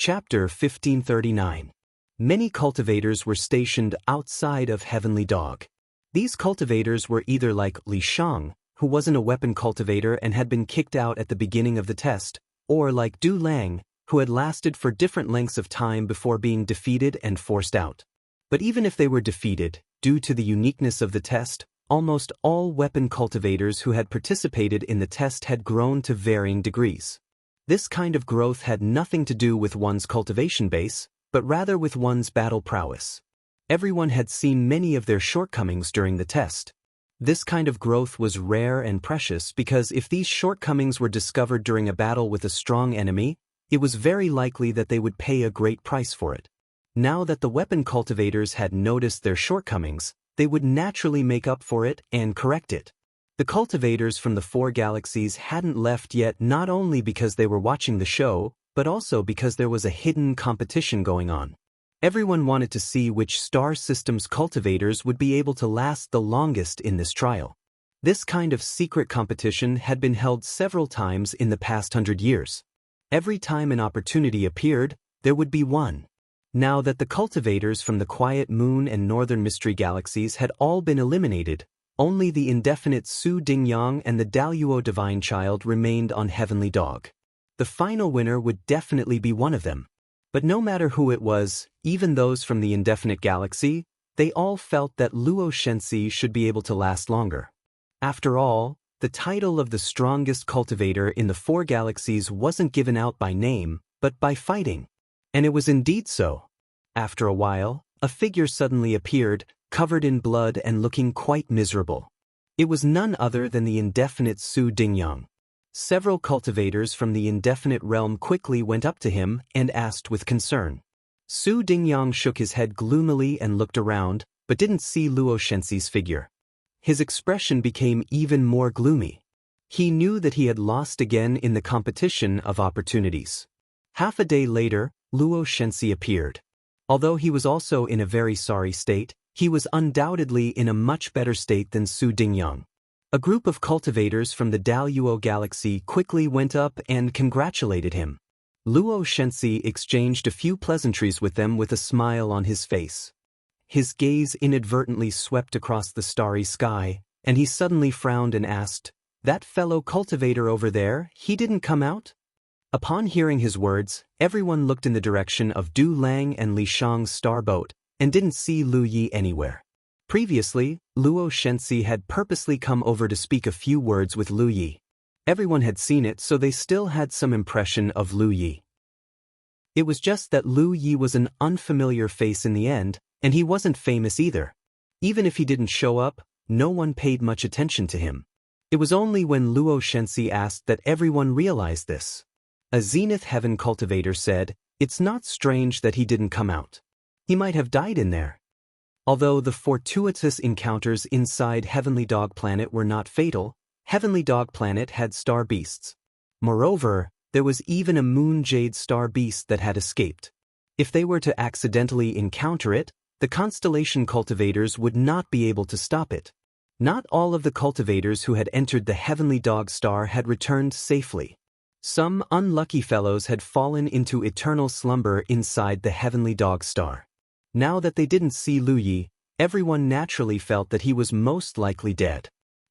Chapter 1539. Many cultivators were stationed outside of Heavenly Dog. These cultivators were either like Li Shang, who wasn't a weapon cultivator and had been kicked out at the beginning of the test, or like Du Lang, who had lasted for different lengths of time before being defeated and forced out. But even if they were defeated, due to the uniqueness of the test, almost all weapon cultivators who had participated in the test had grown to varying degrees. This kind of growth had nothing to do with one's cultivation base, but rather with one's battle prowess. Everyone had seen many of their shortcomings during the test. This kind of growth was rare and precious because if these shortcomings were discovered during a battle with a strong enemy, it was very likely that they would pay a great price for it. Now that the weapon cultivators had noticed their shortcomings, they would naturally make up for it and correct it. The cultivators from the 4 galaxies hadn't left yet, not only because they were watching the show, but also because there was a hidden competition going on. Everyone wanted to see which star system's cultivators would be able to last the longest in this trial. This kind of secret competition had been held several times in the past 100 years. Every time an opportunity appeared, there would be one. Now that the cultivators from the Quiet Moon and Northern Mystery Galaxies had all been eliminated, only the indefinite Su Dingyang and the Daluo Divine Child remained on Heavenly Dog. The final winner would definitely be one of them. But no matter who it was, even those from the indefinite galaxy, they all felt that Luo Shenxi should be able to last longer. After all, the title of the strongest cultivator in the 4 galaxies wasn't given out by name, but by fighting. And it was indeed so. After a while, a figure suddenly appeared, covered in blood and looking quite miserable. It was none other than the indefinite Su Dingyang. Several cultivators from the indefinite realm quickly went up to him and asked with concern. Su Dingyang shook his head gloomily and looked around, but didn't see Luo Shenxi's figure. His expression became even more gloomy. He knew that he had lost again in the competition of opportunities. Half a day later, Luo Shenxi appeared. Although he was also in a very sorry state, he was undoubtedly in a much better state than Su Dingyang. A group of cultivators from the Daluo galaxy quickly went up and congratulated him. Luo Shenxi exchanged a few pleasantries with them with a smile on his face. His gaze inadvertently swept across the starry sky, and he suddenly frowned and asked, "That fellow cultivator over there, he didn't come out?" Upon hearing his words, everyone looked in the direction of Du Lang and Li Shang's star boat, and didn't see Lu Yi anywhere. Previously, Luo Shenxi had purposely come over to speak a few words with Lu Yi. Everyone had seen it, so they still had some impression of Lu Yi. It was just that Lu Yi was an unfamiliar face in the end, and he wasn't famous either. Even if he didn't show up, no one paid much attention to him. It was only when Luo Shenxi asked that everyone realized this. A Zenith Heaven cultivator said, "It's not strange that he didn't come out. He might have died in there." Although the fortuitous encounters inside Heavenly Dog Planet were not fatal, Heavenly Dog Planet had star beasts. Moreover, there was even a moon jade star beast that had escaped. If they were to accidentally encounter it, the constellation cultivators would not be able to stop it. Not all of the cultivators who had entered the Heavenly Dog Star had returned safely. Some unlucky fellows had fallen into eternal slumber inside the Heavenly Dog Star. Now that they didn't see Lu Yi, everyone naturally felt that he was most likely dead.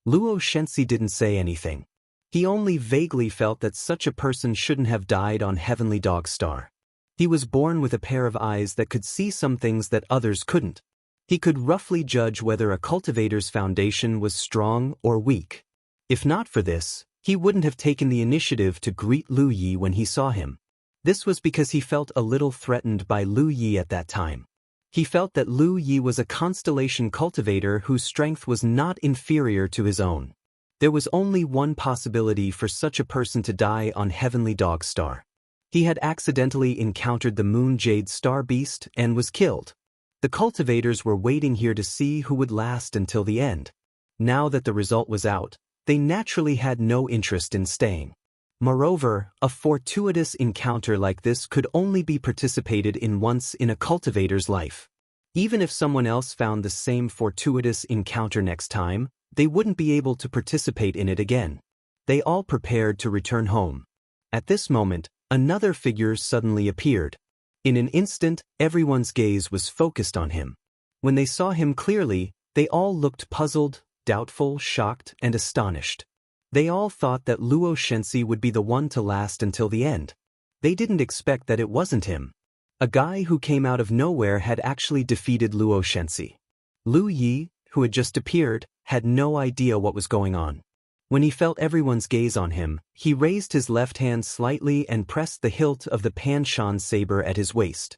Luo Shenxi didn't say anything. He only vaguely felt that such a person shouldn't have died on Heavenly Dog Star. He was born with a pair of eyes that could see some things that others couldn't. He could roughly judge whether a cultivator's foundation was strong or weak. If not for this, he wouldn't have taken the initiative to greet Lu Yi when he saw him. This was because he felt a little threatened by Lu Yi at that time. He felt that Lu Yi was a constellation cultivator whose strength was not inferior to his own. There was only one possibility for such a person to die on Heavenly Dog Star. He had accidentally encountered the Moon Jade Star Beast and was killed. The cultivators were waiting here to see who would last until the end. Now that the result was out, they naturally had no interest in staying. Moreover, a fortuitous encounter like this could only be participated in once in a cultivator's life. Even if someone else found the same fortuitous encounter next time, they wouldn't be able to participate in it again. They all prepared to return home. At this moment, Another figure suddenly appeared. In an instant, everyone's gaze was focused on him. When they saw him clearly, they all looked puzzled, doubtful, shocked, and astonished. They all thought that Luo Shenxi would be the one to last until the end. They didn't expect that it wasn't him. A guy who came out of nowhere had actually defeated Luo Shenxi. Lu Yi, who had just appeared, had no idea what was going on. When he felt everyone's gaze on him, he raised his left hand slightly and pressed the hilt of the Pan Shan saber at his waist.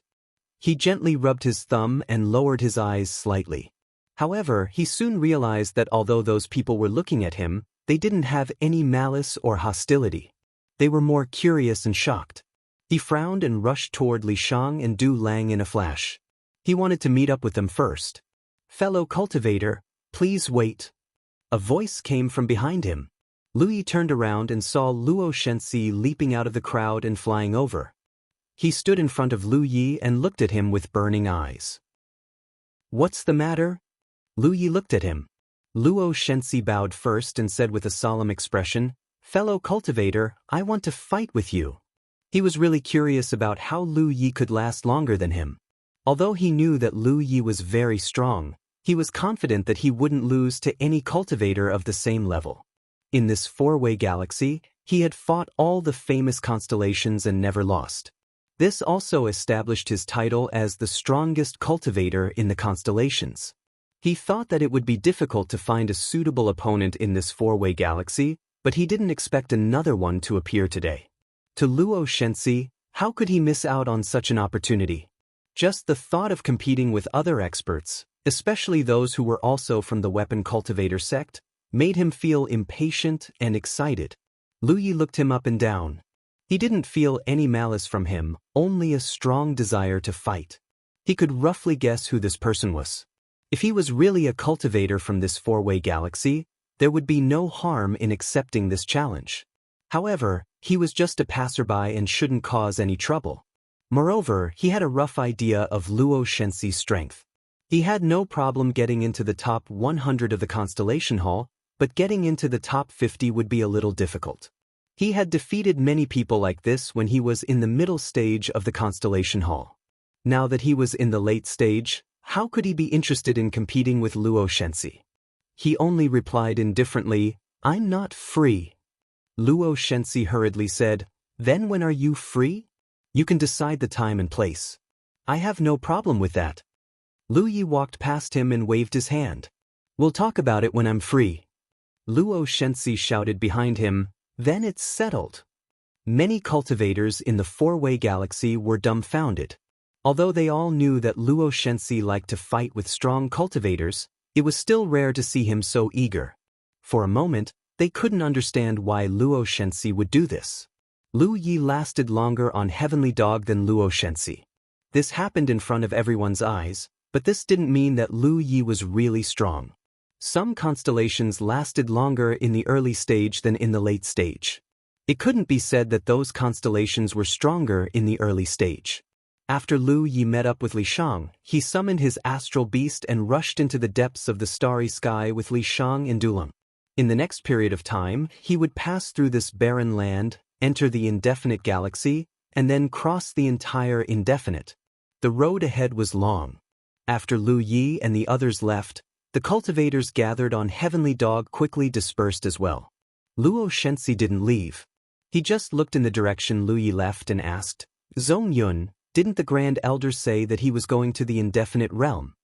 He gently rubbed his thumb and lowered his eyes slightly. However, he soon realized that although those people were looking at him, they didn't have any malice or hostility. They were more curious and shocked. He frowned and rushed toward Li Shang and Du Lang in a flash. He wanted to meet up with them first. "Fellow cultivator, please wait." A voice came from behind him. Lu Yi turned around and saw Luo Shenxi leaping out of the crowd and flying over. He stood in front of Lu Yi and looked at him with burning eyes. "What's the matter?" Lu Yi looked at him. Luo Shenxi bowed first and said with a solemn expression, "Fellow cultivator, I want to fight with you." He was really curious about how Lu Yi could last longer than him. Although he knew that Lu Yi was very strong, he was confident that he wouldn't lose to any cultivator of the same level. In this four-way galaxy, he had fought all the famous constellations and never lost. This also established his title as the strongest cultivator in the constellations. He thought that it would be difficult to find a suitable opponent in this four-way galaxy, but he didn't expect another one to appear today. To Luo Shenxi, how could he miss out on such an opportunity? Just the thought of competing with other experts, especially those who were also from the weapon cultivator sect, made him feel impatient and excited. Lu Yi looked him up and down. He didn't feel any malice from him, only a strong desire to fight. He could roughly guess who this person was. If he was really a cultivator from this four-way galaxy, there would be no harm in accepting this challenge. However, he was just a passerby and shouldn't cause any trouble. Moreover, he had a rough idea of Luo Shenxi's strength. He had no problem getting into the top 100 of the Constellation Hall, but getting into the top 50 would be a little difficult. He had defeated many people like this when he was in the middle stage of the Constellation Hall. Now that he was in the late stage, how could he be interested in competing with Luo Shenxi? He only replied indifferently, "I'm not free." Luo Shenxi hurriedly said, "Then when are you free? You can decide the time and place." "I have no problem with that." Lu Yi walked past him and waved his hand. "We'll talk about it when I'm free." Luo Shenxi shouted behind him, "Then it's settled." Many cultivators in the four-way galaxy were dumbfounded. Although they all knew that Luo Shenxi liked to fight with strong cultivators, it was still rare to see him so eager. For a moment, they couldn't understand why Luo Shenxi would do this. Lu Yi lasted longer on Heavenly Dog than Luo Shenxi. This happened in front of everyone's eyes, but this didn't mean that Lu Yi was really strong. Some constellations lasted longer in the early stage than in the late stage. It couldn't be said that those constellations were stronger in the early stage. After Lu Yi met up with Li Shang, he summoned his astral beast and rushed into the depths of the starry sky with Li Shang and Du Lang. In the next period of time, he would pass through this barren land, enter the indefinite galaxy, and then cross the entire indefinite. The road ahead was long. After Lu Yi and the others left, the cultivators gathered on Heavenly Dog quickly dispersed as well. Luo Shenxi didn't leave. He just looked in the direction Lu Yi left and asked, "Zhong Yun, didn't the Grand Elder say that he was going to the indefinite realm?"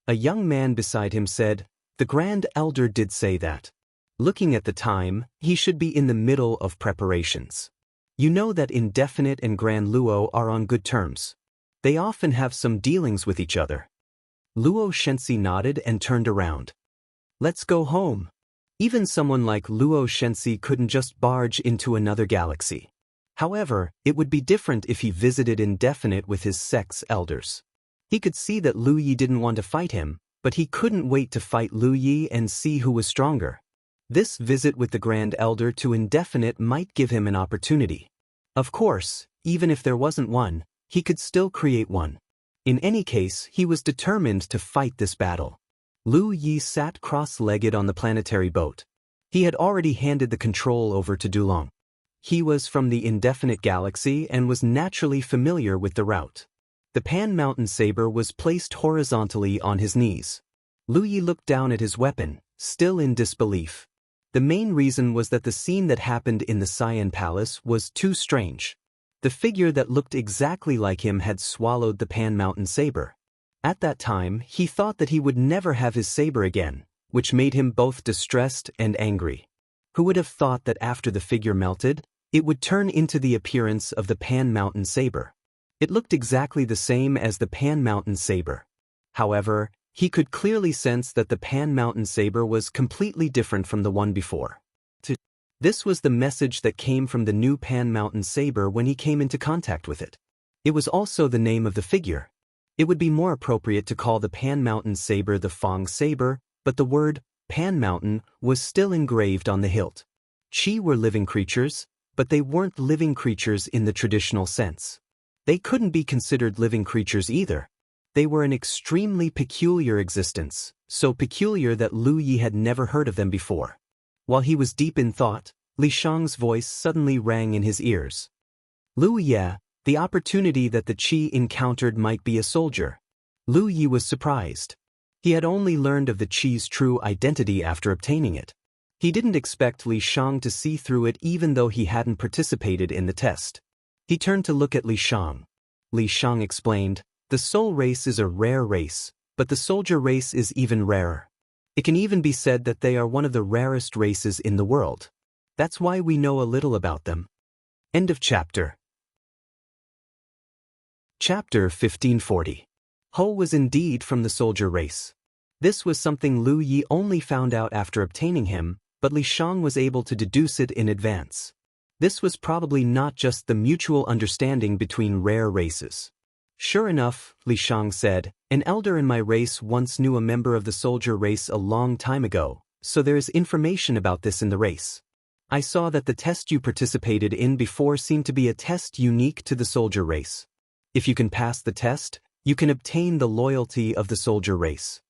A young man beside him said, "The Grand Elder did say that. Looking at the time, he should be in the middle of preparations. You know that Indefinite and Grand Luo are on good terms. They often have some dealings with each other." Luo Shenxi nodded and turned around. "Let's go home." Even someone like Luo Shenxi couldn't just barge into another galaxy. However, it would be different if he visited Indefinite with his sect's elders. He could see that Lu Yi didn't want to fight him, but he couldn't wait to fight Lu Yi and see who was stronger. This visit with the Grand Elder to Indefinite might give him an opportunity. Of course, even if there wasn't one, he could still create one. In any case, he was determined to fight this battle. Lu Yi sat cross-legged on the planetary boat. He had already handed the control over to Du Lang. He was from the indefinite galaxy and was naturally familiar with the route. The Pan Mountain saber was placed horizontally on his knees. Lu Yi looked down at his weapon, still in disbelief. The main reason was that the scene that happened in the Cyan Palace was too strange. The figure that looked exactly like him had swallowed the Pan Mountain saber. At that time, he thought that he would never have his saber again, which made him both distressed and angry. Who would have thought that after the figure melted, it would turn into the appearance of the Pan Mountain saber? It looked exactly the same as the Pan Mountain saber. However, he could clearly sense that the Pan Mountain saber was completely different from the one before. This was the message that came from the new Pan Mountain saber when he came into contact with it. It was also the name of the figure. It would be more appropriate to call the Pan Mountain saber the Fong saber, but the word Pan Mountain was still engraved on the hilt. Qi were living creatures, but they weren't living creatures in the traditional sense. They couldn't be considered living creatures either. They were an extremely peculiar existence, so peculiar that Lu Yi had never heard of them before. While he was deep in thought, Li Shang's voice suddenly rang in his ears. Lu Yi, the opportunity that the Qi encountered might be a soldier. Lu Yi was surprised. He had only learned of the Qi's true identity after obtaining it. He didn't expect Li Shang to see through it even though he hadn't participated in the test. He turned to look at Li Shang. Li Shang explained, "The soul race is a rare race, but the soldier race is even rarer. It can even be said that they are one of the rarest races in the world. That's why we know a little about them." End of chapter. Chapter 1540. Ho was indeed from the soldier race. This was something Lu Yi only found out after obtaining him, but Li Shang was able to deduce it in advance. This was probably not just the mutual understanding between rare races. "Sure enough," Li Shang said, "an elder in my race once knew a member of the soldier race a long time ago, so there is information about this in the race. I saw that the test you participated in before seemed to be a test unique to the soldier race. If you can pass the test, you can obtain the loyalty of the soldier race."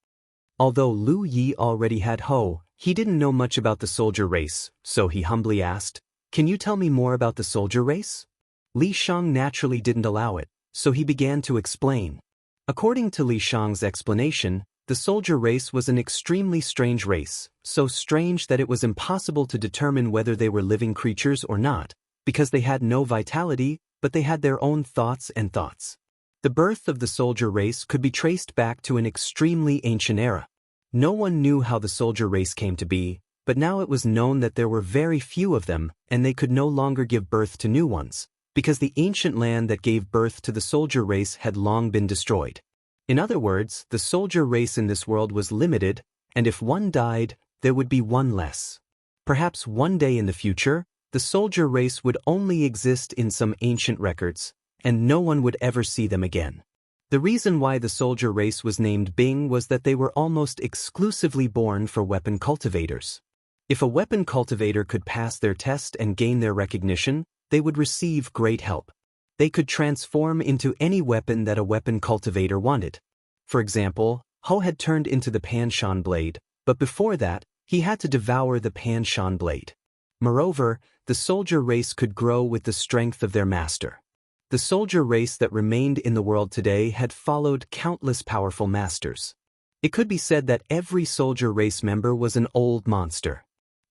Although Lu Yi already had Ho, he didn't know much about the soldier race, so he humbly asked, "Can you tell me more about the soldier race?" Li Shang naturally didn't allow it, so he began to explain. According to Li Shang's explanation, the soldier race was an extremely strange race, so strange that it was impossible to determine whether they were living creatures or not, because they had no vitality, but they had their own thoughts and thoughts. The birth of the soldier race could be traced back to an extremely ancient era. No one knew how the soldier race came to be, but now it was known that there were very few of them, and they could no longer give birth to new ones, because the ancient land that gave birth to the soldier race had long been destroyed. In other words, the soldier race in this world was limited, and if one died, there would be one less. Perhaps one day in the future, the soldier race would only exist in some ancient records, and no one would ever see them again. The reason why the soldier race was named Bing was that they were almost exclusively born for weapon cultivators. If a weapon cultivator could pass their test and gain their recognition, they would receive great help. They could transform into any weapon that a weapon cultivator wanted. For example, Ho had turned into the Panshan blade, but before that, he had to devour the Panshan blade. Moreover, the soldier race could grow with the strength of their master. The soldier race that remained in the world today had followed countless powerful masters. It could be said that every soldier race member was an old monster.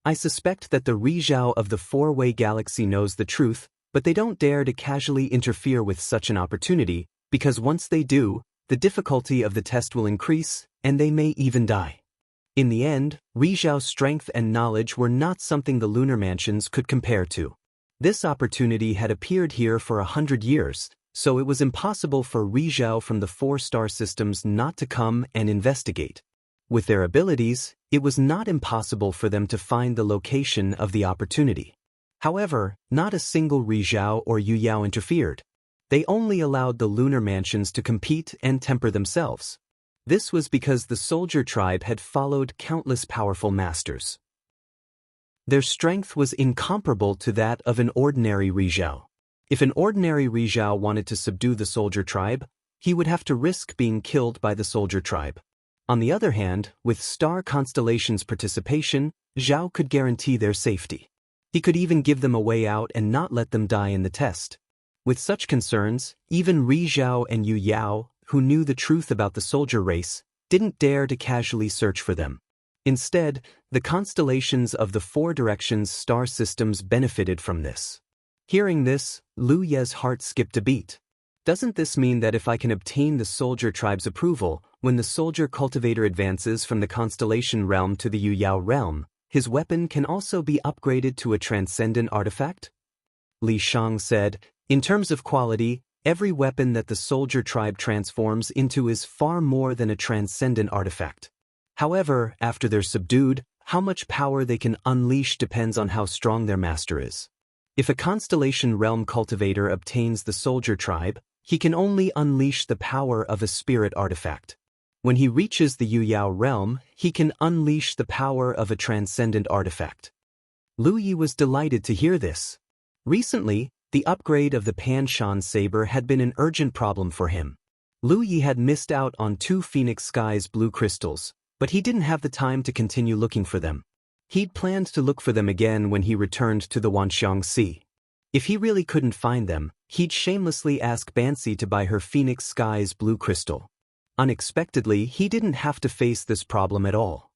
I suspect that the Rizhao of the four-way galaxy knows the truth, but they don't dare to casually interfere with such an opportunity, because once they do, the difficulty of the test will increase, and they may even die. In the end, Rizhao's strength and knowledge were not something the lunar mansions could compare to. This opportunity had appeared here for 100 years, so it was impossible for Rizhao from the four-star systems not to come and investigate. With their abilities, it was not impossible for them to find the location of the opportunity. However, not a single Rizhao or Yuyao interfered. They only allowed the lunar mansions to compete and temper themselves. This was because the soldier tribe had followed countless powerful masters. Their strength was incomparable to that of an ordinary Rizhao. If an ordinary Rizhao wanted to subdue the soldier tribe, he would have to risk being killed by the soldier tribe. On the other hand, with Star Constellation's participation, Zhao could guarantee their safety. He could even give them a way out and not let them die in the test. With such concerns, even Ri Zhao and Yu Yao, who knew the truth about the soldier race, didn't dare to casually search for them. Instead, the constellations of the four directions star systems benefited from this. Hearing this, Lu Ye's heart skipped a beat. Doesn't this mean that if I can obtain the soldier tribe's approval, when the soldier cultivator advances from the constellation realm to the Yu Yao realm, his weapon can also be upgraded to a transcendent artifact? Li Shang said, in terms of quality, every weapon that the soldier tribe transforms into is far more than a transcendent artifact. However, after they're subdued, how much power they can unleash depends on how strong their master is. If a constellation realm cultivator obtains the soldier tribe, he can only unleash the power of a spirit artifact. When he reaches the Yu Yao realm, he can unleash the power of a transcendent artifact. Lu Yi was delighted to hear this. Recently, the upgrade of the Pan Shan saber had been an urgent problem for him. Lu Yi had missed out on 2 Phoenix Sky's blue crystals, but he didn't have the time to continue looking for them. He'd planned to look for them again when he returned to the Wanxiang Sea. If he really couldn't find them, he'd shamelessly ask Bansi to buy her Phoenix Sky's blue crystal. Unexpectedly, he didn't have to face this problem at all.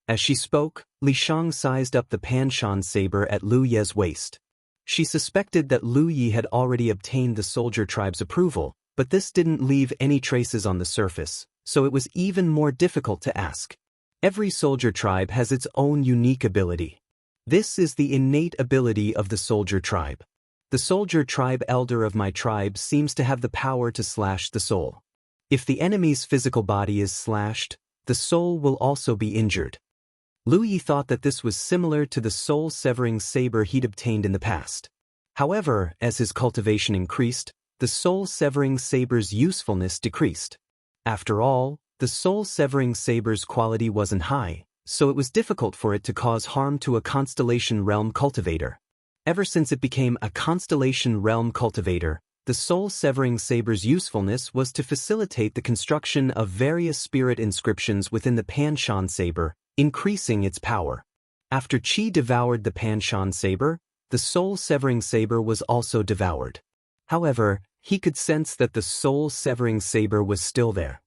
As she spoke, Li Shang sized up the Pan Shan saber at Lu Ye's waist. She suspected that Lu Yi had already obtained the soldier tribe's approval, but this didn't leave any traces on the surface, so it was even more difficult to ask. Every soldier tribe has its own unique ability. This is the innate ability of the soldier tribe. The soldier tribe elder of my tribe seems to have the power to slash the soul. If the enemy's physical body is slashed, the soul will also be injured. Lu Yi thought that this was similar to the soul-severing saber he'd obtained in the past. However, as his cultivation increased, the soul-severing saber's usefulness decreased. After all, the soul-severing saber's quality wasn't high, so it was difficult for it to cause harm to a constellation realm cultivator. Ever since it became a constellation realm cultivator, the soul-severing saber's usefulness was to facilitate the construction of various spirit inscriptions within the Pan Shan saber, increasing its power. After Qi devoured the Pan Shan saber, the soul-severing saber was also devoured. However, he could sense that the soul-severing saber was still there.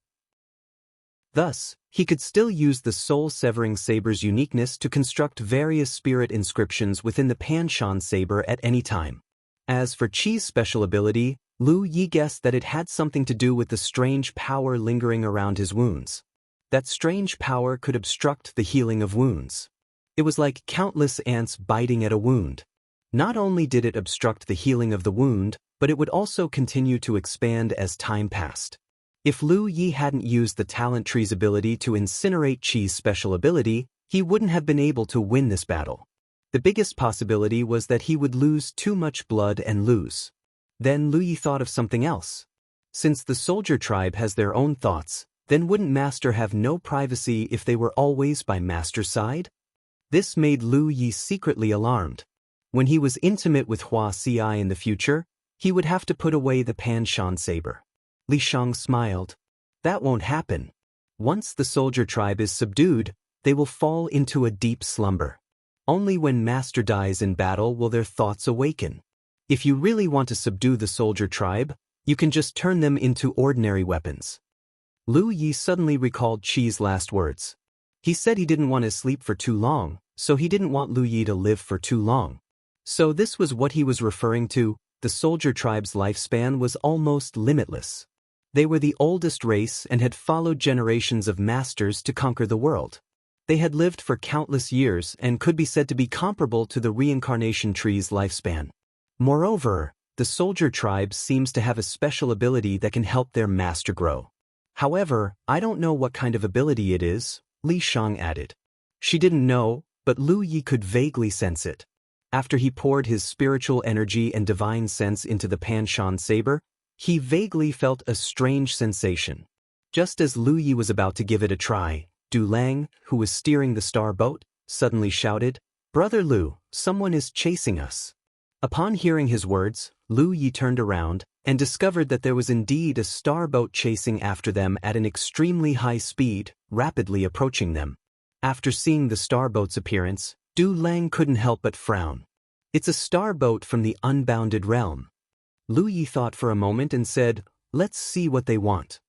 Thus, he could still use the soul-severing saber's uniqueness to construct various spirit inscriptions within the Pan Shan saber at any time. As for Qi's special ability, Lu Yi guessed that it had something to do with the strange power lingering around his wounds. That strange power could obstruct the healing of wounds. It was like countless ants biting at a wound. Not only did it obstruct the healing of the wound, but it would also continue to expand as time passed. If Lu Yi hadn't used the talent tree's ability to incinerate Qi's special ability, he wouldn't have been able to win this battle. The biggest possibility was that he would lose too much blood and lose. Then Lu Yi thought of something else. Since the soldier tribe has their own thoughts, then wouldn't Master have no privacy if they were always by Master's side? This made Lu Yi secretly alarmed. When he was intimate with Hua Ci in the future, he would have to put away the Pan Shan saber. Li Shang smiled. That won't happen. Once the soldier tribe is subdued, they will fall into a deep slumber. Only when Master dies in battle will their thoughts awaken. If you really want to subdue the soldier tribe, you can just turn them into ordinary weapons. Lu Yi suddenly recalled Qi's last words. He said he didn't want to sleep for too long, so he didn't want Lu Yi to live for too long. So this was what he was referring to. The soldier tribe's lifespan was almost limitless. They were the oldest race and had followed generations of masters to conquer the world. They had lived for countless years and could be said to be comparable to the reincarnation tree's lifespan. Moreover, the soldier tribe seems to have a special ability that can help their master grow. However, I don't know what kind of ability it is, Li Shang added. She didn't know, but Lu Yi could vaguely sense it. After he poured his spiritual energy and divine sense into the Pan Shan saber, he vaguely felt a strange sensation. Just as Lu Yi was about to give it a try, Du Lang, who was steering the star boat, suddenly shouted, "Brother Lu, someone is chasing us." Upon hearing his words, Lu Yi turned around and discovered that there was indeed a star boat chasing after them at an extremely high speed, rapidly approaching them. After seeing the star boat's appearance, Du Lang couldn't help but frown. It's a star boat from the unbounded realm. Lu Yi thought for a moment and said, let's see what they want.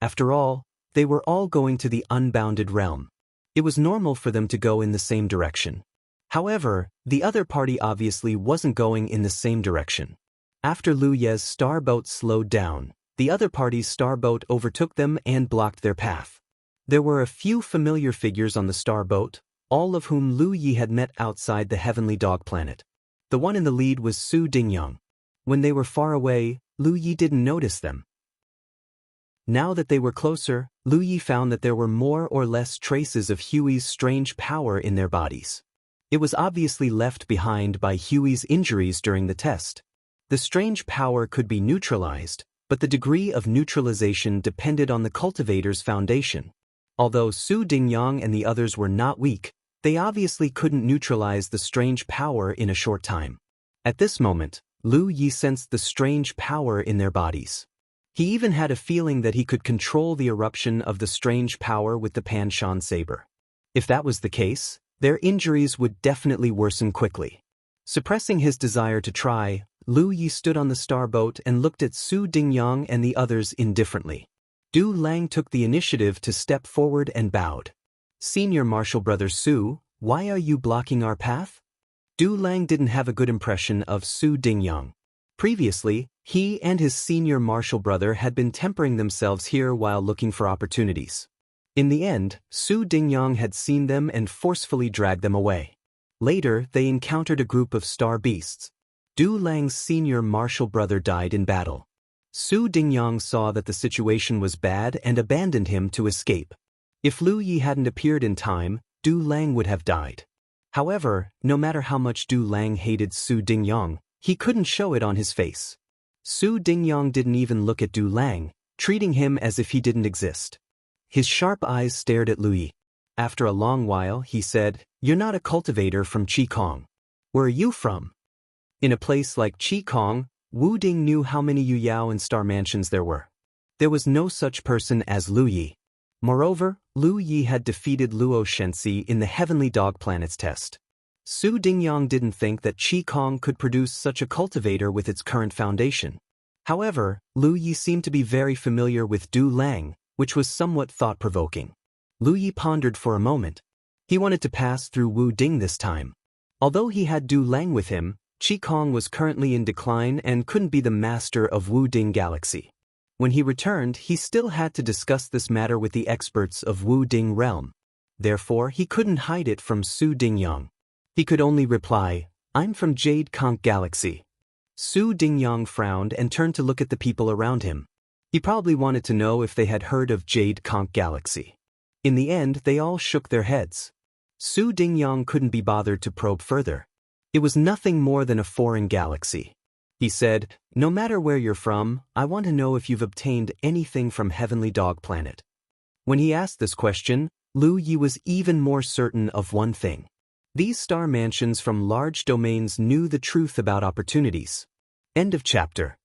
After all, they were all going to the unbounded realm. It was normal for them to go in the same direction. However, the other party obviously wasn't going in the same direction. After Lu Ye's star boat slowed down, the other party's star boat overtook them and blocked their path. There were a few familiar figures on the star boat, all of whom Lu Yi had met outside the Heavenly Dog Planet. The one in the lead was Su Dingyang. When they were far away, Lu Yi didn't notice them. Now that they were closer, Lu Yi found that there were more or less traces of Huey's strange power in their bodies. It was obviously left behind by Huey's injuries during the test. The strange power could be neutralized, but the degree of neutralization depended on the cultivator's foundation. Although Su Dingyang and the others were not weak, they obviously couldn't neutralize the strange power in a short time. At this moment, Lu Yi sensed the strange power in their bodies. He even had a feeling that he could control the eruption of the strange power with the Panshan saber. If that was the case, their injuries would definitely worsen quickly. Suppressing his desire to try, Lu Yi stood on the star boat and looked at Su Dingyang and the others indifferently. Du Lang took the initiative to step forward and bowed. Senior Martial Brother Su, why are you blocking our path? Du Lang didn't have a good impression of Su Dingyang. Previously, he and his senior martial brother had been tempering themselves here while looking for opportunities. In the end, Su Dingyang had seen them and forcefully dragged them away. Later, they encountered a group of star beasts. Du Lang's senior martial brother died in battle. Su Dingyang saw that the situation was bad and abandoned him to escape. If Lu Yi hadn't appeared in time, Du Lang would have died. However, no matter how much Du Lang hated Su Dingyang, he couldn't show it on his face. Su Dingyang didn't even look at Du Lang, treating him as if he didn't exist. His sharp eyes stared at Lu Yi. After a long while, he said, "You're not a cultivator from Qikong. Where are you from?" In a place like Qikong, Wu Ding knew how many Yuyao and star mansions there were. There was no such person as Lu Yi. Moreover, Lu Yi had defeated Luo Shenxi in the Heavenly Dog Planet's test. Su Dingyang didn't think that Qikong could produce such a cultivator with its current foundation. However, Lu Yi seemed to be very familiar with Du Lang, which was somewhat thought-provoking. Lu Yi pondered for a moment. He wanted to pass through Wu Ding this time. Although he had Du Lang with him, Qikong was currently in decline and couldn't be the master of Wu Ding Galaxy. When he returned, he still had to discuss this matter with the experts of Wu Ding Realm. Therefore, he couldn't hide it from Su Dingyang. He could only reply, "I'm from Jade Conch Galaxy." Su Dingyang frowned and turned to look at the people around him. He probably wanted to know if they had heard of Jade Conch Galaxy. In the end, they all shook their heads. Su Dingyang couldn't be bothered to probe further. It was nothing more than a foreign galaxy. He said, "No matter where you're from, I want to know if you've obtained anything from Heavenly Dog Planet." When he asked this question, Lu Yi was even more certain of one thing. These star mansions from large domains knew the truth about opportunities. End of chapter.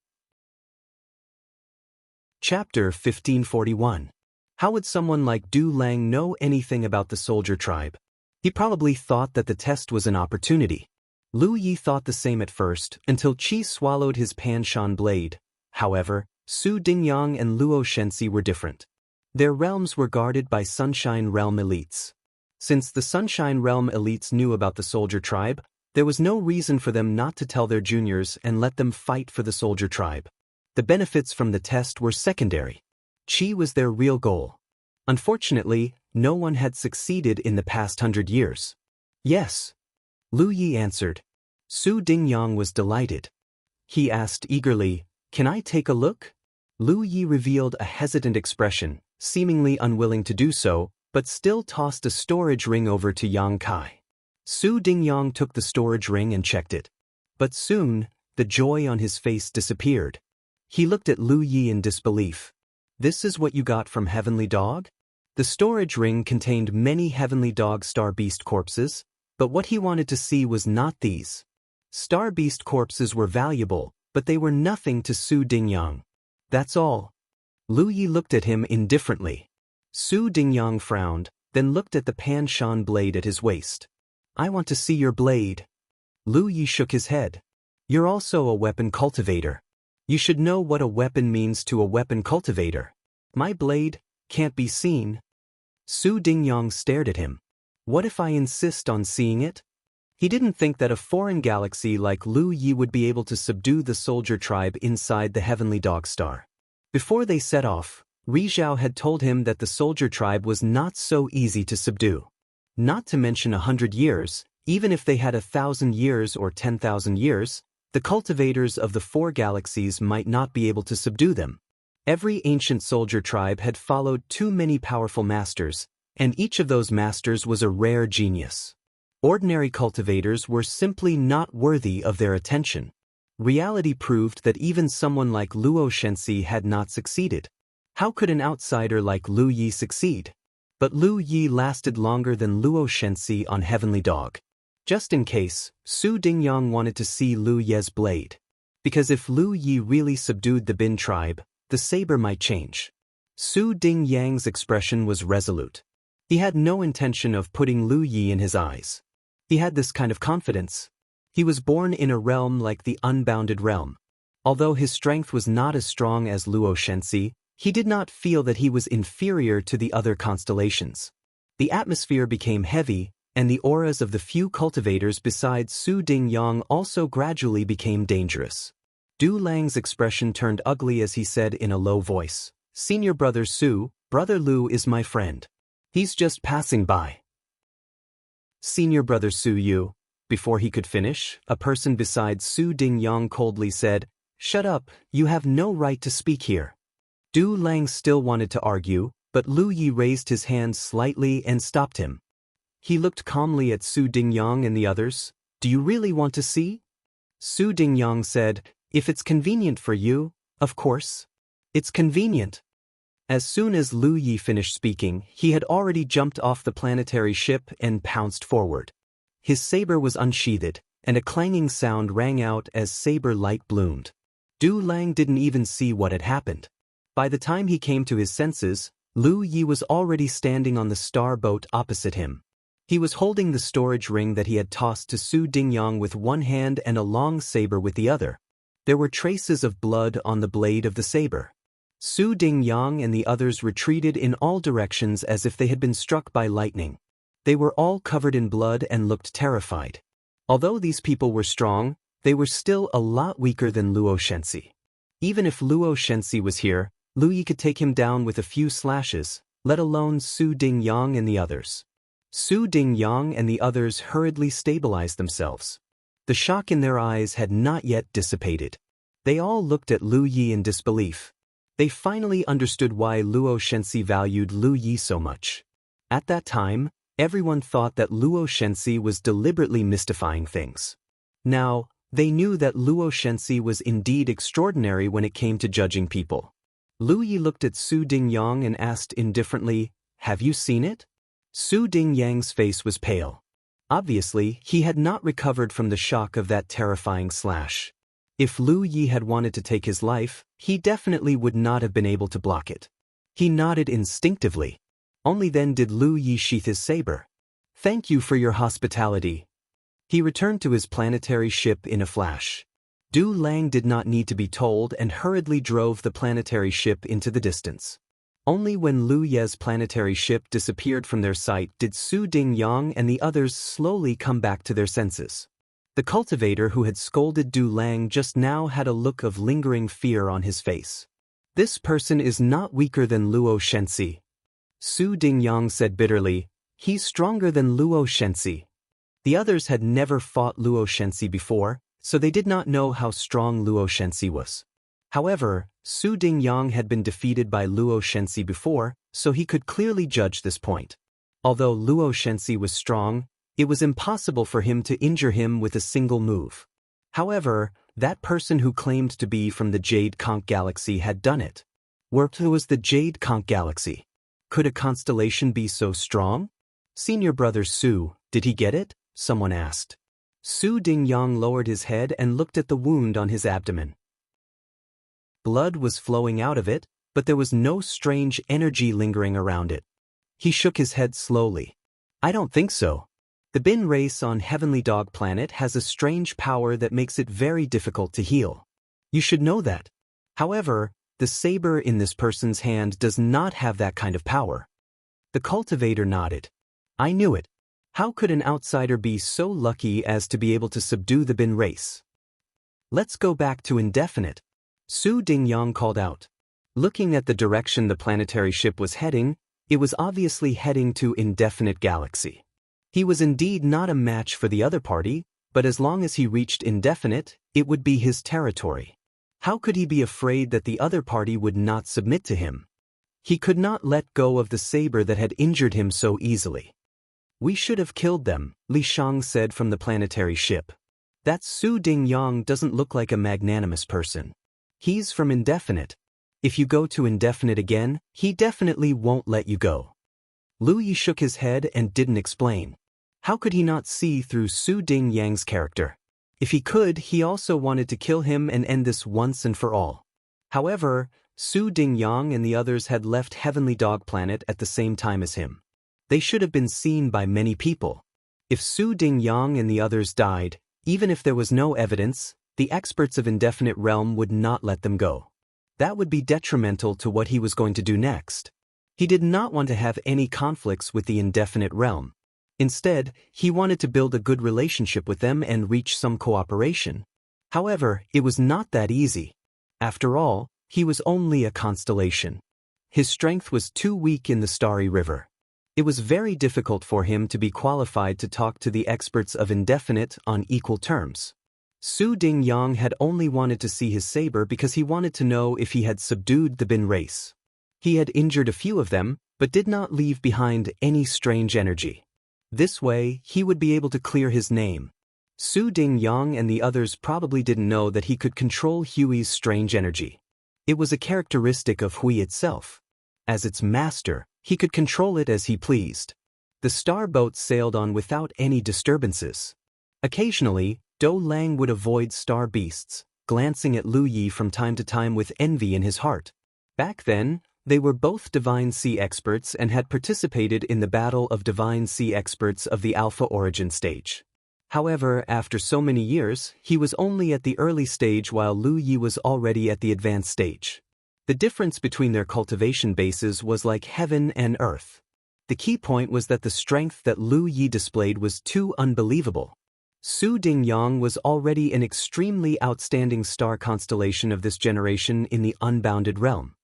Chapter 1541. How would someone like Du Lang know anything about the soldier tribe? He probably thought that the test was an opportunity. Lu Yi thought the same at first, until Qi swallowed his Panshan blade. However, Su Dingyang and Luo Shenxi were different. Their realms were guarded by Sunshine Realm elites. Since the Sunshine Realm elites knew about the soldier tribe, there was no reason for them not to tell their juniors and let them fight for the soldier tribe. The benefits from the test were secondary. Qi was their real goal. Unfortunately, no one had succeeded in the past 100 years. Yes. Lu Yi answered. Su Dingyang was delighted. He asked eagerly, "Can I take a look?" Lu Yi revealed a hesitant expression, seemingly unwilling to do so, but still tossed a storage ring over to Yang Kai. Su Dingyang took the storage ring and checked it. But soon, the joy on his face disappeared. He looked at Lu Yi in disbelief. "This is what you got from Heavenly Dog?" The storage ring contained many Heavenly Dog Star Beast corpses, but what he wanted to see was not these. Star Beast corpses were valuable, but they were nothing to Su Dingyang. That's all. Lu Yi looked at him indifferently. Su Dingyang frowned, then looked at the Panshan blade at his waist. "I want to see your blade." Lu Yi shook his head. You're also a weapon cultivator. You should know what a weapon means to a weapon cultivator. My blade can't be seen. Su Dingyang stared at him. What if I insist on seeing it? He didn't think that a foreign galaxy like Lu Yi would be able to subdue the soldier tribe inside the heavenly dog star. Before they set off, Rizhao had told him that the soldier tribe was not so easy to subdue. Not to mention 100 years, even if they had 1,000 years or 10,000 years, the cultivators of the 4 galaxies might not be able to subdue them. Every ancient soldier tribe had followed too many powerful masters, and each of those masters was a rare genius. Ordinary cultivators were simply not worthy of their attention. Reality proved that even someone like Luo Shenxi had not succeeded. How could an outsider like Lu Yi succeed? But Lu Yi lasted longer than Luo Shenxi on Heavenly Dog. Just in case, Su Dingyang wanted to see Lu Ye's blade. Because if Lu Yi really subdued the Bin tribe, the saber might change. Su Dingyang's expression was resolute. He had no intention of putting Lu Yi in his eyes. He had this kind of confidence. He was born in a realm like the unbounded realm. Although his strength was not as strong as Luo Shenxi, he did not feel that he was inferior to the other constellations. The atmosphere became heavy, and the auras of the few cultivators besides Su Dingyang also gradually became dangerous. Du Lang's expression turned ugly as he said in a low voice, "Senior brother Su, brother Lu is my friend. He's just passing by." Senior brother Su Yu. Before he could finish, a person besides Su Dingyang coldly said, "Shut up, you have no right to speak here." Du Lang still wanted to argue, but Lu Yi raised his hand slightly and stopped him. He looked calmly at Su Dingyang and the others. "Do you really want to see?" Su Dingyang said, "If it's convenient for you, of course. It's convenient." As soon as Lu Yi finished speaking, he had already jumped off the planetary ship and pounced forward. His saber was unsheathed, and a clanging sound rang out as saber light bloomed. Du Lang didn't even see what had happened. By the time he came to his senses, Lu Yi was already standing on the star boat opposite him. He was holding the storage ring that he had tossed to Su Dingyang with one hand and a long saber with the other. There were traces of blood on the blade of the saber. Su Dingyang and the others retreated in all directions as if they had been struck by lightning. They were all covered in blood and looked terrified. Although these people were strong, they were still a lot weaker than Luo Shenxi. Even if Luo Shenxi was here, Lu Yi could take him down with a few slashes, let alone Su Dingyang and the others. Su Dingyang and the others hurriedly stabilized themselves. The shock in their eyes had not yet dissipated. They all looked at Lu Yi in disbelief. They finally understood why Luo Shenxi valued Lu Yi so much. At that time, everyone thought that Luo Shenxi was deliberately mystifying things. Now, they knew that Luo Shenxi was indeed extraordinary when it came to judging people. Lu Yi looked at Su Dingyang and asked indifferently, "Have you seen it?" Su Dingyang's face was pale. Obviously, he had not recovered from the shock of that terrifying slash. If Lu Yi had wanted to take his life, he definitely would not have been able to block it. He nodded instinctively. Only then did Lu Yi sheath his saber. "Thank you for your hospitality." He returned to his planetary ship in a flash. Du Lang did not need to be told and hurriedly drove the planetary ship into the distance. Only when Lu Ye's planetary ship disappeared from their sight did Su Dingyang and the others slowly come back to their senses. The cultivator who had scolded Du Lang just now had a look of lingering fear on his face. "This person is not weaker than Luo Shenxi." Su Dingyang said bitterly, "He's stronger than Luo Shenxi." The others had never fought Luo Shenxi before, so they did not know how strong Luo Shenxi was. However, Su Dingyang had been defeated by Luo Shenxi before, so he could clearly judge this point. Although Luo Shenxi was strong, it was impossible for him to injure him with a single move. However, that person who claimed to be from the Jade Conch Galaxy had done it. What was the Jade Conch Galaxy? Could a constellation be so strong? "Senior brother Su, did he get it?" someone asked. Su Dingyang lowered his head and looked at the wound on his abdomen. Blood was flowing out of it, but there was no strange energy lingering around it. He shook his head slowly. "I don't think so." The bin race on Heavenly Dog Planet has a strange power that makes it very difficult to heal. You should know that. However, the saber in this person's hand does not have that kind of power. The cultivator nodded. I knew it. How could an outsider be so lucky as to be able to subdue the bin race? Let's go back to indefinite. Su Dingyang called out. Looking at the direction the planetary ship was heading, it was obviously heading to indefinite galaxy. He was indeed not a match for the other party, but as long as he reached indefinite, it would be his territory. How could he be afraid that the other party would not submit to him? He could not let go of the saber that had injured him so easily. We should have killed them, Li Shang said from the planetary ship. That Su Dingyang doesn't look like a magnanimous person. He's from indefinite. If you go to indefinite again, he definitely won't let you go. Lu Yi shook his head and didn't explain. How could he not see through Su Dingyang's character? If he could, he also wanted to kill him and end this once and for all. However, Su Dingyang and the others had left Heavenly Dog Planet at the same time as him. They should have been seen by many people. If Su Dingyang and the others died, even if there was no evidence, the experts of Indefinite Realm would not let them go. That would be detrimental to what he was going to do next. He did not want to have any conflicts with the Indefinite Realm. Instead, he wanted to build a good relationship with them and reach some cooperation. However, it was not that easy. After all, he was only a constellation. His strength was too weak in the Starry River. It was very difficult for him to be qualified to talk to the experts of Indefinite on equal terms. Su Dingyang had only wanted to see his saber because he wanted to know if he had subdued the bin race. He had injured a few of them, but did not leave behind any strange energy. This way, he would be able to clear his name. Su Dingyang and the others probably didn't know that he could control Hui's strange energy. It was a characteristic of Hui itself. As its master, he could control it as he pleased. The star boat sailed on without any disturbances. Occasionally, Dou Lang would avoid star beasts, glancing at Lu Yi from time to time with envy in his heart. Back then, they were both Divine Sea experts and had participated in the Battle of Divine Sea Experts of the Alpha Origin stage. However, after so many years, he was only at the early stage while Lu Yi was already at the advanced stage. The difference between their cultivation bases was like heaven and earth. The key point was that the strength that Lu Yi displayed was too unbelievable. Su Dingyang was already an extremely outstanding star constellation of this generation in the unbounded realm.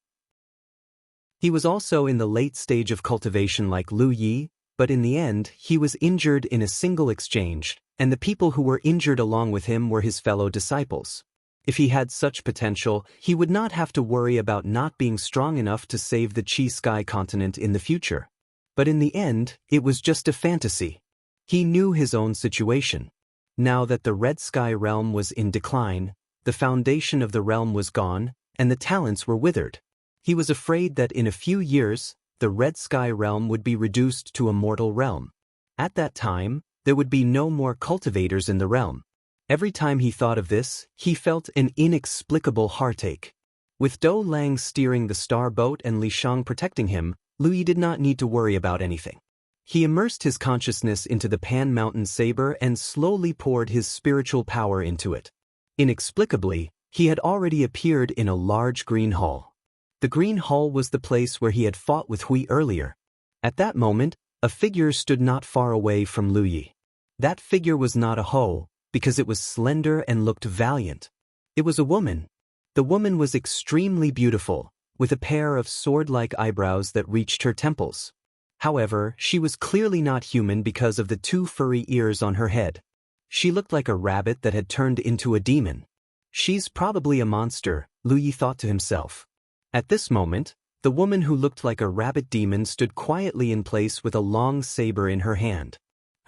He was also in the late stage of cultivation like Lu Yi, but in the end, he was injured in a single exchange, and the people who were injured along with him were his fellow disciples. If he had such potential, he would not have to worry about not being strong enough to save the Chi Sky continent in the future. But in the end, it was just a fantasy. He knew his own situation. Now that the Red Sky realm was in decline, the foundation of the realm was gone, and the talents were withered. He was afraid that in a few years, the Red Sky realm would be reduced to a mortal realm. At that time, there would be no more cultivators in the realm. Every time he thought of this, he felt an inexplicable heartache. With Dou Lang steering the star boat and Li Shang protecting him, Lu Yi did not need to worry about anything. He immersed his consciousness into the Pan Mountain saber and slowly poured his spiritual power into it. Inexplicably, he had already appeared in a large green hall. The green hall was the place where he had fought with Hui earlier. At that moment, a figure stood not far away from Lu Yi. That figure was not a Ho, because it was slender and looked valiant. It was a woman. The woman was extremely beautiful, with a pair of sword-like eyebrows that reached her temples. However, she was clearly not human because of the two furry ears on her head. She looked like a rabbit that had turned into a demon. She's probably a monster, Lu Yi thought to himself. At this moment, the woman who looked like a rabbit demon stood quietly in place with a long saber in her hand.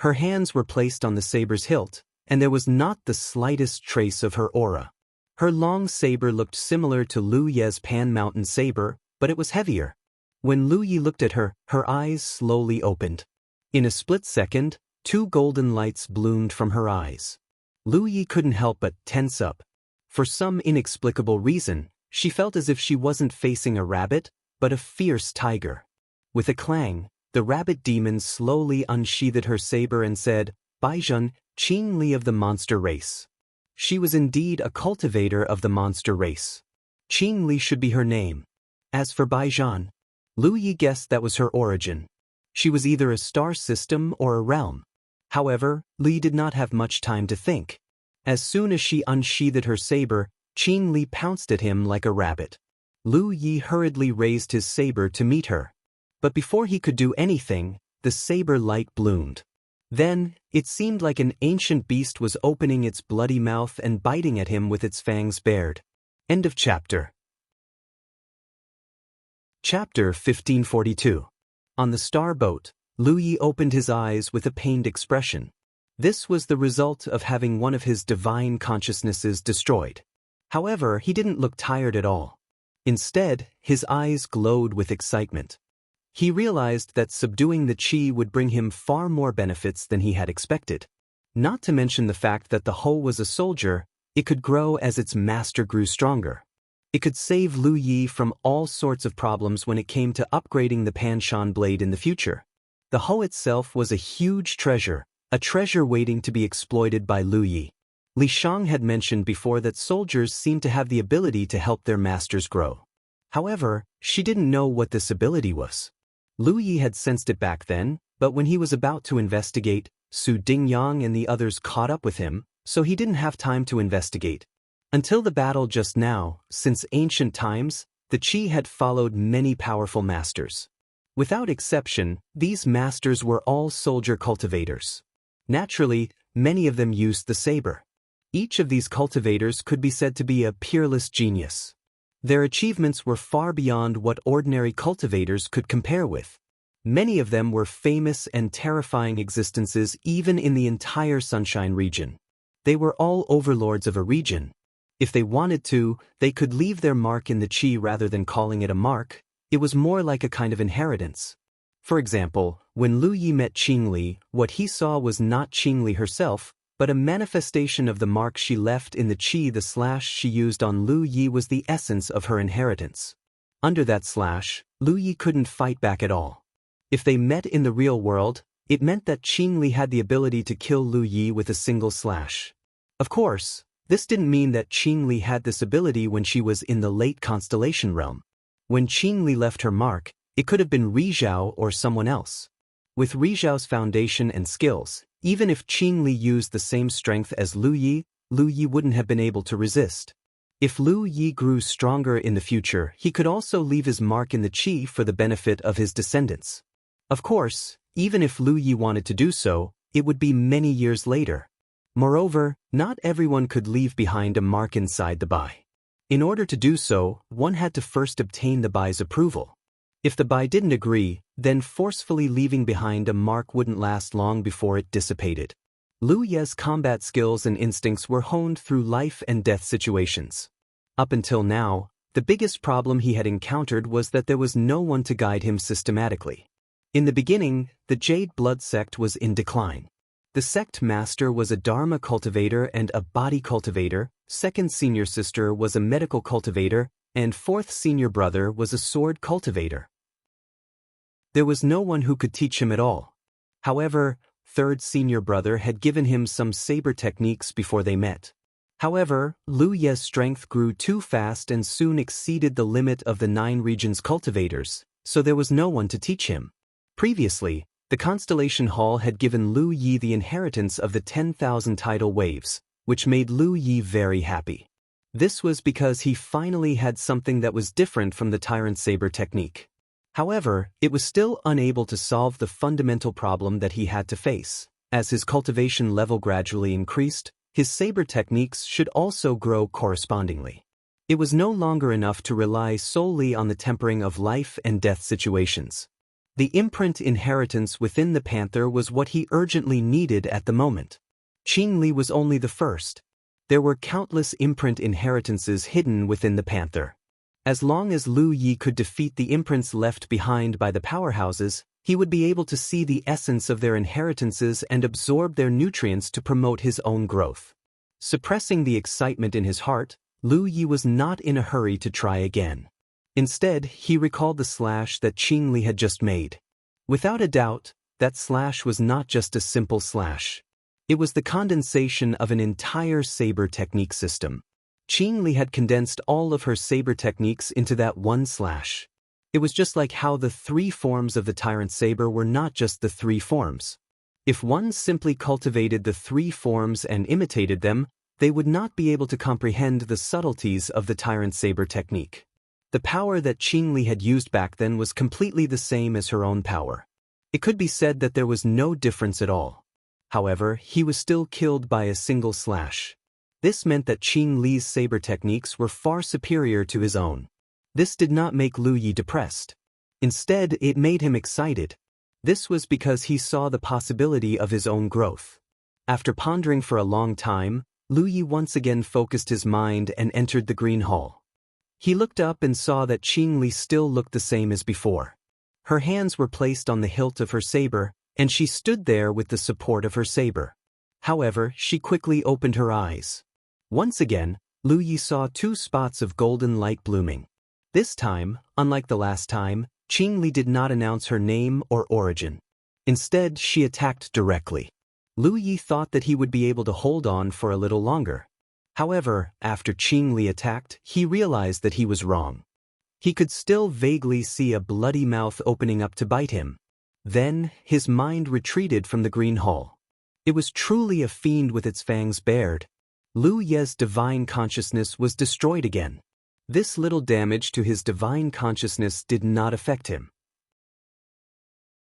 Her hands were placed on the saber's hilt, and there was not the slightest trace of her aura. Her long saber looked similar to Lu Ye's Pan Mountain saber, but it was heavier. When Lu Yi looked at her, her eyes slowly opened. In a split second, two golden lights bloomed from her eyes. Lu Yi couldn't help but tense up. For some inexplicable reason, she felt as if she wasn't facing a rabbit, but a fierce tiger. With a clang, The rabbit demon slowly unsheathed her saber and said, "Baizhen, Qing Li of the monster race." She was indeed a cultivator of the monster race. Qing Li should be her name. As for Baizhen, Lu Yi guessed that was her origin. She was either a star system or a realm. However, Li did not have much time to think. As soon as she unsheathed her saber, Qing Li pounced at him like a rabbit. Lu Yi hurriedly raised his saber to meet her. But before he could do anything, the saber light bloomed. Then, it seemed like an ancient beast was opening its bloody mouth and biting at him with its fangs bared. End of chapter. Chapter 1542. On the star boat, Lu Yi opened his eyes with a pained expression. This was the result of having one of his divine consciousnesses destroyed. However, he didn't look tired at all. Instead, his eyes glowed with excitement. He realized that subduing the qi would bring him far more benefits than he had expected. Not to mention the fact that the Ho was a soldier, it could grow as its master grew stronger. It could save Lu Yi from all sorts of problems when it came to upgrading the Panshan blade in the future. The Ho itself was a huge treasure, a treasure waiting to be exploited by Lu Yi. Li Shang had mentioned before that soldiers seemed to have the ability to help their masters grow. However, she didn't know what this ability was. Lu Yi had sensed it back then, but when he was about to investigate, Su Dingyang and the others caught up with him, so he didn't have time to investigate. Until the battle just now, since ancient times, the Qi had followed many powerful masters. Without exception, these masters were all soldier cultivators. Naturally, many of them used the saber. Each of these cultivators could be said to be a peerless genius. Their achievements were far beyond what ordinary cultivators could compare with. Many of them were famous and terrifying existences even in the entire Sunshine region. They were all overlords of a region. If they wanted to, they could leave their mark in the qi rather than calling it a mark. It was more like a kind of inheritance. For example, when Lu Yi met Qing Li, what he saw was not Qing Li herself, but a manifestation of the mark she left in the qi. The slash she used on Lu Yi was the essence of her inheritance. Under that slash, Lu Yi couldn't fight back at all. If they met in the real world, it meant that Qing Li had the ability to kill Lu Yi with a single slash. Of course, this didn't mean that Qing Li had this ability when she was in the late constellation realm. When Qing Li left her mark, it could have been Rizhao or someone else. With Rizhao's foundation and skills, even if Qing Li used the same strength as Lu Yi wouldn't have been able to resist. If Lu Yi grew stronger in the future, he could also leave his mark in the qi for the benefit of his descendants. Of course, even if Lu Yi wanted to do so, it would be many years later. Moreover, not everyone could leave behind a mark inside the Bai. In order to do so, one had to first obtain the Bai's approval. If the Bai didn't agree, then forcefully leaving behind a mark wouldn't last long before it dissipated. Lu Ye's combat skills and instincts were honed through life and death situations. Up until now, the biggest problem he had encountered was that there was no one to guide him systematically. In the beginning, the Jade Blood sect was in decline. The sect master was a Dharma cultivator and a body cultivator, second senior sister was a medical cultivator, and fourth senior brother was a sword cultivator. There was no one who could teach him at all. However, third senior brother had given him some saber techniques before they met. However, Lu Ye's strength grew too fast and soon exceeded the limit of the 9 regions cultivators, so there was no one to teach him. Previously, the Constellation Hall had given Lu Yi the inheritance of the 10,000 tidal waves, which made Lu Yi very happy. This was because he finally had something that was different from the Tyrant Saber technique. However, it was still unable to solve the fundamental problem that he had to face. As his cultivation level gradually increased, his saber techniques should also grow correspondingly. It was no longer enough to rely solely on the tempering of life and death situations. The imprint inheritance within the panther was what he urgently needed at the moment. Qing Li was only the first. There were countless imprint inheritances hidden within the panther. As long as Lu Yi could defeat the imprints left behind by the powerhouses, he would be able to see the essence of their inheritances and absorb their nutrients to promote his own growth. Suppressing the excitement in his heart, Lu Yi was not in a hurry to try again. Instead, he recalled the slash that Qing Li had just made. Without a doubt, that slash was not just a simple slash. It was the condensation of an entire saber technique system. Qing Li had condensed all of her saber techniques into that one slash. It was just like how the three forms of the tyrant saber were not just the three forms. If one simply cultivated the three forms and imitated them, they would not be able to comprehend the subtleties of the tyrant saber technique. The power that Qing Li had used back then was completely the same as her own power. It could be said that there was no difference at all. However, he was still killed by a single slash. This meant that Qing Li's saber techniques were far superior to his own. This did not make Lu Yi depressed. Instead, it made him excited. This was because he saw the possibility of his own growth. After pondering for a long time, Lu Yi once again focused his mind and entered the green hall. He looked up and saw that Qing Li still looked the same as before. Her hands were placed on the hilt of her saber, and she stood there with the support of her saber. However, she quickly opened her eyes. Once again, Lu Yi saw two spots of golden light blooming. This time, unlike the last time, Qing Li did not announce her name or origin. Instead, she attacked directly. Lu Yi thought that he would be able to hold on for a little longer. However, after Qing Li attacked, he realized that he was wrong. He could still vaguely see a bloody mouth opening up to bite him. Then, his mind retreated from the green hall. It was truly a fiend with its fangs bared. Lu Ye's divine consciousness was destroyed again. This little damage to his divine consciousness did not affect him.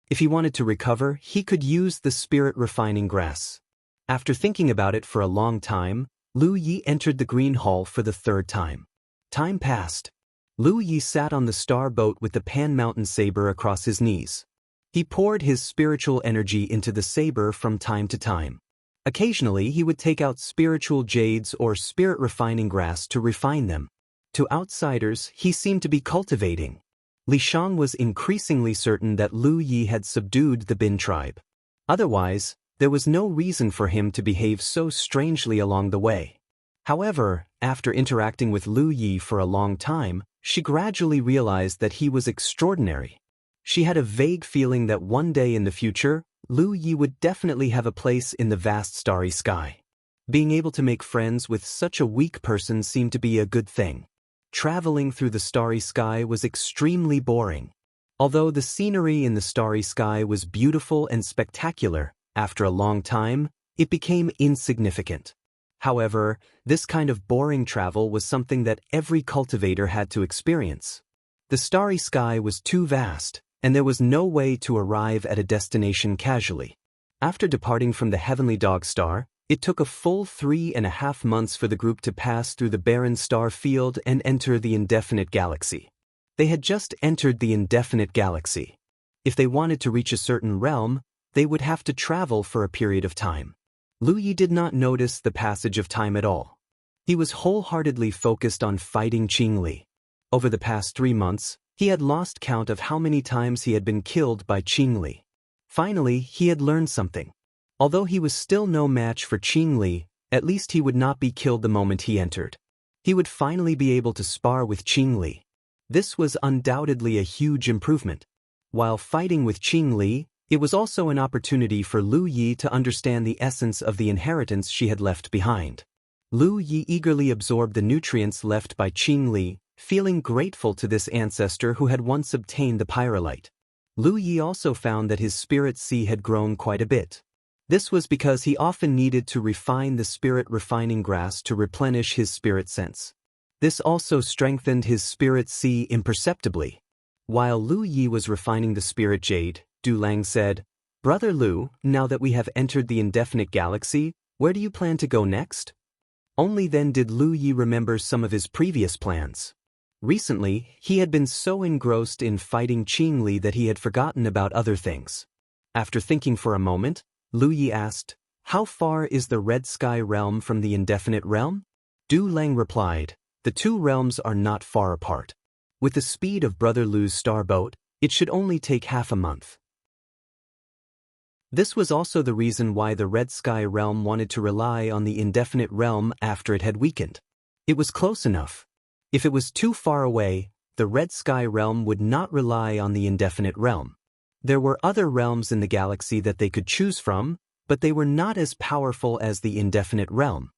If he wanted to recover, he could use the spirit refining grass. After thinking about it for a long time, Lu Yi entered the green hall for the third time. Time passed. Lu Yi sat on the star boat with the Pan Mountain saber across his knees. He poured his spiritual energy into the saber from time to time. Occasionally, he would take out spiritual jades or spirit refining grass to refine them. To outsiders, he seemed to be cultivating. Li Shang was increasingly certain that Lu Yi had subdued the Bin tribe. Otherwise, there was no reason for him to behave so strangely along the way. However, after interacting with Lu Yi for a long time, she gradually realized that he was extraordinary. She had a vague feeling that one day in the future, Lu Yi would definitely have a place in the vast starry sky. Being able to make friends with such a weak person seemed to be a good thing. Traveling through the starry sky was extremely boring. Although the scenery in the starry sky was beautiful and spectacular, after a long time, it became insignificant. However, this kind of boring travel was something that every cultivator had to experience. The starry sky was too vast, and there was no way to arrive at a destination casually. After departing from the heavenly dog star, it took a full 3.5 months for the group to pass through the barren star field and enter the indefinite galaxy. They had just entered the indefinite galaxy. If they wanted to reach a certain realm, they would have to travel for a period of time. Lu Yi did not notice the passage of time at all. He was wholeheartedly focused on fighting Qing Li. Over the past 3 months, he had lost count of how many times he had been killed by Qing Li. Finally, he had learned something. Although he was still no match for Qing Li, at least he would not be killed the moment he entered. He would finally be able to spar with Qing Li. This was undoubtedly a huge improvement. While fighting with Qing Li, it was also an opportunity for Lu Yi to understand the essence of the inheritance she had left behind. Lu Yi eagerly absorbed the nutrients left by Qing Li, feeling grateful to this ancestor who had once obtained the pyrolite. Lu Yi also found that his spirit sea had grown quite a bit. This was because he often needed to refine the spirit refining grass to replenish his spirit sense. This also strengthened his spirit sea imperceptibly. While Lu Yi was refining the spirit jade, Du Lang said, "Brother Lu, now that we have entered the indefinite galaxy, where do you plan to go next?" Only then did Lu Yi remember some of his previous plans. Recently, he had been so engrossed in fighting Qing Li that he had forgotten about other things. After thinking for a moment, Lu Yi asked, "How far is the Red Sky realm from the indefinite realm?" Du Lang replied, "The two realms are not far apart. With the speed of Brother Lu's starboat, it should only take half a month." This was also the reason why the Red Sky realm wanted to rely on the indefinite realm after it had weakened. It was close enough. If it was too far away, the Red Sky realm would not rely on the indefinite realm. There were other realms in the galaxy that they could choose from, but they were not as powerful as the indefinite realm.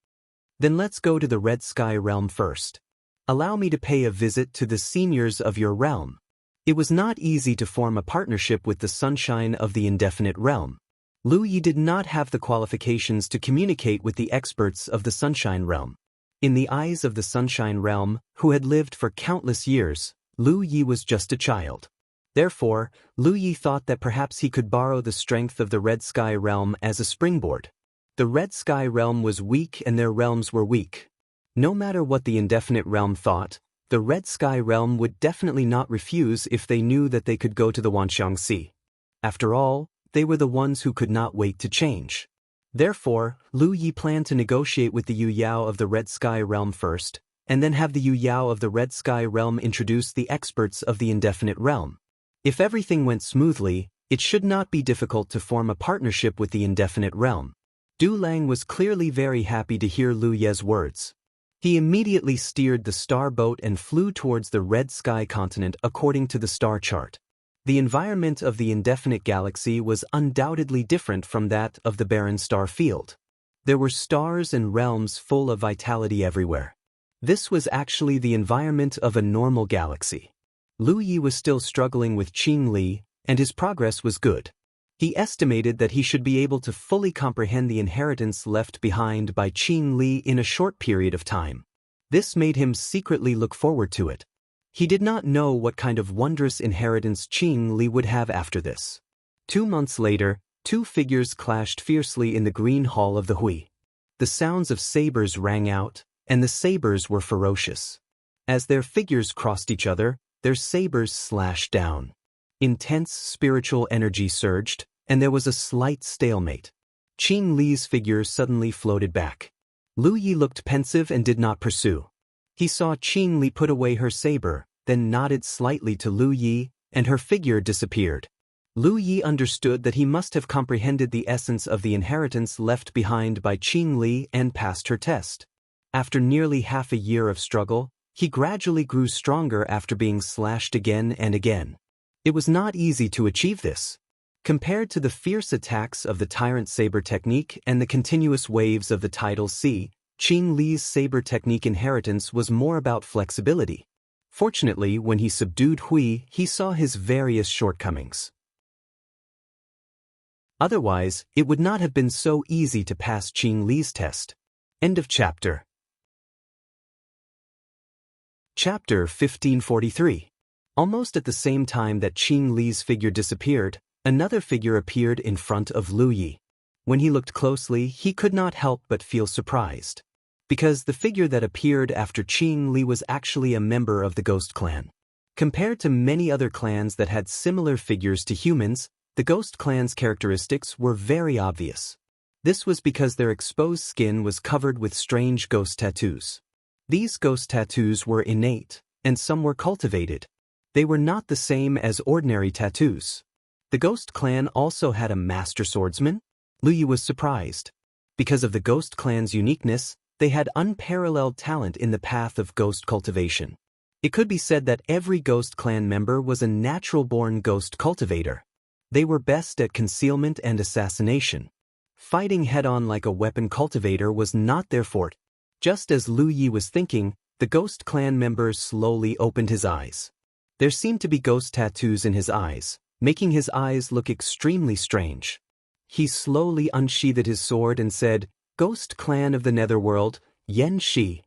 Then let's go to the Red Sky realm first. Allow me to pay a visit to the seniors of your realm. It was not easy to form a partnership with the Sunshine of the indefinite realm. Lu Yi did not have the qualifications to communicate with the experts of the Sunshine realm. In the eyes of the Sunshine realm, who had lived for countless years, Lu Yi was just a child. Therefore, Lu Yi thought that perhaps he could borrow the strength of the Red Sky realm as a springboard. The Red Sky realm was weak and their realms were weak. No matter what the indefinite realm thought, the Red Sky realm would definitely not refuse if they knew that they could go to the Wanxiang Sea. After all, they were the ones who could not wait to change. Therefore, Lu Yi planned to negotiate with the Yu Yao of the Red Sky realm first, and then have the Yu Yao of the Red Sky realm introduce the experts of the indefinite realm. If everything went smoothly, it should not be difficult to form a partnership with the indefinite realm. Du Lang was clearly very happy to hear Lu Ye's words. He immediately steered the star boat and flew towards the Red Sky continent according to the star chart. The environment of the indefinite galaxy was undoubtedly different from that of the barren star field. There were stars and realms full of vitality everywhere. This was actually the environment of a normal galaxy. Lu Yi was still struggling with Qing Li, and his progress was good. He estimated that he should be able to fully comprehend the inheritance left behind by Qing Li in a short period of time. This made him secretly look forward to it. He did not know what kind of wondrous inheritance Qing Li would have after this. 2 months later, two figures clashed fiercely in the green hall of the Hui. The sounds of sabers rang out, and the sabers were ferocious. As their figures crossed each other, their sabers slashed down. Intense spiritual energy surged, and there was a slight stalemate. Qing Li's figure suddenly floated back. Lu Yi looked pensive and did not pursue. He saw Qing Li put away her saber, then nodded slightly to Lu Yi, and her figure disappeared. Lu Yi understood that he must have comprehended the essence of the inheritance left behind by Qing Li and passed her test. After nearly half a year of struggle, he gradually grew stronger after being slashed again and again. It was not easy to achieve this. Compared to the fierce attacks of the Tyrant Saber technique and the continuous waves of the tidal sea, Qing Li's saber technique inheritance was more about flexibility. Fortunately, when he subdued Hui, he saw his various shortcomings. Otherwise, it would not have been so easy to pass Qing Li's test. End of chapter. Chapter 1543. Almost at the same time that Qing Li's figure disappeared, another figure appeared in front of Lu Yi. When he looked closely, he could not help but feel surprised. Because the figure that appeared after Qing Li was actually a member of the Ghost Clan. Compared to many other clans that had similar figures to humans, the Ghost Clan's characteristics were very obvious. This was because their exposed skin was covered with strange ghost tattoos. These ghost tattoos were innate, and some were cultivated. They were not the same as ordinary tattoos. The Ghost Clan also had a master swordsman? Lu Yi was surprised. Because of the Ghost Clan's uniqueness, they had unparalleled talent in the path of ghost cultivation. It could be said that every Ghost Clan member was a natural-born ghost cultivator. They were best at concealment and assassination. Fighting head-on like a weapon cultivator was not their forte. Just as Lu Yi was thinking, the Ghost Clan member slowly opened his eyes. There seemed to be ghost tattoos in his eyes, making his eyes look extremely strange. He slowly unsheathed his sword and said, "Ghost Clan of the Netherworld, Yan Shi."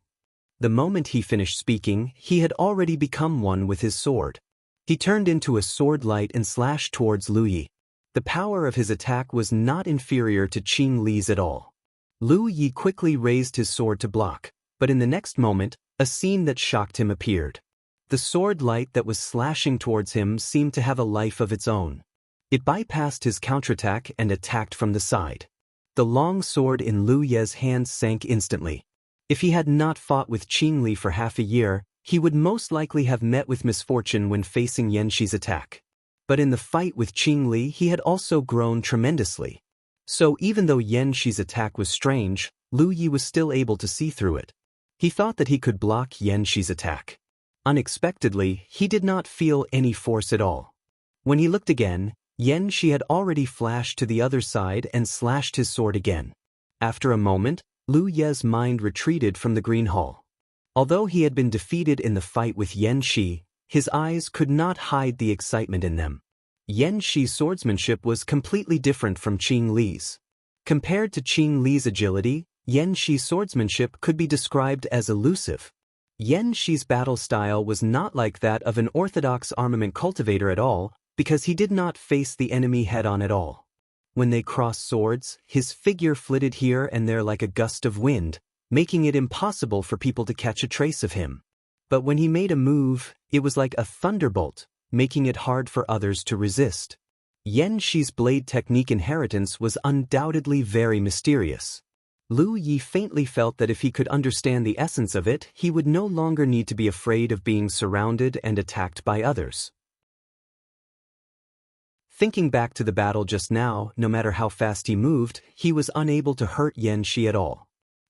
The moment he finished speaking, he had already become one with his sword. He turned into a sword light and slashed towards Lu Yi. The power of his attack was not inferior to Qing Li's at all. Lu Yi quickly raised his sword to block, but in the next moment, a scene that shocked him appeared. The sword light that was slashing towards him seemed to have a life of its own. It bypassed his counterattack and attacked from the side. The long sword in Lu Ye's hand sank instantly. If he had not fought with Qing Li for half a year, he would most likely have met with misfortune when facing Yan Shi's attack. But in the fight with Qing Li, he had also grown tremendously. So even though Yan Shi's attack was strange, Lu Yi was still able to see through it. He thought that he could block Yan Shi's attack. Unexpectedly, he did not feel any force at all. When he looked again, Yan Shi had already flashed to the other side and slashed his sword again. After a moment, Lu Ye's mind retreated from the green hall. Although he had been defeated in the fight with Yan Shi, his eyes could not hide the excitement in them. Yan Shi's swordsmanship was completely different from Qing Li's. Compared to Qing Li's agility, Yan Shi's swordsmanship could be described as elusive. Yan Shi's battle style was not like that of an orthodox armament cultivator at all, because he did not face the enemy head-on at all. When they crossed swords, his figure flitted here and there like a gust of wind, making it impossible for people to catch a trace of him. But when he made a move, it was like a thunderbolt, making it hard for others to resist. Yan Shi's blade technique inheritance was undoubtedly very mysterious. Lu Yi faintly felt that if he could understand the essence of it, he would no longer need to be afraid of being surrounded and attacked by others. Thinking back to the battle just now, no matter how fast he moved, he was unable to hurt Yan Shi at all.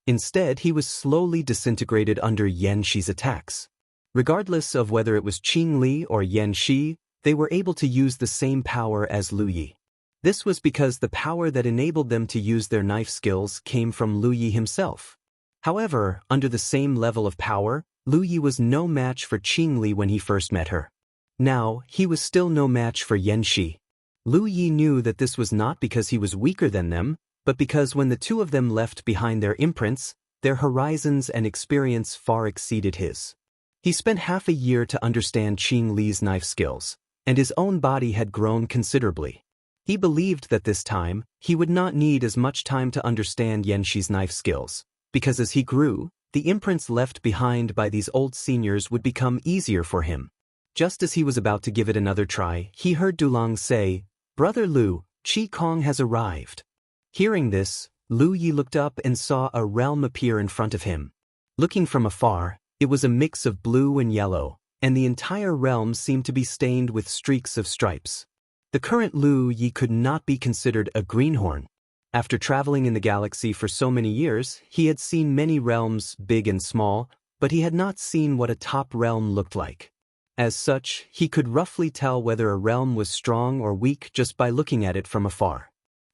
Instead, he was slowly disintegrated under Yan Shi's attacks. Regardless of whether it was Qing Li or Yan Shi, they were able to use the same power as Lu Yi. This was because the power that enabled them to use their knife skills came from Lu Yi himself. However, under the same level of power, Lu Yi was no match for Qing Li when he first met her. Now, he was still no match for Yan Shi. Lu Yi knew that this was not because he was weaker than them, but because when the two of them left behind their imprints, their horizons and experience far exceeded his. He spent half a year to understand Qing Li's knife skills, and his own body had grown considerably. He believed that this time, he would not need as much time to understand Yan Shi's knife skills, because as he grew, the imprints left behind by these old seniors would become easier for him. Just as he was about to give it another try, he heard Dulang say, "Brother Lu, Qi Kong has arrived." Hearing this, Lu Yi looked up and saw a realm appear in front of him. Looking from afar, it was a mix of blue and yellow, and the entire realm seemed to be stained with streaks of stripes. The current Lu Yi could not be considered a greenhorn. After traveling in the galaxy for so many years, he had seen many realms, big and small, but he had not seen what a top realm looked like. As such, he could roughly tell whether a realm was strong or weak just by looking at it from afar.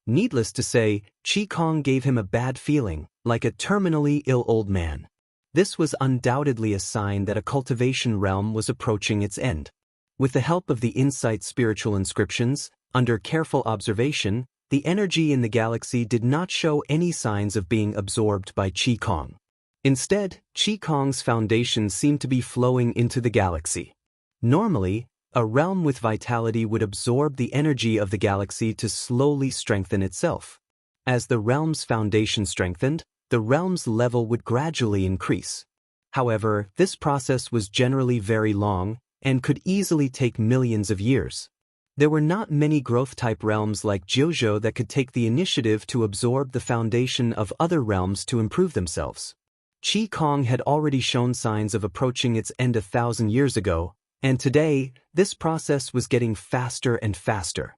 Needless to say, Qi Kong gave him a bad feeling, like a terminally ill old man. This was undoubtedly a sign that a cultivation realm was approaching its end. With the help of the insight spiritual inscriptions, under careful observation, the energy in the galaxy did not show any signs of being absorbed by Qi Kong. Instead, Qi Kong's foundation seemed to be flowing into the galaxy. Normally, a realm with vitality would absorb the energy of the galaxy to slowly strengthen itself. As the realm's foundation strengthened, the realm's level would gradually increase. However, this process was generally very long and could easily take millions of years. There were not many growth-type realms like Jianghu that could take the initiative to absorb the foundation of other realms to improve themselves. Qi Kong had already shown signs of approaching its end 1,000 years ago, and today, this process was getting faster and faster.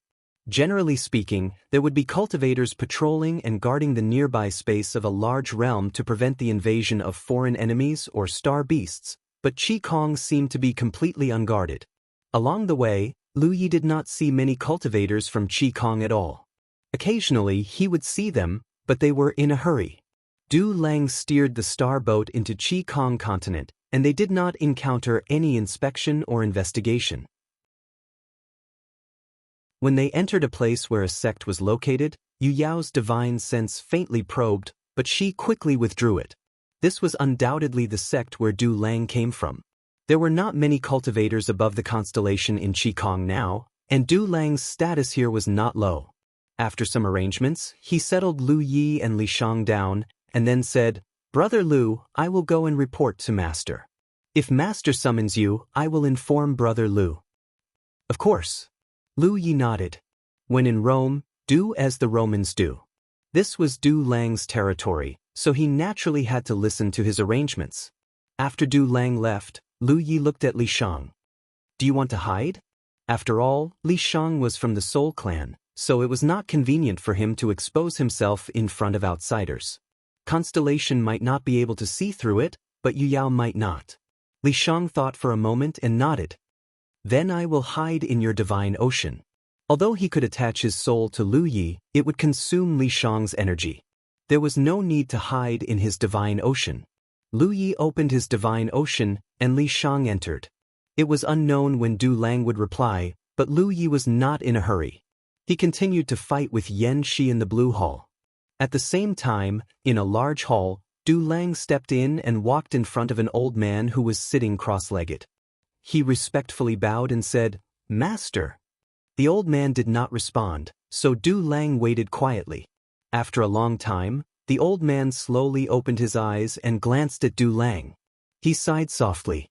Generally speaking, there would be cultivators patrolling and guarding the nearby space of a large realm to prevent the invasion of foreign enemies or star beasts, but Qi Kong seemed to be completely unguarded. Along the way, Lu Yi did not see many cultivators from Qi Kong at all. Occasionally, he would see them, but they were in a hurry. Du Lang steered the star boat into Qi Kong continent, and they did not encounter any inspection or investigation. When they entered a place where a sect was located, Yu Yao's divine sense faintly probed, but she quickly withdrew it. This was undoubtedly the sect where Du Lang came from. There were not many cultivators above the constellation in Qi Kong now, and Du Lang's status here was not low. After some arrangements, he settled Lu Yi and Li Shang down, and then said, "Brother Lu, I will go and report to Master. If Master summons you, I will inform Brother Lu." "Of course." Lu Yi nodded. When in Rome, do as the Romans do. This was Du Lang's territory, so he naturally had to listen to his arrangements. After Du Lang left, Lu Yi looked at Li Shang. "Do you want to hide?" After all, Li Shang was from the Soul clan, so it was not convenient for him to expose himself in front of outsiders. Constellation might not be able to see through it, but Yu Yao might not. Li Shang thought for a moment and nodded. "Then I will hide in your divine ocean." Although he could attach his soul to Lu Yi, it would consume Li Shang's energy. There was no need to hide in his divine ocean. Lu Yi opened his divine ocean, and Li Shang entered. It was unknown when Du Lang would reply, but Lu Yi was not in a hurry. He continued to fight with Yan Shi in the Blue Hall. At the same time, in a large hall, Du Lang stepped in and walked in front of an old man who was sitting cross-legged. He respectfully bowed and said, "Master." The old man did not respond, so Du Lang waited quietly. After a long time, the old man slowly opened his eyes and glanced at Du Lang. He sighed softly.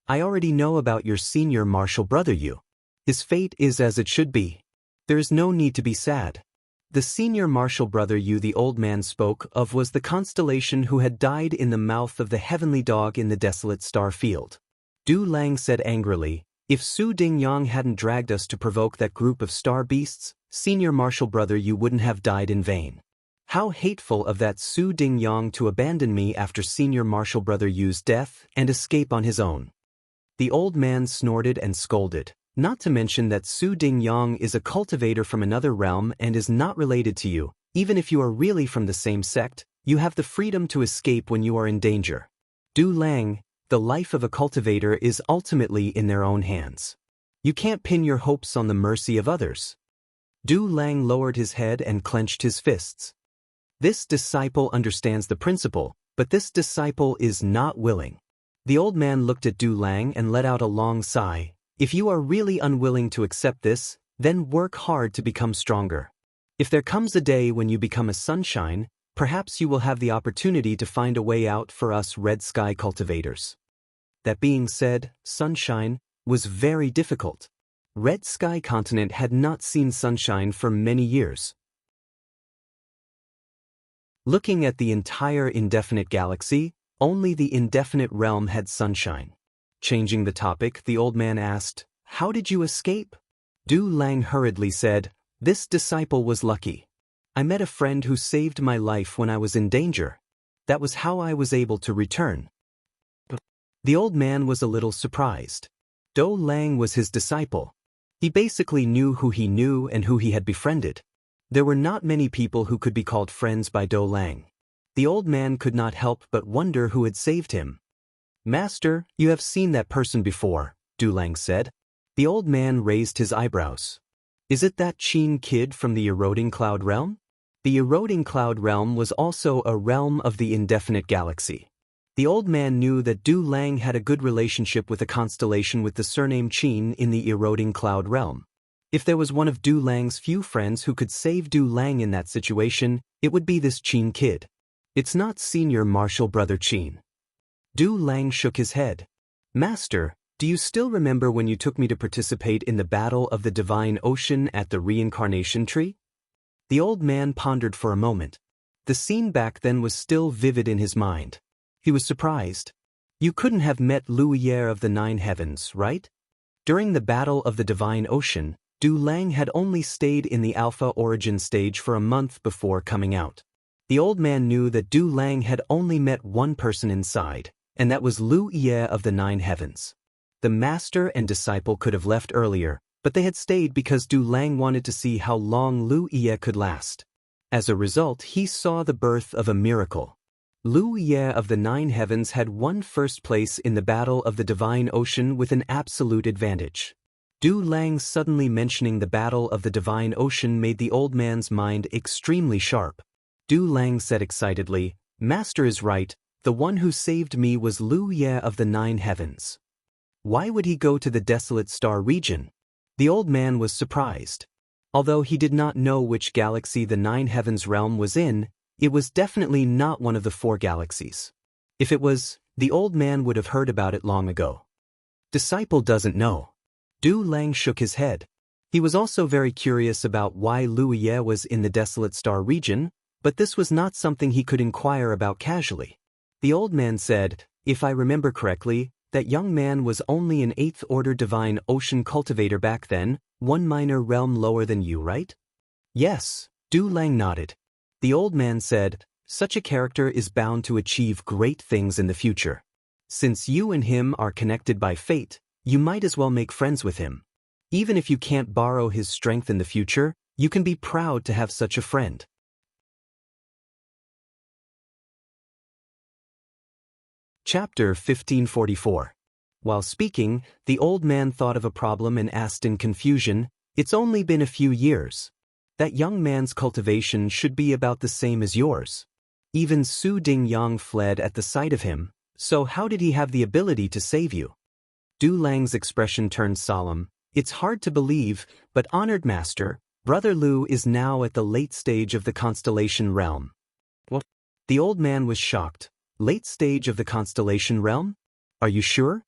"I already know about your senior martial brother Yu. His fate is as it should be. There is no need to be sad." The senior martial brother Yu the old man spoke of was the constellation who had died in the mouth of the heavenly dog in the desolate star field. Du Lang said angrily, "If Su Dingyang hadn't dragged us to provoke that group of star beasts, senior martial brother Yu wouldn't have died in vain. How hateful of that Su Dingyang to abandon me after senior martial brother Yu's death and escape on his own." The old man snorted and scolded. Not to mention that Su Dingyang is a cultivator from another realm and is not related to you. Even if you are really from the same sect, you have the freedom to escape when you are in danger. Du Lang, the life of a cultivator is ultimately in their own hands. You can't pin your hopes on the mercy of others. Du Lang lowered his head and clenched his fists. This disciple understands the principle, but this disciple is not willing. The old man looked at Du Lang and let out a long sigh. "If you are really unwilling to accept this, then work hard to become stronger. If there comes a day when you become a sunshine, perhaps you will have the opportunity to find a way out for us red sky cultivators." That being said, sunshine was very difficult. Red Sky Continent had not seen sunshine for many years. Looking at the entire indefinite galaxy, only the indefinite realm had sunshine. Changing the topic, the old man asked, "How did you escape?" Du Lang hurriedly said, "This disciple was lucky. I met a friend who saved my life when I was in danger. That was how I was able to return." The old man was a little surprised. Do Lang was his disciple. He basically knew who he knew and who he had befriended. There were not many people who could be called friends by Do Lang. The old man could not help but wonder who had saved him. "Master, you have seen that person before," Du Lang said. The old man raised his eyebrows. "Is it that Qin kid from the eroding cloud realm?" The eroding cloud realm was also a realm of the indefinite galaxy. The old man knew that Du Lang had a good relationship with a constellation with the surname Qin in the eroding cloud realm. If there was one of Du Lang's few friends who could save Du Lang in that situation, it would be this Qin kid. "It's not senior martial brother Qin." Du Lang shook his head. "Master, do you still remember when you took me to participate in the Battle of the Divine Ocean at the Reincarnation Tree?" The old man pondered for a moment. The scene back then was still vivid in his mind. He was surprised. "You couldn't have met Lu Yi of the Nine Heavens, right?" During the Battle of the Divine Ocean, Du Lang had only stayed in the Alpha Origin stage for a month before coming out. The old man knew that Du Lang had only met one person inside, and that was Lu Yi of the Nine Heavens. The master and disciple could have left earlier, but they had stayed because Du Lang wanted to see how long Lu Yi could last. As a result, he saw the birth of a miracle. Lu Yi of the Nine Heavens had won first place in the Battle of the Divine Ocean with an absolute advantage. Du Lang suddenly mentioning the Battle of the Divine Ocean made the old man's mind extremely sharp. Du Lang said excitedly, "Master is right, the one who saved me was Lu Yi of the Nine Heavens. Why would he go to the desolate star region?" The old man was surprised. Although he did not know which galaxy the Nine Heavens realm was in, it was definitely not one of the four galaxies. If it was, the old man would have heard about it long ago. Disciple doesn't know. Du Lang shook his head. He was also very curious about why Lu Yi was in the desolate star region, but this was not something he could inquire about casually. The old man said, "If I remember correctly, that young man was only an 8th order divine ocean cultivator back then, one minor realm lower than you, right?" "Yes," Du Lang nodded. The old man said, "Such a character is bound to achieve great things in the future. Since you and him are connected by fate, you might as well make friends with him. Even if you can't borrow his strength in the future, you can be proud to have such a friend. Chapter 1544. While speaking, the old man thought of a problem and asked in confusion, "It's only been a few years. That young man's cultivation should be about the same as yours. Even Su Dingyang fled at the sight of him, so how did he have the ability to save you?" Du Lang's expression turned solemn. "It's hard to believe, but honored master, Brother Lu is now at the late stage of the constellation realm." What? The old man was shocked. Late stage of the constellation realm? Are you sure?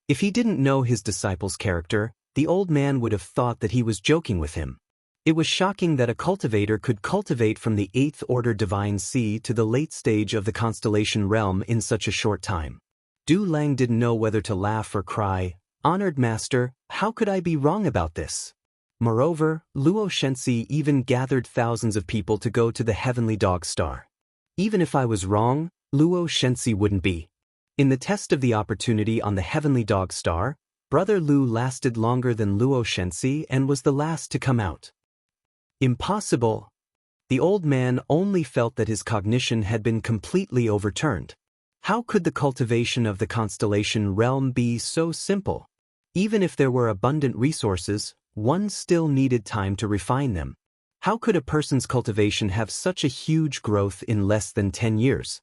If he didn't know his disciple's character, the old man would have thought that he was joking with him. It was shocking that a cultivator could cultivate from the 8th order divine seed to the late stage of the constellation realm in such a short time. Du Lang didn't know whether to laugh or cry. "Honored master, how could I be wrong about this?" Moreover, Luo Shenxi even gathered thousands of people to go to the heavenly dog star. Even if I was wrong, Luo Shenxi wouldn't be. In the test of the opportunity on the heavenly dog star, Brother Lu lasted longer than Luo Shenxi and was the last to come out. Impossible. The old man only felt that his cognition had been completely overturned. How could the cultivation of the constellation realm be so simple? Even if there were abundant resources, one still needed time to refine them. How could a person's cultivation have such a huge growth in less than 10 years?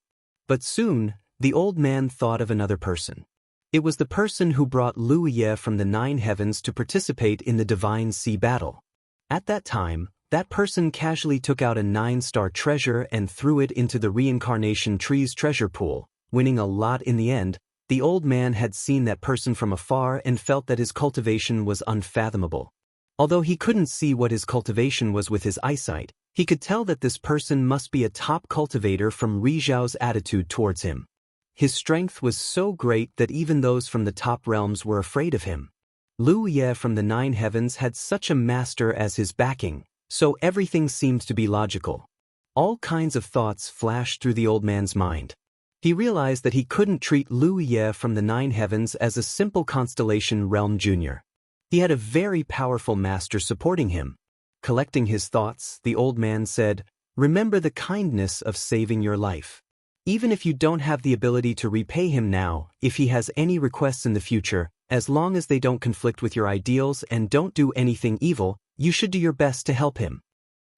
But soon, the old man thought of another person. It was the person who brought Lu Ye from the 9 heavens to participate in the divine sea battle. At that time, that person casually took out a 9-star treasure and threw it into the reincarnation tree's treasure pool, winning a lot in the end. The old man had seen that person from afar and felt that his cultivation was unfathomable. Although he couldn't see what his cultivation was with his eyesight, he could tell that this person must be a top cultivator from Rizhao's attitude towards him. His strength was so great that even those from the top realms were afraid of him. Lu Ye from the 9 heavens had such a master as his backing, so everything seemed to be logical. All kinds of thoughts flashed through the old man's mind. He realized that he couldn't treat Lu Ye from the 9 heavens as a simple constellation realm junior. He had a very powerful master supporting him. Collecting his thoughts, the old man said, "Remember the kindness of saving your life. Even if you don't have the ability to repay him now, if he has any requests in the future, as long as they don't conflict with your ideals and don't do anything evil, you should do your best to help him."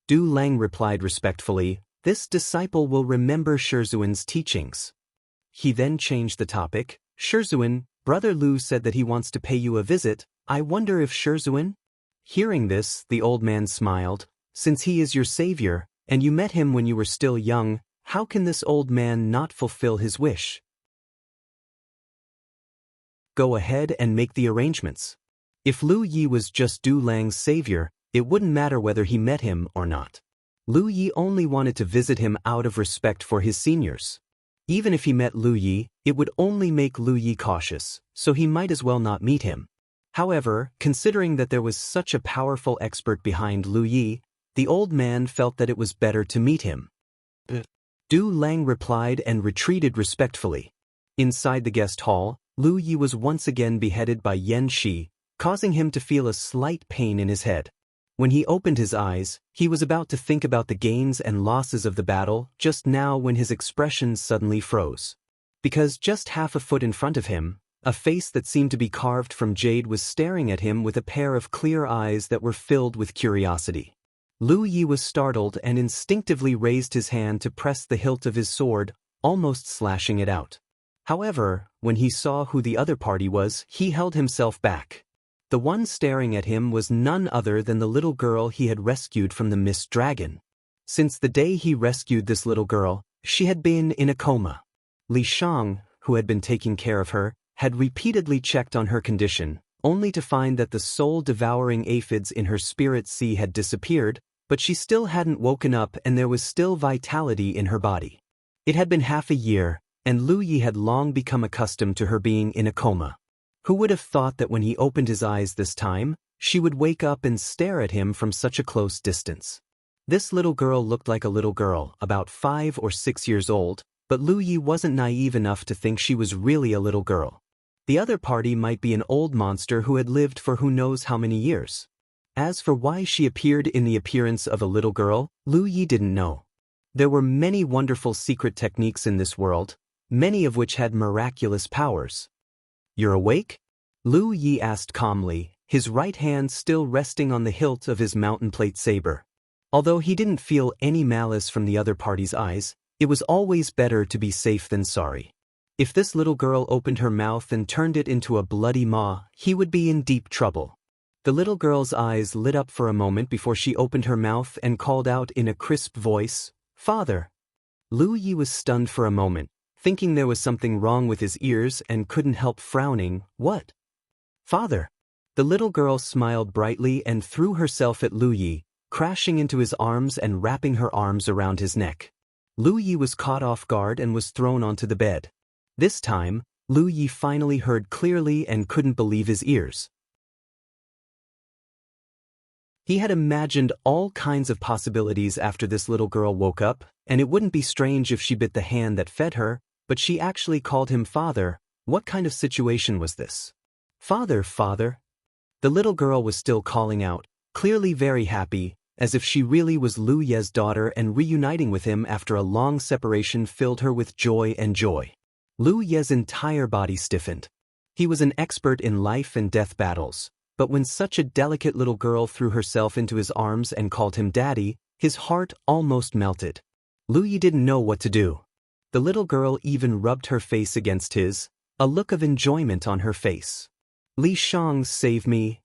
Du Lang replied respectfully, "This disciple will remember Shizuan's teachings." He then changed the topic. "Shizuan, Brother Lu said that he wants to pay you a visit. I wonder if Shizuan?" Hearing this, the old man smiled. "Since he is your savior, and you met him when you were still young, how can this old man not fulfill his wish? Go ahead and make the arrangements." If Lu Yi was just Du Lang's savior, it wouldn't matter whether he met him or not. Lu Yi only wanted to visit him out of respect for his seniors. Even if he met Lu Yi, it would only make Lu Yi cautious, so he might as well not meet him. However, considering that there was such a powerful expert behind Lu Yi, the old man felt that it was better to meet him. Du Lang replied and retreated respectfully. Inside the guest hall, Lu Yi was once again beheaded by Yan Shi, causing him to feel a slight pain in his head. When he opened his eyes, he was about to think about the gains and losses of the battle just now when his expression suddenly froze. Because just half a foot in front of him, a face that seemed to be carved from jade was staring at him with a pair of clear eyes that were filled with curiosity. Lu Yi was startled and instinctively raised his hand to press the hilt of his sword, almost slashing it out. However, when he saw who the other party was, he held himself back. The one staring at him was none other than the little girl he had rescued from the Mist Dragon. Since the day he rescued this little girl, she had been in a coma. Li Shang, who had been taking care of her, had repeatedly checked on her condition, only to find that the soul-devouring aphids in her spirit sea had disappeared, but she still hadn't woken up and there was still vitality in her body. It had been half a year, and Lu Yi had long become accustomed to her being in a coma. Who would have thought that when he opened his eyes this time, she would wake up and stare at him from such a close distance? This little girl looked like a little girl, about 5 or 6 years old, but Lu Yi wasn't naive enough to think she was really a little girl. The other party might be an old monster who had lived for who knows how many years. As for why she appeared in the appearance of a little girl, Lu Yi didn't know. There were many wonderful secret techniques in this world, many of which had miraculous powers. "You're awake?" Lu Yi asked calmly, his right hand still resting on the hilt of his mountain plate saber. Although he didn't feel any malice from the other party's eyes, it was always better to be safe than sorry. If this little girl opened her mouth and turned it into a bloody maw, he would be in deep trouble. The little girl's eyes lit up for a moment before she opened her mouth and called out in a crisp voice, "Father." Lu Yi was stunned for a moment, thinking there was something wrong with his ears and couldn't help frowning. "What? Father?" The little girl smiled brightly and threw herself at Lu Yi, crashing into his arms and wrapping her arms around his neck. Lu Yi was caught off guard and was thrown onto the bed. This time, Lu Yi finally heard clearly and couldn't believe his ears. He had imagined all kinds of possibilities after this little girl woke up, and it wouldn't be strange if she bit the hand that fed her, but she actually called him father. What kind of situation was this? "Father, father." The little girl was still calling out, clearly very happy, as if she really was Lu Ye's daughter, and reuniting with him after a long separation filled her with joy and joy. Lu Ye's entire body stiffened. He was an expert in life and death battles. But when such a delicate little girl threw herself into his arms and called him daddy, his heart almost melted. Lu Yi didn't know what to do. The little girl even rubbed her face against his, a look of enjoyment on her face. "Li Shang, save me."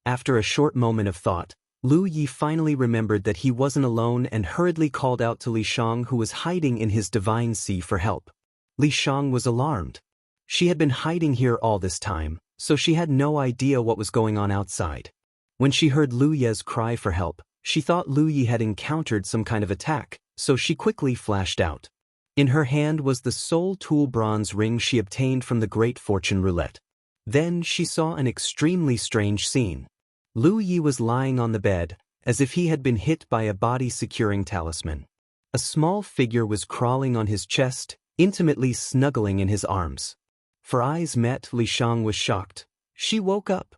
After a short moment of thought, Lu Yi finally remembered that he wasn't alone and hurriedly called out to Li Shang, who was hiding in his divine sea, for help. Li Shang was alarmed. She had been hiding here all this time, so she had no idea what was going on outside. When she heard Lu Ye's cry for help, she thought Lu Yi had encountered some kind of attack, so she quickly flashed out. In her hand was the soul tool bronze ring she obtained from the Great Fortune Roulette. Then she saw an extremely strange scene. Lu Yi was lying on the bed, as if he had been hit by a body-securing talisman. A small figure was crawling on his chest, intimately snuggling in his arms. For eyes met, Li Shang was shocked. She woke up.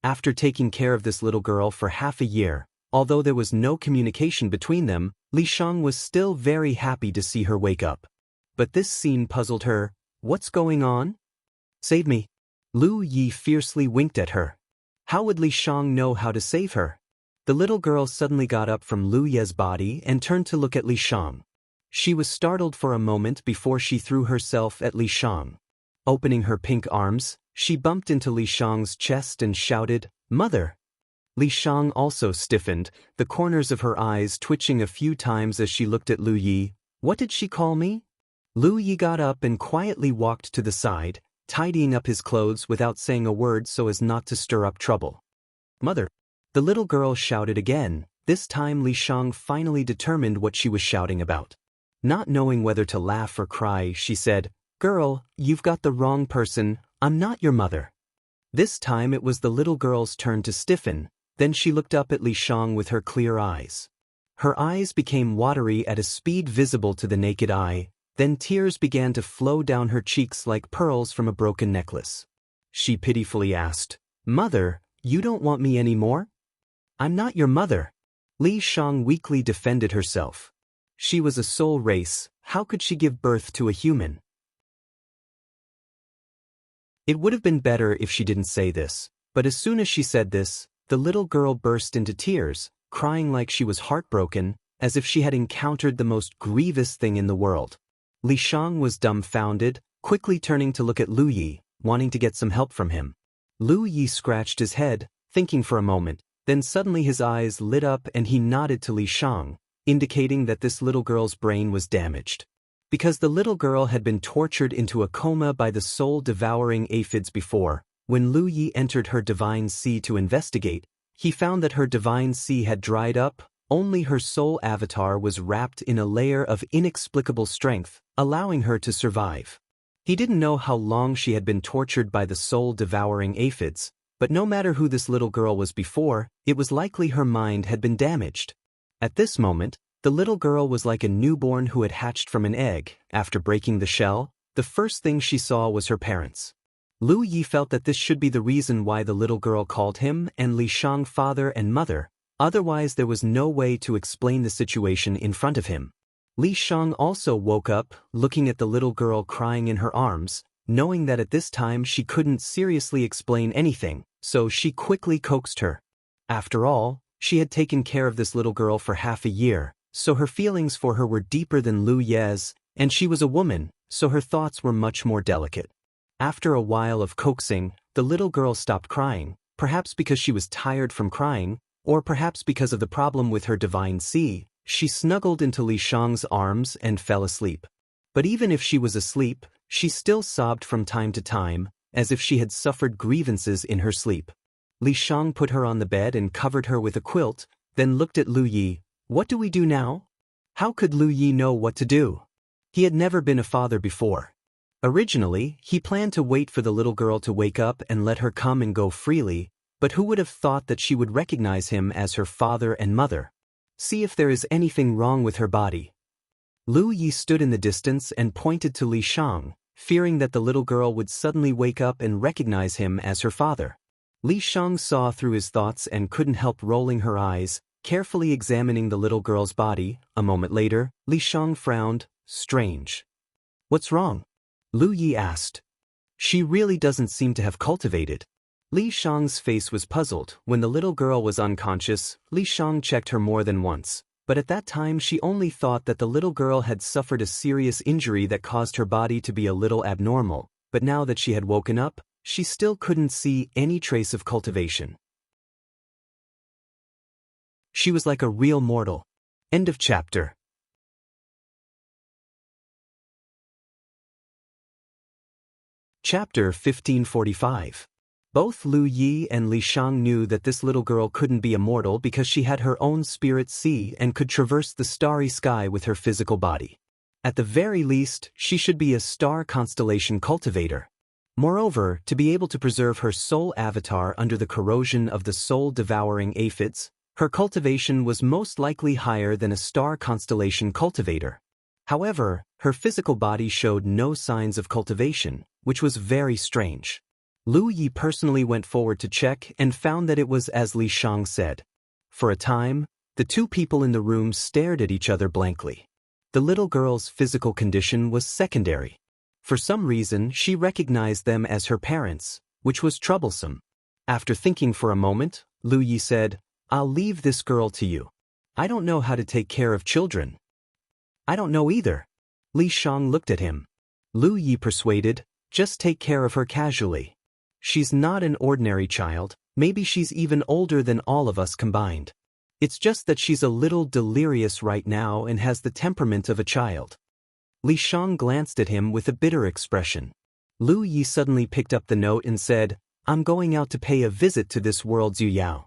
After taking care of this little girl for half a year, although there was no communication between them, Li Shang was still very happy to see her wake up. But this scene puzzled her. "What's going on?" "Save me." Lu Yi fiercely winked at her. How would Li Shang know how to save her? The little girl suddenly got up from Lu Ye's body and turned to look at Li Shang. She was startled for a moment before she threw herself at Li Shang. Opening her pink arms, she bumped into Li Shang's chest and shouted, "Mother!" Li Shang also stiffened, the corners of her eyes twitching a few times as she looked at Lu Yi. "What did she call me?" Lu Yi got up and quietly walked to the side, tidying up his clothes without saying a word so as not to stir up trouble. "Mother!" The little girl shouted again. This time Li Shang finally determined what she was shouting about. Not knowing whether to laugh or cry, she said, "Girl, you've got the wrong person. I'm not your mother." This time it was the little girl's turn to stiffen. Then she looked up at Li Shang with her clear eyes. Her eyes became watery at a speed visible to the naked eye, then tears began to flow down her cheeks like pearls from a broken necklace. She pitifully asked, "Mother, you don't want me anymore?" "I'm not your mother." Li Shang weakly defended herself. She was a soul race. How could she give birth to a human? It would have been better if she didn't say this, but as soon as she said this, the little girl burst into tears, crying like she was heartbroken, as if she had encountered the most grievous thing in the world. Li Shang was dumbfounded, quickly turning to look at Lu Yi, wanting to get some help from him. Lu Yi scratched his head, thinking for a moment, then suddenly his eyes lit up and he nodded to Li Shang, indicating that this little girl's brain was damaged. Because the little girl had been tortured into a coma by the soul-devouring aphids before, when Lu Yi entered her divine sea to investigate, he found that her divine sea had dried up, only her soul avatar was wrapped in a layer of inexplicable strength, allowing her to survive. He didn't know how long she had been tortured by the soul-devouring aphids, but no matter who this little girl was before, it was likely her mind had been damaged. At this moment, the little girl was like a newborn who had hatched from an egg. After breaking the shell, the first thing she saw was her parents. Lu Yi felt that this should be the reason why the little girl called him and Li Shang father and mother, otherwise there was no way to explain the situation in front of him. Li Shang also woke up, looking at the little girl crying in her arms, knowing that at this time she couldn't seriously explain anything, so she quickly coaxed her. After all, she had taken care of this little girl for half a year, so her feelings for her were deeper than Lu Ye's, and she was a woman, so her thoughts were much more delicate. After a while of coaxing, the little girl stopped crying, perhaps because she was tired from crying, or perhaps because of the problem with her divine sea. She snuggled into Li Shang's arms and fell asleep. But even if she was asleep, she still sobbed from time to time, as if she had suffered grievances in her sleep. Li Shang put her on the bed and covered her with a quilt, then looked at Lu Yi. What do we do now? How could Lu Yi know what to do? He had never been a father before. Originally, he planned to wait for the little girl to wake up and let her come and go freely, but who would have thought that she would recognize him as her father and mother? See if there is anything wrong with her body. Lu Yi stood in the distance and pointed to Li Shang, fearing that the little girl would suddenly wake up and recognize him as her father. Li Shang saw through his thoughts and couldn't help rolling her eyes, carefully examining the little girl's body. A moment later, Li Shang frowned. Strange. What's wrong? Lu Yi asked. She really doesn't seem to have cultivated. Li Shang's face was puzzled. When the little girl was unconscious, Li Shang checked her more than once, but at that time she only thought that the little girl had suffered a serious injury that caused her body to be a little abnormal, but now that she had woken up, she still couldn't see any trace of cultivation. She was like a real mortal. End of chapter. Chapter 1545. Both Lu Yi and Li Shang knew that this little girl couldn't be immortal because she had her own spirit sea and could traverse the starry sky with her physical body. At the very least, she should be a star constellation cultivator. Moreover, to be able to preserve her soul avatar under the corrosion of the soul-devouring aphids, her cultivation was most likely higher than a star constellation cultivator. However, her physical body showed no signs of cultivation, which was very strange. Lu Yi personally went forward to check and found that it was as Li Shang said. For a time, the two people in the room stared at each other blankly. The little girl's physical condition was secondary. For some reason, she recognized them as her parents, which was troublesome. After thinking for a moment, Lu Yi said, "I'll leave this girl to you. I don't know how to take care of children." "I don't know either." Li Shang looked at him. Lu Yi persuaded, "Just take care of her casually. She's not an ordinary child, maybe she's even older than all of us combined. It's just that she's a little delirious right now and has the temperament of a child." Li Shang glanced at him with a bitter expression. Lu Yi suddenly picked up the note and said, "I'm going out to pay a visit to this world's Yuyao."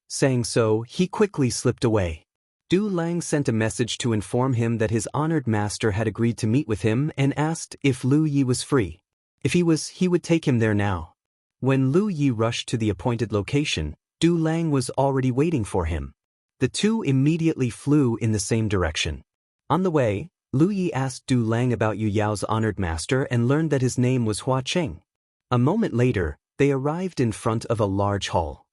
Saying so, he quickly slipped away. Du Lang sent a message to inform him that his honored master had agreed to meet with him and asked if Lu Yi was free. If he was, he would take him there now. When Lu Yi rushed to the appointed location, Du Lang was already waiting for him. The two immediately flew in the same direction. On the way, Lu Yi asked Du Lang about Yu Yao's honored master and learned that his name was Hua Cheng. A moment later, they arrived in front of a large hall.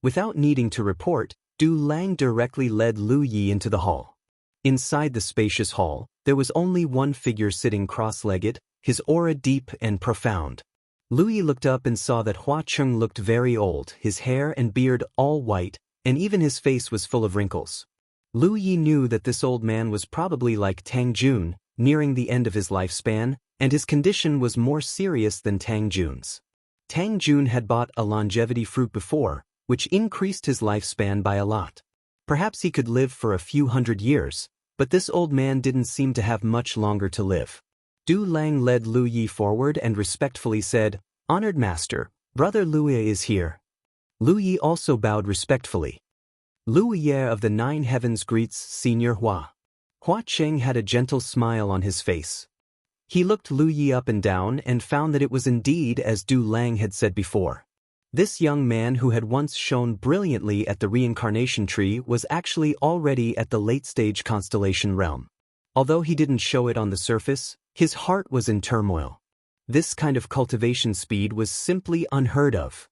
Without needing to report, Du Lang directly led Lu Yi into the hall. Inside the spacious hall, there was only one figure sitting cross-legged, his aura deep and profound. Lu Yi looked up and saw that Hua Cheng looked very old, his hair and beard all white, and even his face was full of wrinkles. Lu Yi knew that this old man was probably like Tang Jun, nearing the end of his lifespan, and his condition was more serious than Tang Jun's. Tang Jun had bought a longevity fruit before, which increased his lifespan by a lot. Perhaps he could live for a few hundred years, but this old man didn't seem to have much longer to live. Du Lang led Lu Yi forward and respectfully said, "Honored master, brother Lu Yi is here." Lu Yi also bowed respectfully. Lu Yi of the Nine Heavens greets Senior Hua. Hua Cheng had a gentle smile on his face. He looked Lu Yi up and down and found that it was indeed as Du Lang had said before. This young man who had once shone brilliantly at the reincarnation tree was actually already at the late-stage constellation realm. Although he didn't show it on the surface, his heart was in turmoil. This kind of cultivation speed was simply unheard of.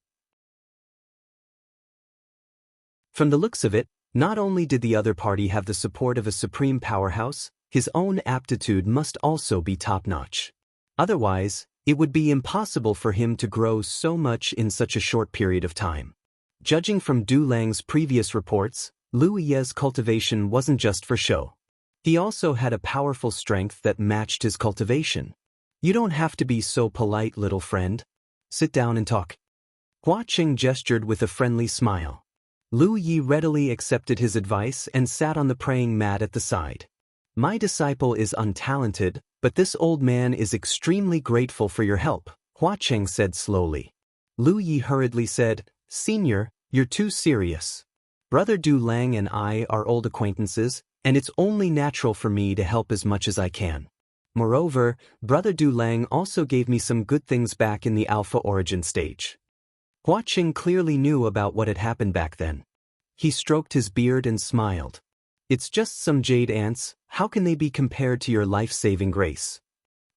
From the looks of it, not only did the other party have the support of a supreme powerhouse, his own aptitude must also be top-notch. Otherwise, it would be impossible for him to grow so much in such a short period of time. Judging from Du Lang's previous reports, Lu Ye's cultivation wasn't just for show. He also had a powerful strength that matched his cultivation. You don't have to be so polite, little friend. Sit down and talk. Hua Qing gestured with a friendly smile. Lu Yi readily accepted his advice and sat on the praying mat at the side. My disciple is untalented, but this old man is extremely grateful for your help, Hua Qing said slowly. Lu Yi hurriedly said, Senior, you're too serious. Brother Du Lang and I are old acquaintances, and it's only natural for me to help as much as I can. Moreover, Brother Du Lang also gave me some good things back in the Alpha Origin stage. Hua Qing clearly knew about what had happened back then. He stroked his beard and smiled. It's just some jade ants, how can they be compared to your life-saving grace?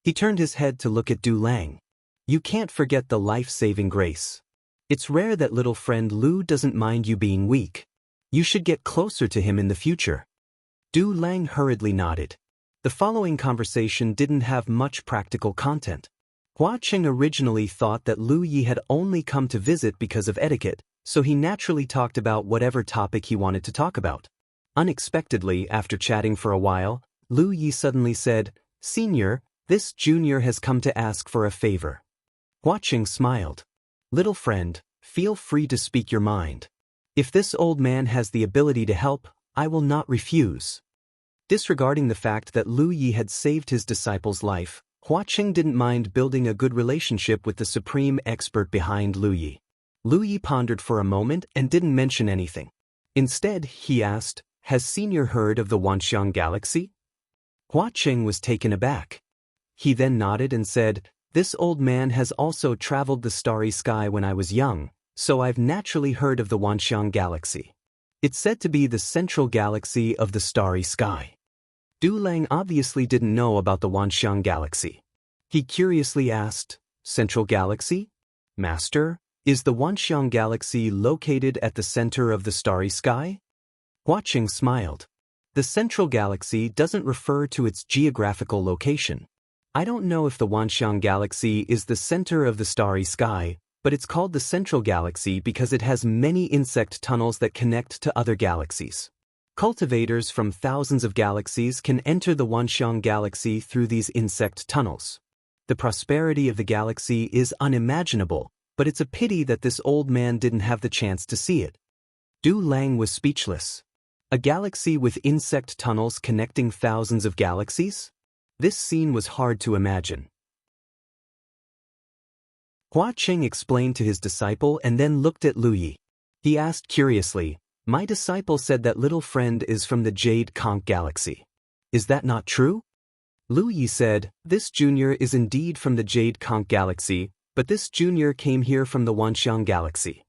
He turned his head to look at Du Lang. You can't forget the life-saving grace. It's rare that little friend Lu doesn't mind you being weak. You should get closer to him in the future. Du Lang hurriedly nodded. The following conversation didn't have much practical content. Hua Qing originally thought that Lu Yi had only come to visit because of etiquette, so he naturally talked about whatever topic he wanted to talk about. Unexpectedly, after chatting for a while, Lu Yi suddenly said, Senior, this junior has come to ask for a favor. Hua Qing smiled. Little friend, feel free to speak your mind. If this old man has the ability to help, I will not refuse. Disregarding the fact that Lu Yi had saved his disciple's life, Hua Qing didn't mind building a good relationship with the supreme expert behind Lu Yi. Lu Yi pondered for a moment and didn't mention anything. Instead, he asked, Has Senior heard of the Wanxiang Galaxy? Hua Qing was taken aback. He then nodded and said, This old man has also traveled the starry sky when I was young, so I've naturally heard of the Wanxiang Galaxy. It's said to be the central galaxy of the starry sky. Du Lang obviously didn't know about the Wanxiang Galaxy. He curiously asked, Central Galaxy? Master, is the Wanxiang Galaxy located at the center of the starry sky? Hua Qing smiled. The central galaxy doesn't refer to its geographical location. I don't know if the Wanxiang Galaxy is the center of the starry sky, but it's called the Central Galaxy because it has many insect tunnels that connect to other galaxies. Cultivators from thousands of galaxies can enter the Wanxiang Galaxy through these insect tunnels. The prosperity of the galaxy is unimaginable, but it's a pity that this old man didn't have the chance to see it. Du Lang was speechless. A galaxy with insect tunnels connecting thousands of galaxies? This scene was hard to imagine. Hua Qing explained to his disciple and then looked at Lu Yi. He asked curiously, My disciple said that little friend is from the Jade Conch Galaxy. Is that not true? Lu Yi said, This junior is indeed from the Jade Conch Galaxy, but this junior came here from the Wanxiang Galaxy.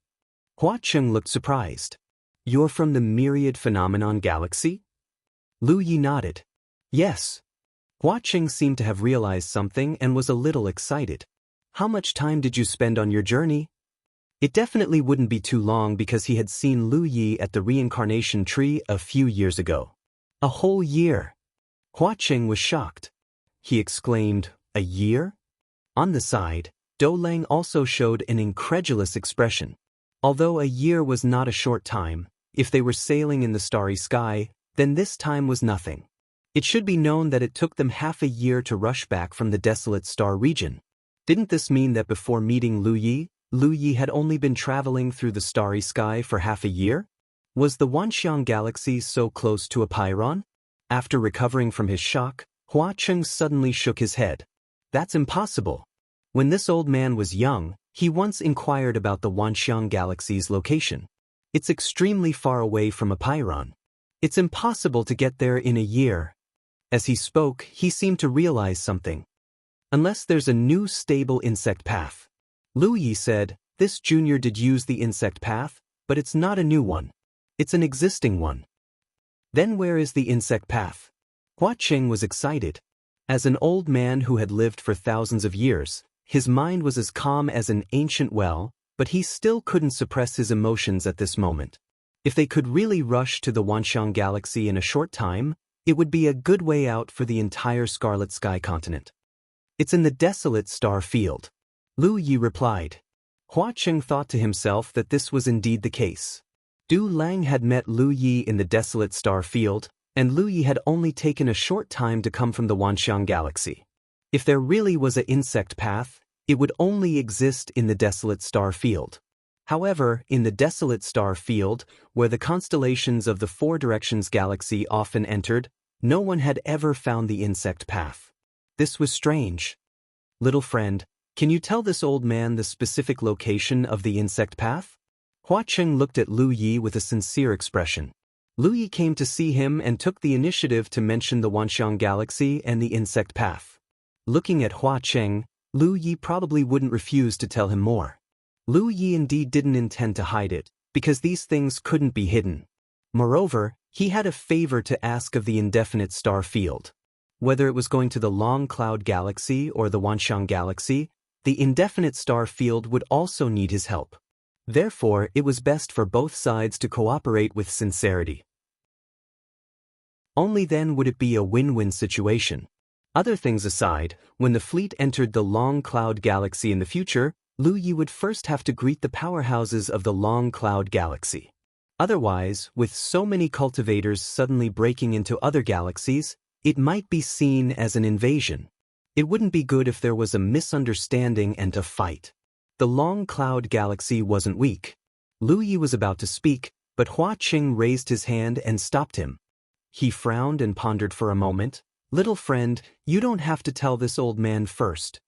Hua Qing looked surprised. You're from the Myriad Phenomenon Galaxy? Lu Yi nodded. Yes. Hua Qing seemed to have realized something and was a little excited. How much time did you spend on your journey? It definitely wouldn't be too long because he had seen Lu Yi at the reincarnation tree a few years ago. A whole year. Hua Qing was shocked. He exclaimed, A year? On the side, Du Lang also showed an incredulous expression. Although a year was not a short time, if they were sailing in the starry sky, then this time was nothing. It should be known that it took them half a year to rush back from the desolate star region. Didn't this mean that before meeting Lu Yi had only been traveling through the starry sky for half a year? Was the Wanxiang Galaxy so close to a Pyrrhon? After recovering from his shock, Hua Qing suddenly shook his head. That's impossible. When this old man was young, he once inquired about the Wanxiang Galaxy's location. It's extremely far away from a Pyrrhon. It's impossible to get there in a year. As he spoke, he seemed to realize something. Unless there's a new stable insect path. Lu Yi said, This junior did use the insect path, but it's not a new one. It's an existing one. Then where is the insect path? Hua Qing was excited. As an old man who had lived for thousands of years, His mind was as calm as an ancient well, but he still couldn't suppress his emotions at this moment. If they could really rush to the Wanxiang Galaxy in a short time, it would be a good way out for the entire Scarlet Sky continent. It's in the desolate star field. Lu Yi replied. Hua Cheng thought to himself that this was indeed the case. Du Lang had met Lu Yi in the desolate star field, and Lu Yi had only taken a short time to come from the Wanxiang Galaxy. If there really was an insect path, it would only exist in the desolate star field. However, in the desolate star field, where the constellations of the Four Directions Galaxy often entered, no one had ever found the insect path. This was strange. Little friend, can you tell this old man the specific location of the insect path? Hua Cheng looked at Lu Yi with a sincere expression. Lu Yi came to see him and took the initiative to mention the Wanxiang Galaxy and the insect path. Looking at Hua Cheng, Lu Yi probably wouldn't refuse to tell him more. Lu Yi indeed didn't intend to hide it, because these things couldn't be hidden. Moreover, he had a favor to ask of the indefinite star field. Whether it was going to the Long Cloud Galaxy or the Wanxiang Galaxy, the indefinite star field would also need his help. Therefore, it was best for both sides to cooperate with sincerity. Only then would it be a win-win situation. Other things aside, when the fleet entered the Long Cloud Galaxy in the future, Lu Yi would first have to greet the powerhouses of the Long Cloud Galaxy. Otherwise, with so many cultivators suddenly breaking into other galaxies, it might be seen as an invasion. It wouldn't be good if there was a misunderstanding and a fight. The Long Cloud Galaxy wasn't weak. Lu Yi was about to speak, but Hua Cheng raised his hand and stopped him. He frowned and pondered for a moment. Little friend, you don't have to tell this old man first.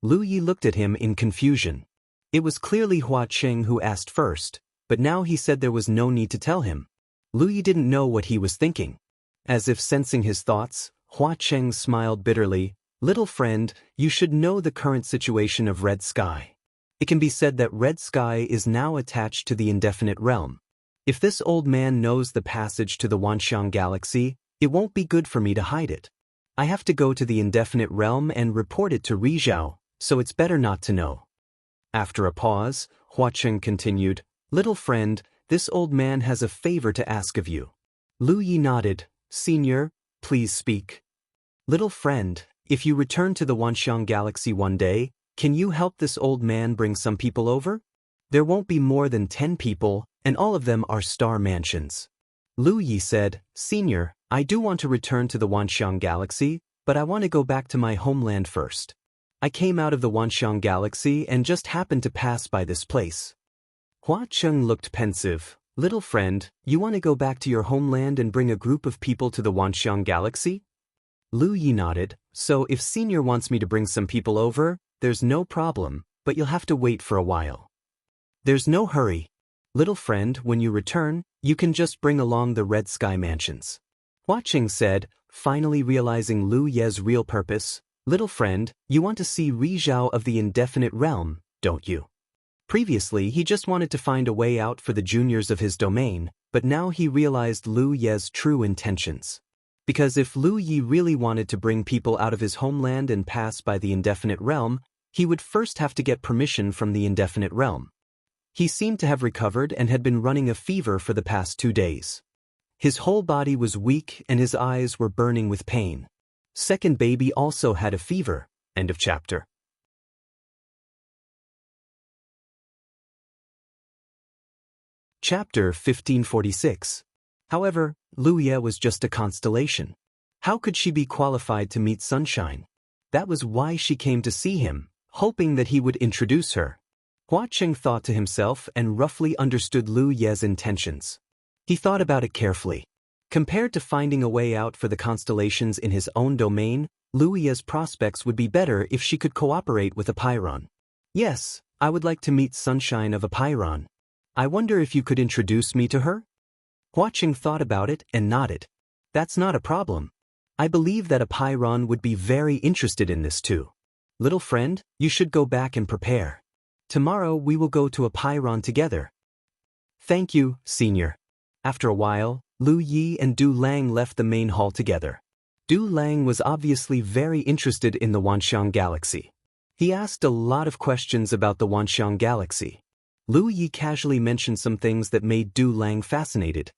Lu Yi looked at him in confusion. It was clearly Hua Cheng who asked first, but now he said there was no need to tell him. Lu Yi didn't know what he was thinking. As if sensing his thoughts, Hua Cheng smiled bitterly. Little friend, you should know the current situation of Red Sky. It can be said that Red Sky is now attached to the indefinite realm. If this old man knows the passage to the Wanxiang Galaxy, it won't be good for me to hide it. I have to go to the indefinite realm and report it to Rizhao, so it's better not to know. After a pause, Hua Cheng continued, Little friend, this old man has a favor to ask of you. Lu Yi nodded. Senior, please speak. Little friend, if you return to the Wanxiang Galaxy one day, can you help this old man bring some people over? There won't be more than 10 people, and all of them are star mansions. Lu Yi said, Senior, I do want to return to the Wanxiang Galaxy, but I want to go back to my homeland first. I came out of the Wanxiang Galaxy and just happened to pass by this place. Hua Cheng looked pensive. Little friend, you want to go back to your homeland and bring a group of people to the Wanxiang Galaxy? Lu Yi nodded. So if Senior wants me to bring some people over, there's no problem, but you'll have to wait for a while. There's no hurry. Little friend, when you return, you can just bring along the Red Sky Mansions. Hua Cheng said, finally realizing Lu Ye's real purpose. Little friend, you want to see Rizhao of the Indefinite Realm, don't you? Previously, he just wanted to find a way out for the juniors of his domain, but now he realized Lu Ye's true intentions. Because if Lu Yi really wanted to bring people out of his homeland and pass by the Indefinite Realm, he would first have to get permission from the Indefinite Realm. He seemed to have recovered and had been running a fever for the past 2 days. His whole body was weak and his eyes were burning with pain. Second baby also had a fever. End of chapter. Chapter 1546. However, Lu Ye was just a constellation. How could she be qualified to meet Sunshine? That was why she came to see him, hoping that he would introduce her. Hua Cheng thought to himself and roughly understood Lu Ye's intentions. He thought about it carefully. Compared to finding a way out for the constellations in his own domain, Lu Ye's prospects would be better if she could cooperate with Apeiron. Yes, I would like to meet Sunshine of Apeiron. I wonder if you could introduce me to her? Hua Cheng thought about it and nodded. That's not a problem. I believe that Apeiron would be very interested in this too. Little friend, you should go back and prepare. Tomorrow we will go to Apeiron together. Thank you, Senior. After a while, Lu Yi and Du Lang left the main hall together. Du Lang was obviously very interested in the Wanxiang Galaxy. He asked a lot of questions about the Wanxiang galaxy. Lu Yi casually mentioned some things that made Du Lang fascinated.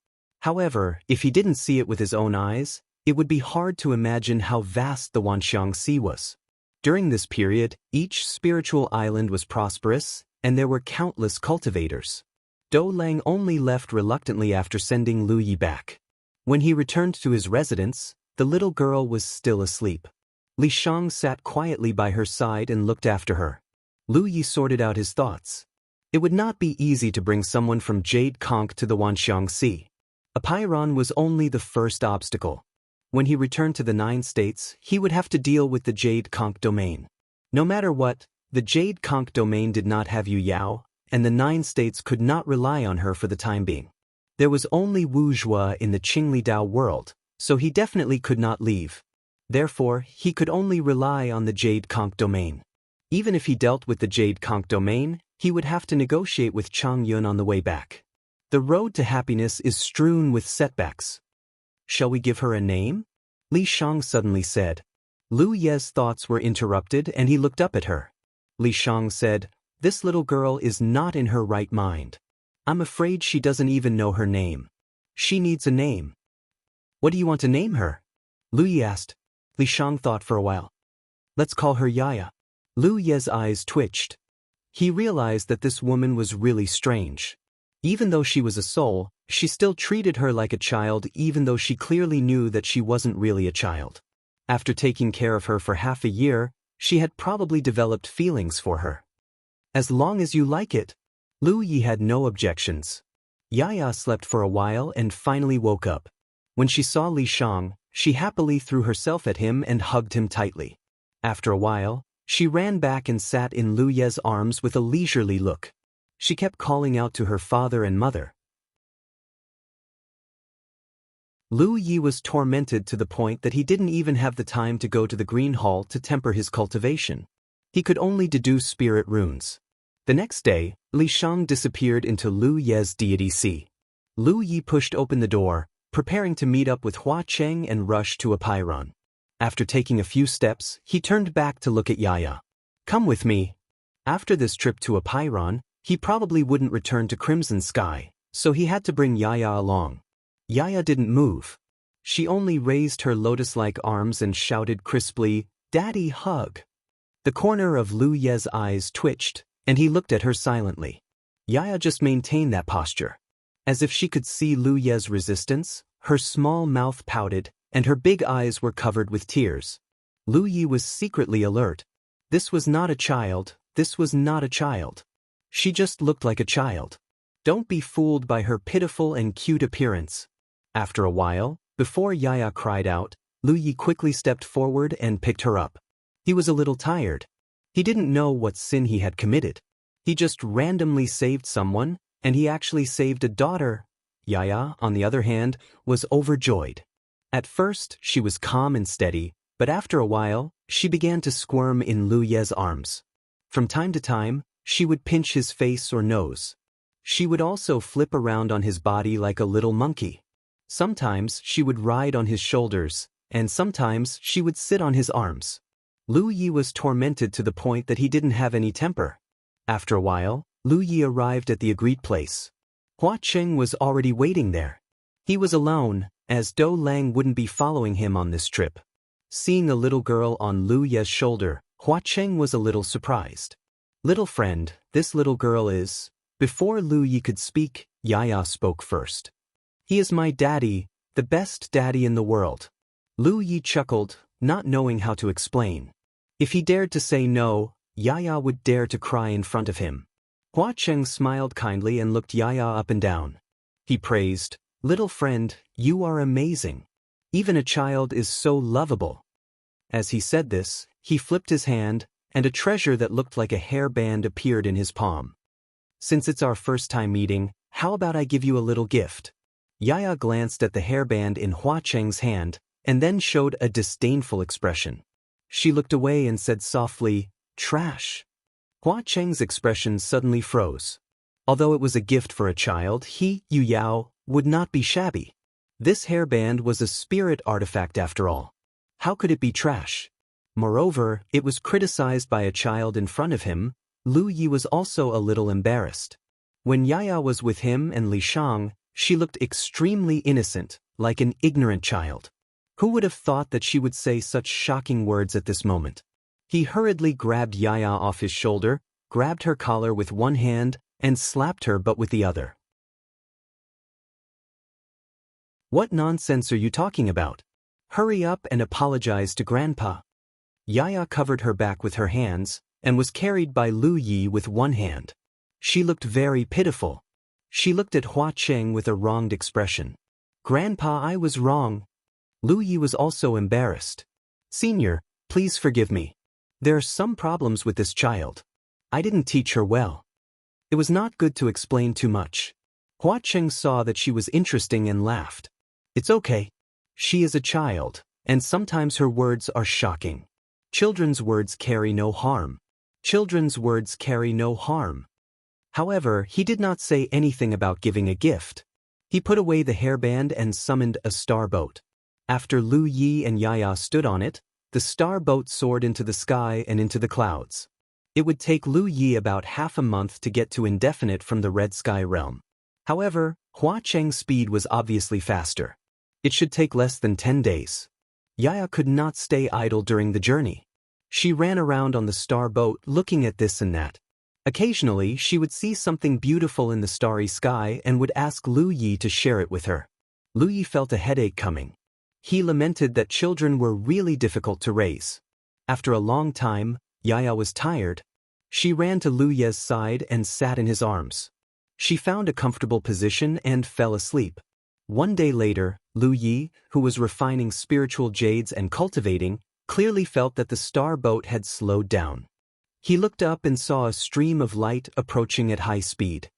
However, if he didn't see it with his own eyes, it would be hard to imagine how vast the Wanxiang Sea was. During this period, each spiritual island was prosperous, and there were countless cultivators. Du Lang only left reluctantly after sending Lu Yi back. When he returned to his residence, the little girl was still asleep. Li Shang sat quietly by her side and looked after her. Lu Yi sorted out his thoughts. It would not be easy to bring someone from Jade Conch to the Wanxiang Sea. Apeiron was only the first obstacle. When he returned to the 9 states, he would have to deal with the Jade Conch domain. No matter what, the Jade Conch domain did not have Yu Yao, and the 9 states could not rely on her for the time being. There was only Wuxia in the Qingli Dao world, so he definitely could not leave. Therefore, he could only rely on the Jade Conch domain. Even if he dealt with the Jade Conch domain, he would have to negotiate with Chang Yun on the way back. The road to happiness is strewn with setbacks. Shall we give her a name? Li Shang suddenly said. Lu Ye's thoughts were interrupted and he looked up at her. Li Shang said, "This little girl is not in her right mind. I'm afraid she doesn't even know her name. She needs a name." "What do you want to name her?" Lu Ye asked. Li Shang thought for a while. "Let's call her Yaya." Lu Ye's eyes twitched. He realized that this woman was really strange. Even though she was a soul, she still treated her like a child even though she clearly knew that she wasn't really a child. After taking care of her for half a year, she had probably developed feelings for her. "As long as you like it." Lu Yi had no objections. Yaya slept for a while and finally woke up. When she saw Li Shang, she happily threw herself at him and hugged him tightly. After a while, she ran back and sat in Lu Ye's arms with a leisurely look. She kept calling out to her father and mother. Lu Yi was tormented to the point that he didn't even have the time to go to the Green Hall to temper his cultivation. He could only deduce spirit runes. The next day, Li Shang disappeared into Lu Ye's deity sea. Lu Yi pushed open the door, preparing to meet up with Hua Cheng and rush to Apeiron. After taking a few steps, he turned back to look at Yaya. "Come with me." After this trip to Apeiron, he probably wouldn't return to Crimson Sky, so he had to bring Yaya along. Yaya didn't move. She only raised her lotus-like arms and shouted crisply, "Daddy, hug." The corner of Lu Ye's eyes twitched, and he looked at her silently. Yaya just maintained that posture. As if she could see Lu Ye's resistance, her small mouth pouted, and her big eyes were covered with tears. Lu Yi was secretly alert. This was not a child, this was not a child. She just looked like a child. Don't be fooled by her pitiful and cute appearance. After a while, before Yaya cried out, Lu Yi quickly stepped forward and picked her up. He was a little tired. He didn't know what sin he had committed. He just randomly saved someone, and he actually saved a daughter. Yaya, on the other hand, was overjoyed. At first, she was calm and steady, but after a while, she began to squirm in Lu Ye's arms. From time to time, she would pinch his face or nose. She would also flip around on his body like a little monkey. Sometimes she would ride on his shoulders, and sometimes she would sit on his arms. Lu Yi was tormented to the point that he didn't have any temper. After a while, Lu Yi arrived at the agreed place. Hua Cheng was already waiting there. He was alone, as Du Lang wouldn't be following him on this trip. Seeing a little girl on Lu Ye's shoulder, Hua Cheng was a little surprised. "Little friend, this little girl is..." Before Lu Yi could speak, Yaya spoke first. "He is my daddy, the best daddy in the world." Lu Yi chuckled, not knowing how to explain. If he dared to say no, Yaya would dare to cry in front of him. Hua Cheng smiled kindly and looked Yaya up and down. He praised, "Little friend, you are amazing. Even a child is so lovable." As he said this, he flipped his hand, and a treasure that looked like a hairband appeared in his palm. "Since it's our first time meeting, how about I give you a little gift?" Yaya glanced at the hairband in Hua Cheng's hand, and then showed a disdainful expression. She looked away and said softly, "Trash." Hua Cheng's expression suddenly froze. Although it was a gift for a child, he, Yu Yao, would not be shabby. This hairband was a spirit artifact after all. How could it be trash? Moreover, it was criticized by a child in front of him. Lu Yi was also a little embarrassed. When Yaya was with him and Li Shang, she looked extremely innocent, like an ignorant child. Who would have thought that she would say such shocking words at this moment? He hurriedly grabbed Yaya off his shoulder, grabbed her collar with one hand, and slapped her but with the other. What nonsense are you talking about? Hurry up and apologize to Grandpa. Yaya covered her back with her hands, and was carried by Lu Yi with one hand. She looked very pitiful. She looked at Hua Cheng with a wronged expression. Grandpa, I was wrong. Lu Yi was also embarrassed. Senior, please forgive me. There are some problems with this child. I didn't teach her well. It was not good to explain too much. Hua Cheng saw that she was interesting and laughed. It's okay. She is a child, and sometimes her words are shocking. Children's words carry no harm. Children's words carry no harm. However, he did not say anything about giving a gift. He put away the hairband and summoned a star boat. After Lu Yi and Yaya stood on it, the star boat soared into the sky and into the clouds. It would take Lu Yi about half a month to get to Indefinite from the Red Sky realm. However, Hua Cheng's speed was obviously faster. It should take less than 10 days. Yaya could not stay idle during the journey. She ran around on the star boat looking at this and that. Occasionally, she would see something beautiful in the starry sky and would ask Lu Yi to share it with her. Lu Yi felt a headache coming. He lamented that children were really difficult to raise. After a long time, Yaya was tired. She ran to Lu Ye's side and sat in his arms. She found a comfortable position and fell asleep. One day later, Lu Yi, who was refining spiritual jades and cultivating, clearly felt that the star boat had slowed down. He looked up and saw a stream of light approaching at high speed.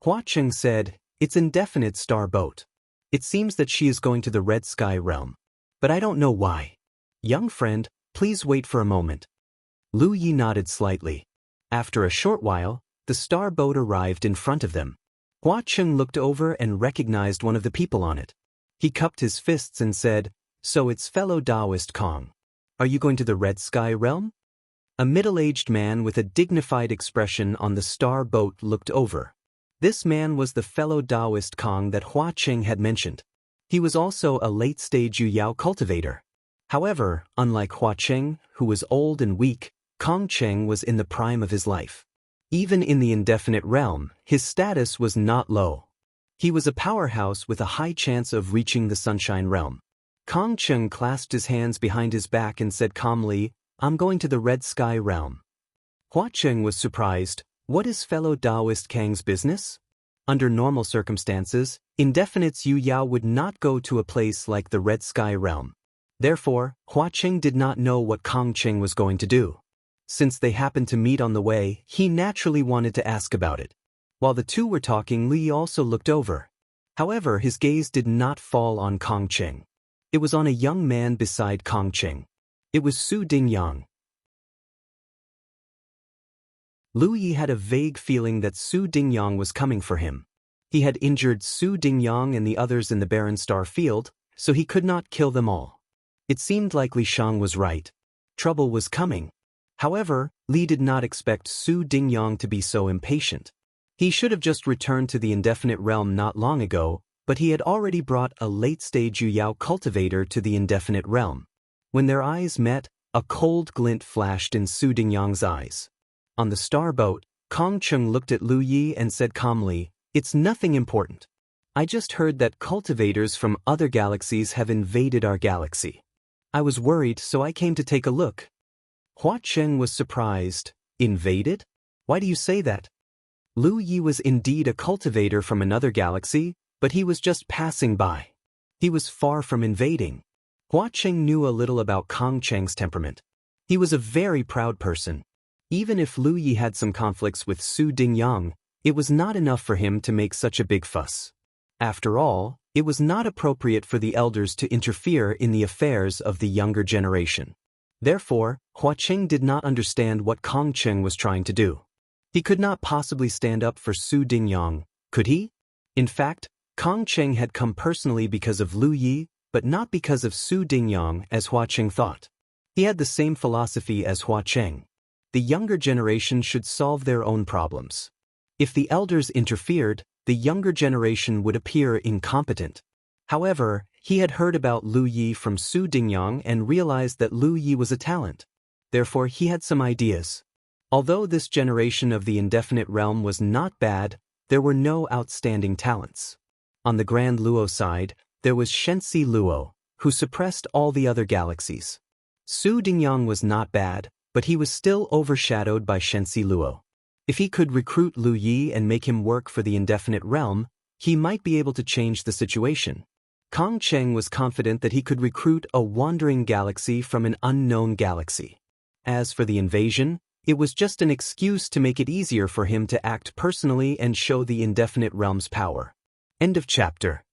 Hua Cheng said, "It's Indefinite star boat. It seems that she is going to the Red Sky realm. But I don't know why. Young friend, please wait for a moment." Lu Yi nodded slightly. After a short while, the star boat arrived in front of them. Hua Cheng looked over and recognized one of the people on it. He cupped his fists and said, "So it's fellow Taoist Kong. Are you going to the Red Sky realm?" A middle-aged man with a dignified expression on the star boat looked over. This man was the fellow Taoist Kong that Hua Cheng had mentioned. He was also a late-stage Yuyao cultivator. However, unlike Hua Cheng, who was old and weak, Kong Cheng was in the prime of his life. Even in the Indefinite realm, his status was not low. He was a powerhouse with a high chance of reaching the Sunshine realm. Kong Cheng clasped his hands behind his back and said calmly, "I'm going to the Red Sky realm." Hua Cheng was surprised. What is fellow Taoist Kang's business? Under normal circumstances, Indefinite's Yuyao would not go to a place like the Red Sky realm. Therefore, Hua Cheng did not know what Kong Cheng was going to do. Since they happened to meet on the way, he naturally wanted to ask about it. While the two were talking, Li also looked over. However, his gaze did not fall on Kong Cheng. It was on a young man beside Kong Cheng. It was Su Dingyang. Lu Yi had a vague feeling that Su Dingyang was coming for him. He had injured Su Dingyang and the others in the Barren Star Field, so he could not kill them all. It seemed like Li Shang was right. Trouble was coming. However, Li did not expect Su Dingyang to be so impatient. He should have just returned to the Indefinite realm not long ago, but he had already brought a late-stage Yuyao cultivator to the Indefinite realm. When their eyes met, a cold glint flashed in Su Dingyang's eyes. On the star boat, Kong Cheng looked at Lu Yi and said calmly, "It's nothing important. I just heard that cultivators from other galaxies have invaded our galaxy. I was worried, so I came to take a look." Hua Cheng was surprised. Invaded? Why do you say that? Lu Yi was indeed a cultivator from another galaxy, but he was just passing by. He was far from invading. Hua Cheng knew a little about Kong Cheng's temperament. He was a very proud person. Even if Lu Yi had some conflicts with Su Dingyang, it was not enough for him to make such a big fuss. After all, it was not appropriate for the elders to interfere in the affairs of the younger generation. Therefore, Hua Cheng did not understand what Kong Cheng was trying to do. He could not possibly stand up for Su Dingyang, could he? In fact, Kong Cheng had come personally because of Lu Yi, but not because of Su Dingyang as Hua Cheng thought. He had the same philosophy as Hua Cheng. The younger generation should solve their own problems. If the elders interfered, the younger generation would appear incompetent. However, he had heard about Lu Yi from Su Dingyang and realized that Lu Yi was a talent. Therefore, he had some ideas. Although this generation of the indefinite realm was not bad, there were no outstanding talents. On the Grand Luo side, there was Shenxi Luo, who suppressed all the other galaxies. Su Dingyang was not bad, but he was still overshadowed by Shenxi Luo. If he could recruit Lu Yi and make him work for the indefinite realm, he might be able to change the situation. Kong Cheng was confident that he could recruit a wandering galaxy from an unknown galaxy. As for the invasion, it was just an excuse to make it easier for him to act personally and show the indefinite realm's power. End of chapter.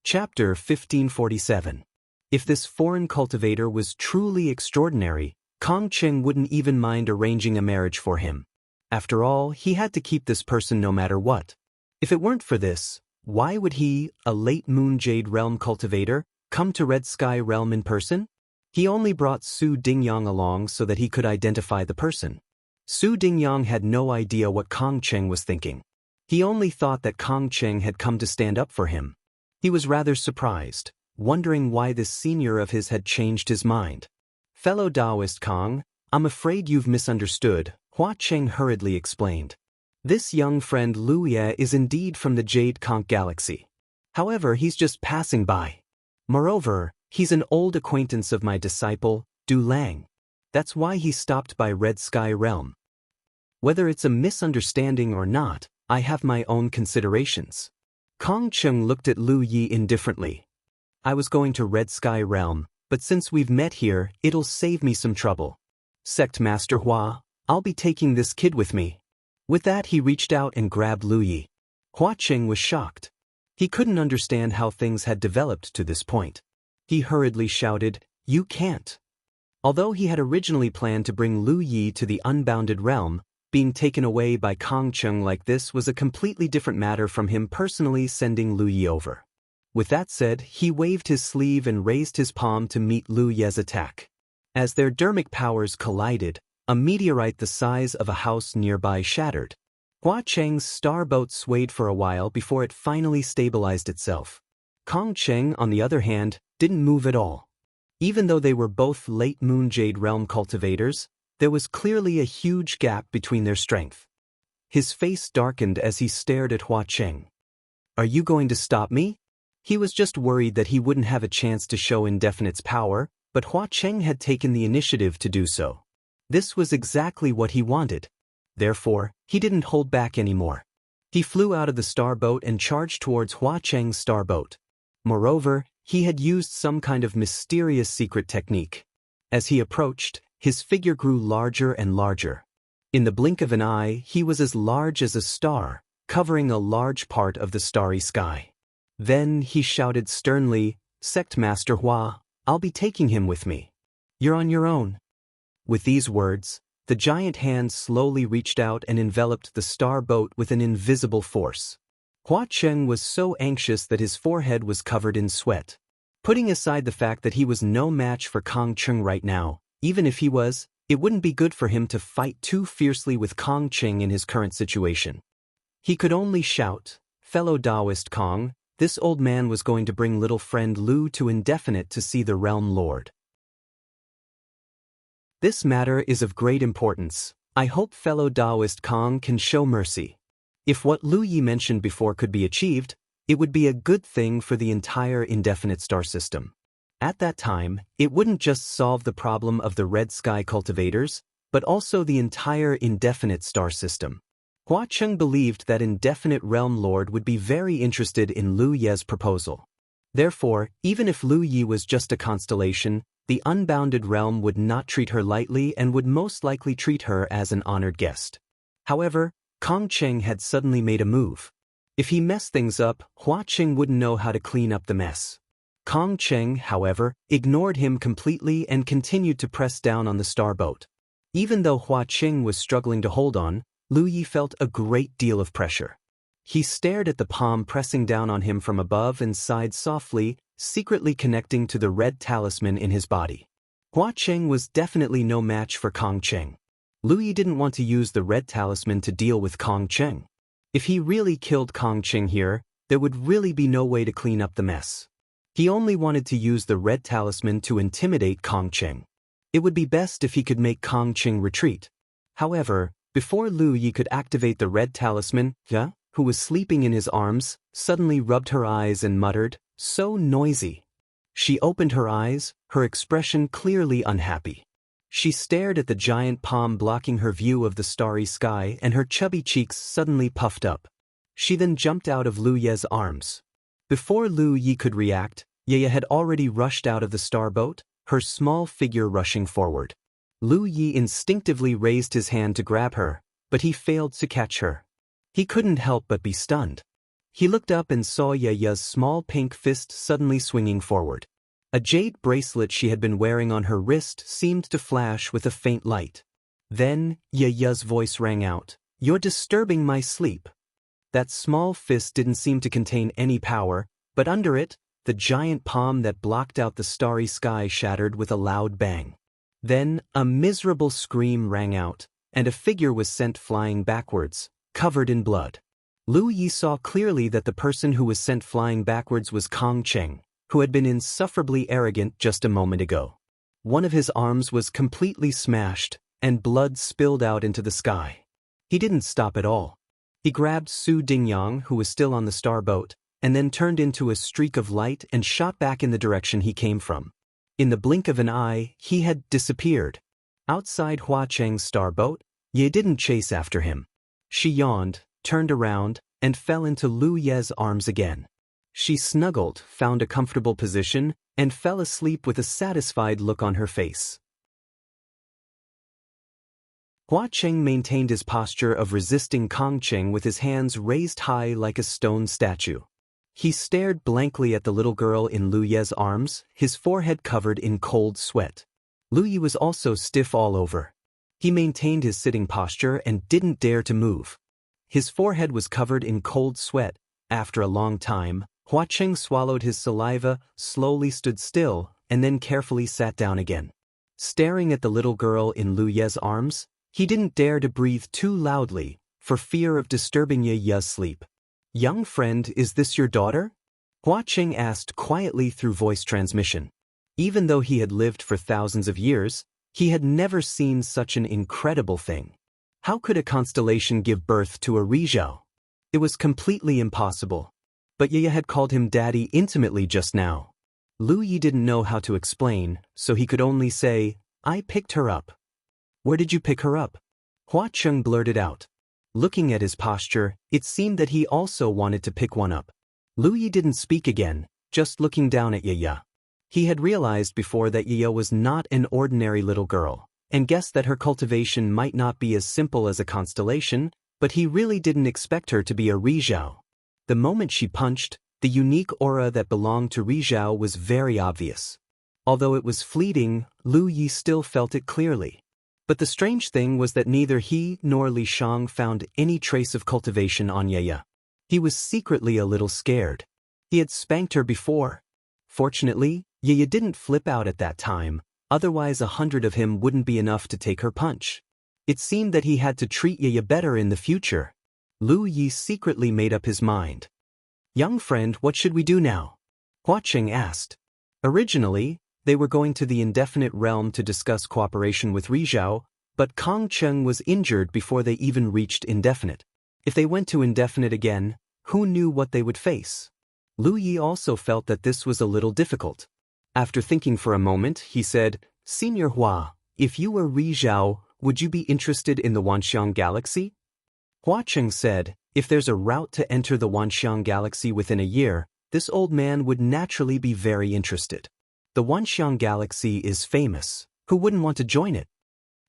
Chapter 1547. If this foreign cultivator was truly extraordinary, Kong Cheng wouldn't even mind arranging a marriage for him. After all, he had to keep this person no matter what. If it weren't for this, why would he, a late Moon Jade Realm cultivator, come to Red Sky Realm in person? He only brought Su Dingyang along so that he could identify the person. Su Dingyang had no idea what Kong Cheng was thinking. He only thought that Kong Cheng had come to stand up for him. He was rather surprised, wondering why this senior of his had changed his mind. Fellow Taoist Kong, I'm afraid you've misunderstood, Hua Cheng hurriedly explained. This young friend Luya is indeed from the Jade Conch Galaxy. However, he's just passing by. Moreover, he's an old acquaintance of my disciple, Du Lang. That's why he stopped by Red Sky Realm. Whether it's a misunderstanding or not, I have my own considerations. Kong Cheng looked at Lu Yi indifferently. I was going to Red Sky Realm, but since we've met here, it'll save me some trouble. Sect Master Hua, I'll be taking this kid with me. With that, he reached out and grabbed Lu Yi. Hua Cheng was shocked. He couldn't understand how things had developed to this point. He hurriedly shouted, "You can't." Although he had originally planned to bring Lu Yi to the unbounded realm, being taken away by Kong Cheng like this was a completely different matter from him personally sending Lu Yi over. With that said, he waved his sleeve and raised his palm to meet Lu Ye's attack. As their dermic powers collided, a meteorite the size of a house nearby shattered. Hua Cheng's starboat swayed for a while before it finally stabilized itself. Kong Cheng, on the other hand, didn't move at all. Even though they were both late Moon Jade Realm cultivators, there was clearly a huge gap between their strength. His face darkened as he stared at Hua Cheng. Are you going to stop me? He was just worried that he wouldn't have a chance to show Indefinite's power, but Hua Cheng had taken the initiative to do so. This was exactly what he wanted. Therefore, he didn't hold back anymore. He flew out of the starboat and charged towards Hua Cheng's starboat. Moreover, he had used some kind of mysterious secret technique. As he approached, his figure grew larger and larger. In the blink of an eye, he was as large as a star, covering a large part of the starry sky. Then he shouted sternly, "Sect Master Hua, I'll be taking him with me. You're on your own." With these words, the giant hand slowly reached out and enveloped the star boat with an invisible force. Hua Cheng was so anxious that his forehead was covered in sweat. Putting aside the fact that he was no match for Kong Cheng right now, even if he was, it wouldn't be good for him to fight too fiercely with Kong Cheng in his current situation. He could only shout, "Fellow Taoist Kong, this old man was going to bring little friend Lu to Indefinite to see the Realm Lord. This matter is of great importance. I hope fellow Taoist Kong can show mercy. If what Lu Yi mentioned before could be achieved, it would be a good thing for the entire Indefinite star system. At that time, it wouldn't just solve the problem of the Red Sky cultivators, but also the entire Indefinite star system. Hua Cheng believed that Indefinite Realm Lord would be very interested in Lu Ye's proposal. Therefore, even if Lu Yi was just a constellation, the unbounded realm would not treat her lightly and would most likely treat her as an honored guest. However, Kong Cheng had suddenly made a move. If he messed things up, Hua Cheng wouldn't know how to clean up the mess. Kong Cheng, however, ignored him completely and continued to press down on the starboat. Even though Hua Cheng was struggling to hold on, Lu Yi felt a great deal of pressure. He stared at the palm pressing down on him from above and sighed softly, secretly connecting to the red talisman in his body. Hua Cheng was definitely no match for Kong Cheng. Lu Yi didn't want to use the red talisman to deal with Kong Cheng. If he really killed Kong Cheng here, there would really be no way to clean up the mess. He only wanted to use the red talisman to intimidate Kong Cheng. It would be best if he could make Kong Cheng retreat. However, before Lu Yi could activate the red talisman, Ya, who was sleeping in his arms, suddenly rubbed her eyes and muttered, "So noisy." She opened her eyes, her expression clearly unhappy. She stared at the giant palm blocking her view of the starry sky, and her chubby cheeks suddenly puffed up. She then jumped out of Lu Ye's arms. Before Lu Yi could react, Ye had already rushed out of the starboat, her small figure rushing forward. Lu Yi instinctively raised his hand to grab her, but he failed to catch her. He couldn't help but be stunned. He looked up and saw Ye's small pink fist suddenly swinging forward. A jade bracelet she had been wearing on her wrist seemed to flash with a faint light. Then, Ye's voice rang out, "You're disturbing my sleep." That small fist didn't seem to contain any power, but under it, the giant palm that blocked out the starry sky shattered with a loud bang. Then, a miserable scream rang out, and a figure was sent flying backwards, covered in blood. Lu Yi saw clearly that the person who was sent flying backwards was Kong Cheng, who had been insufferably arrogant just a moment ago. One of his arms was completely smashed, and blood spilled out into the sky. He didn't stop at all. He grabbed Su Dingyang, who was still on the starboat, and then turned into a streak of light and shot back in the direction he came from. In the blink of an eye, he had disappeared. Outside Hua Cheng's starboat, Ye didn't chase after him. She yawned, turned around, and fell into Lu Ye's arms again. She snuggled, found a comfortable position, and fell asleep with a satisfied look on her face. Hua Cheng maintained his posture of resisting Kong Cheng with his hands raised high like a stone statue. He stared blankly at the little girl in Lu Ye's arms, his forehead covered in cold sweat. Lu Yi was also stiff all over. He maintained his sitting posture and didn't dare to move. His forehead was covered in cold sweat. After a long time, Hua Cheng swallowed his saliva, slowly stood still, and then carefully sat down again. Staring at the little girl in Lu Ye's arms, he didn't dare to breathe too loudly, for fear of disturbing Ye's sleep. "Young friend, is this your daughter?" Hua Cheng asked quietly through voice transmission. Even though he had lived for thousands of years, he had never seen such an incredible thing. How could a constellation give birth to a Rizhao? It was completely impossible. But Ye had called him daddy intimately just now. Lu Yi didn't know how to explain, so he could only say, "I picked her up." "Where did you pick her up?" Hua Cheng blurted out. Looking at his posture, it seemed that he also wanted to pick one up. Lu Yi didn't speak again, just looking down at Ye. He had realized before that Ye was not an ordinary little girl, and guessed that her cultivation might not be as simple as a constellation, but he really didn't expect her to be a Rizhao. The moment she punched, the unique aura that belonged to Rizhao was very obvious. Although it was fleeting, Lu Yi still felt it clearly. But the strange thing was that neither he nor Li Shang found any trace of cultivation on Ye. He was secretly a little scared. He had spanked her before. Fortunately, Ye didn't flip out at that time, otherwise 100 of him wouldn't be enough to take her punch. It seemed that he had to treat Ye better in the future. Lu Yi secretly made up his mind. "Young friend, what should we do now?" Hua Cheng asked. Originally, they were going to the indefinite realm to discuss cooperation with Rizhao, but Kong Cheng was injured before they even reached indefinite. If they went to indefinite again, who knew what they would face? Lu Yi also felt that this was a little difficult. After thinking for a moment, he said, "Senior Hua, if you were Rizhao, would you be interested in the Wanxiang Galaxy?" Hua Cheng said, "If there's a route to enter the Wanxiang Galaxy within a year, this old man would naturally be very interested. The Wanxiang Galaxy is famous. Who wouldn't want to join it?"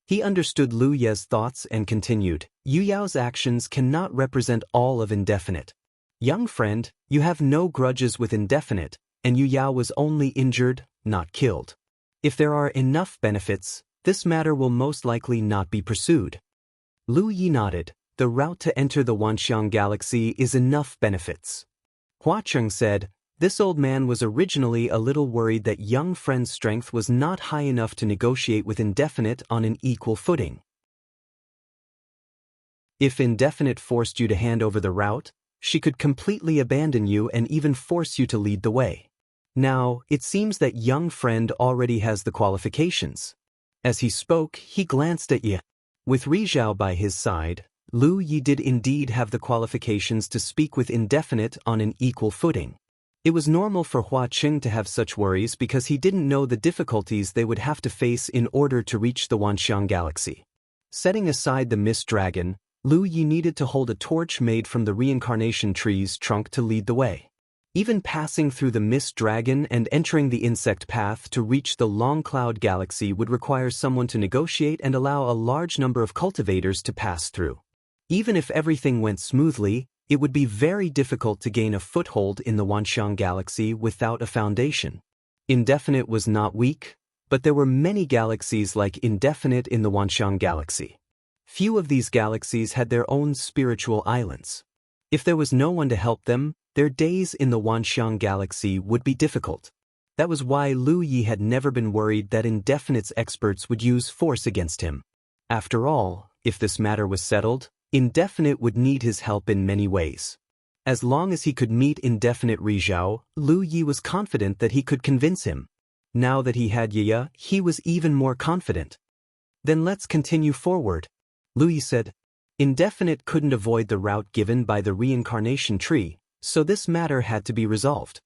He understood Lu Ye's thoughts and continued, "Yu Yao's actions cannot represent all of indefinite. Young friend, you have no grudges with indefinite, and Yu Yao was only injured, not killed. If there are enough benefits, this matter will most likely not be pursued." Lu Yi nodded, the route to enter the Wanxiang galaxy is enough benefits. Hua Cheng said, this old man was originally a little worried that young friend's strength was not high enough to negotiate with Indefinite on an equal footing. If Indefinite forced you to hand over the route, she could completely abandon you and even force you to lead the way. Now, it seems that young friend already has the qualifications. As he spoke, he glanced at Yi. With Rizhao by his side, Lu Yi did indeed have the qualifications to speak with Indefinite on an equal footing. It was normal for Hua Qing to have such worries because he didn't know the difficulties they would have to face in order to reach the Wanxiang galaxy. Setting aside the Mist Dragon, Lu Yi needed to hold a torch made from the reincarnation tree's trunk to lead the way. Even passing through the Mist Dragon and entering the insect path to reach the Long Cloud galaxy would require someone to negotiate and allow a large number of cultivators to pass through. Even if everything went smoothly, it would be very difficult to gain a foothold in the Wanxiang galaxy without a foundation. Indefinite was not weak, but there were many galaxies like Indefinite in the Wanxiang galaxy. Few of these galaxies had their own spiritual islands. If there was no one to help them, their days in the Wanxiang galaxy would be difficult. That was why Lu Yi had never been worried that Indefinite's experts would use force against him. After all, if this matter was settled, Indefinite would need his help in many ways. As long as he could meet Indefinite Rizhao, Lu Yi was confident that he could convince him. Now that he had Yiya, he was even more confident. Then let's continue forward, Lu Yi said. Indefinite couldn't avoid the route given by the reincarnation tree, so this matter had to be resolved.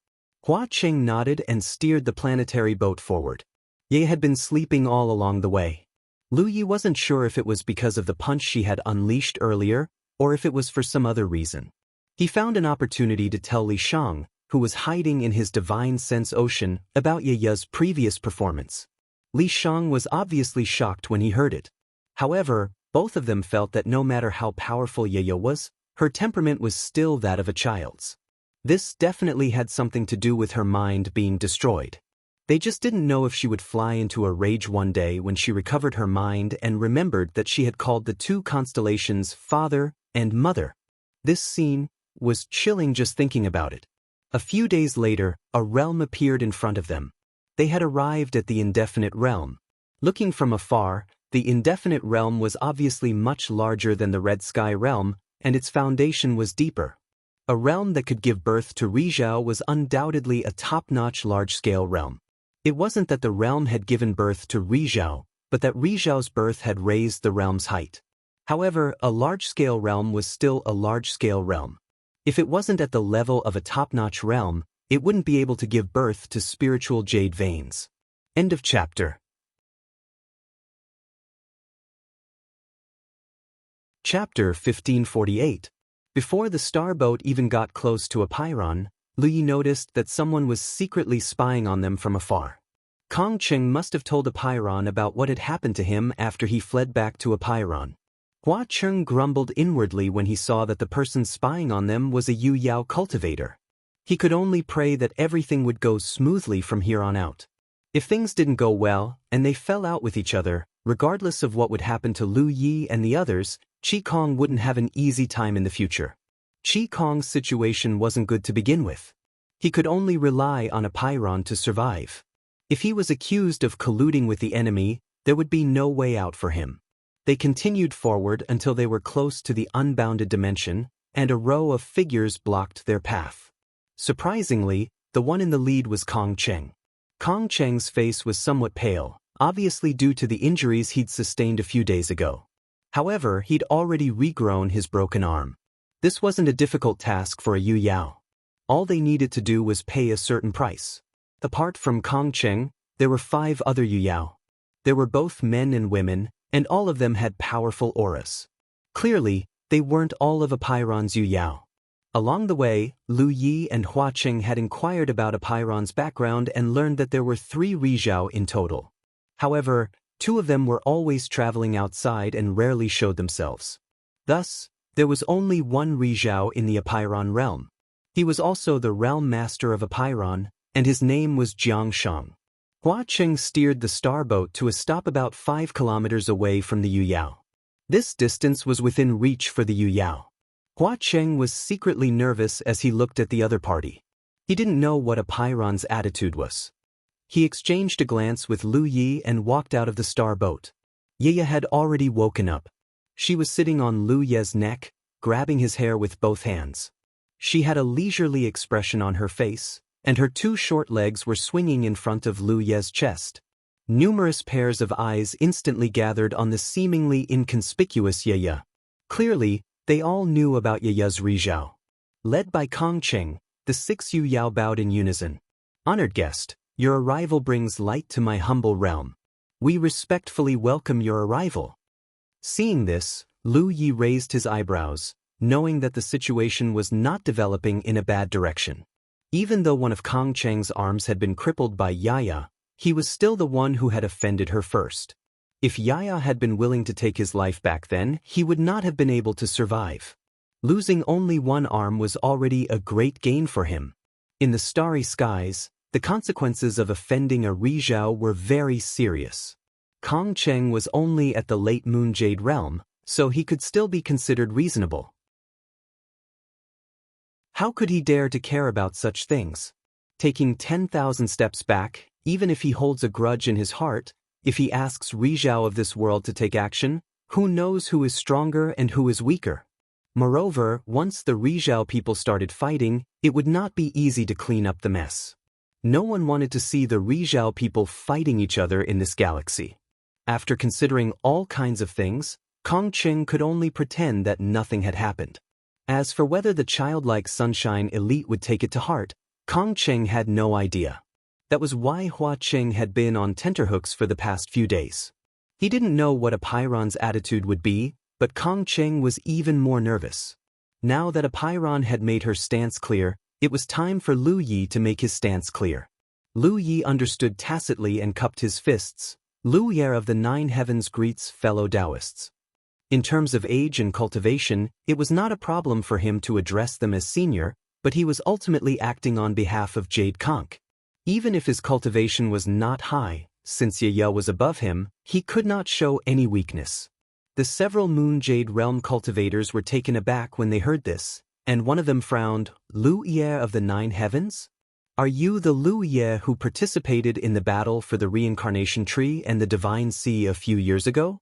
Hua Qing nodded and steered the planetary boat forward. Ye had been sleeping all along the way. Lu Yi wasn't sure if it was because of the punch she had unleashed earlier, or if it was for some other reason. He found an opportunity to tell Li Shang, who was hiding in his divine sense ocean, about Ya's previous performance. Li Shang was obviously shocked when he heard it. However, both of them felt that no matter how powerful Ya was, her temperament was still that of a child's. This definitely had something to do with her mind being destroyed. They just didn't know if she would fly into a rage one day when she recovered her mind and remembered that she had called the two constellations Father and Mother. This scene was chilling just thinking about it. A few days later, a realm appeared in front of them. They had arrived at the Indefinite Realm. Looking from afar, the Indefinite Realm was obviously much larger than the Red Sky Realm, and its foundation was deeper. A realm that could give birth to Rizhao was undoubtedly a top-notch large-scale realm. It wasn't that the realm had given birth to Rizhao, but that Rizhao's birth had raised the realm's height. However, a large-scale realm was still a large-scale realm. If it wasn't at the level of a top-notch realm, it wouldn't be able to give birth to spiritual jade veins. End of chapter. Chapter 1548. Before the starboat even got close to Apeiron, Lu Yi noticed that someone was secretly spying on them from afar. Kong Cheng must have told Apeiron about what had happened to him after he fled back to Apeiron. Hua Cheng grumbled inwardly when he saw that the person spying on them was a Yu Yao cultivator. He could only pray that everything would go smoothly from here on out. If things didn't go well, and they fell out with each other, regardless of what would happen to Lu Yi and the others, Qi Kong wouldn't have an easy time in the future. Qi Kong's situation wasn't good to begin with. He could only rely on Apeiron to survive. If he was accused of colluding with the enemy, there would be no way out for him. They continued forward until they were close to the unbounded dimension, and a row of figures blocked their path. Surprisingly, the one in the lead was Kong Cheng. Kong Cheng's face was somewhat pale, obviously due to the injuries he'd sustained a few days ago. However, he'd already regrown his broken arm. This wasn't a difficult task for a Yu Yao. All they needed to do was pay a certain price. Apart from Kong Cheng, there were 5 other Yu Yao. There were both men and women, and all of them had powerful auras. Clearly, they weren't all of Apeiron's Yu Yao. Along the way, Lu Yi and Hua Qing had inquired about Apeiron's background and learned that there were 3 Rizhao in total. However, 2 of them were always traveling outside and rarely showed themselves. Thus, there was only 1 Rizhao in the Apeiron realm. He was also the realm master of Apeiron, and his name was Jianghu. Hua Qing steered the starboat to a stop about 5 kilometers away from the Yu Yao. This distance was within reach for the Yu Yao. Hua Cheng was secretly nervous as he looked at the other party. He didn't know what a Pairon's attitude was. He exchanged a glance with Lu Yi and walked out of the star boat. Yiya had already woken up. She was sitting on Lu Ye's neck, grabbing his hair with both hands. She had a leisurely expression on her face, and her two short legs were swinging in front of Lu Ye's chest. Numerous pairs of eyes instantly gathered on the seemingly inconspicuous Yiya. Clearly, they all knew about Yiya's Rizhao. Led by Kong Cheng, the 6 Yu Yao bowed in unison. "Honored guest, your arrival brings light to my humble realm. We respectfully welcome your arrival." Seeing this, Lu Yi raised his eyebrows, knowing that the situation was not developing in a bad direction. Even though one of Kong Cheng's arms had been crippled by Yaya, he was still the one who had offended her first. If Yaya had been willing to take his life back then, he would not have been able to survive. Losing only one arm was already a great gain for him. In the starry skies, the consequences of offending a Rizhao were very serious. Kong Cheng was only at the late Moon Jade realm, so he could still be considered reasonable. How could he dare to care about such things? Taking 10,000 steps back, even if he holds a grudge in his heart, if he asks Rizhao of this world to take action, who knows who is stronger and who is weaker? Moreover, once the Rizhao people started fighting, it would not be easy to clean up the mess. No one wanted to see the Rizhao people fighting each other in this galaxy. After considering all kinds of things, Kong Cheng could only pretend that nothing had happened. As for whether the childlike Sunshine elite would take it to heart, Kong Cheng had no idea. That was why Hua Cheng had been on tenterhooks for the past few days. He didn't know what a Pairon's attitude would be, but Kong Cheng was even more nervous. Now that a Pairon had made her stance clear, it was time for Lu Yi to make his stance clear. Lu Yi understood tacitly and cupped his fists. Lu Yi of the 9 heavens greets fellow Taoists. In terms of age and cultivation, it was not a problem for him to address them as senior, but he was ultimately acting on behalf of Jade Conch. Even if his cultivation was not high, since Yiya was above him, he could not show any weakness. The several Moon Jade realm cultivators were taken aback when they heard this, and one of them frowned. "Lu Yi of the 9 heavens? Are you the Lu Yi who participated in the battle for the reincarnation tree and the divine sea a few years ago?"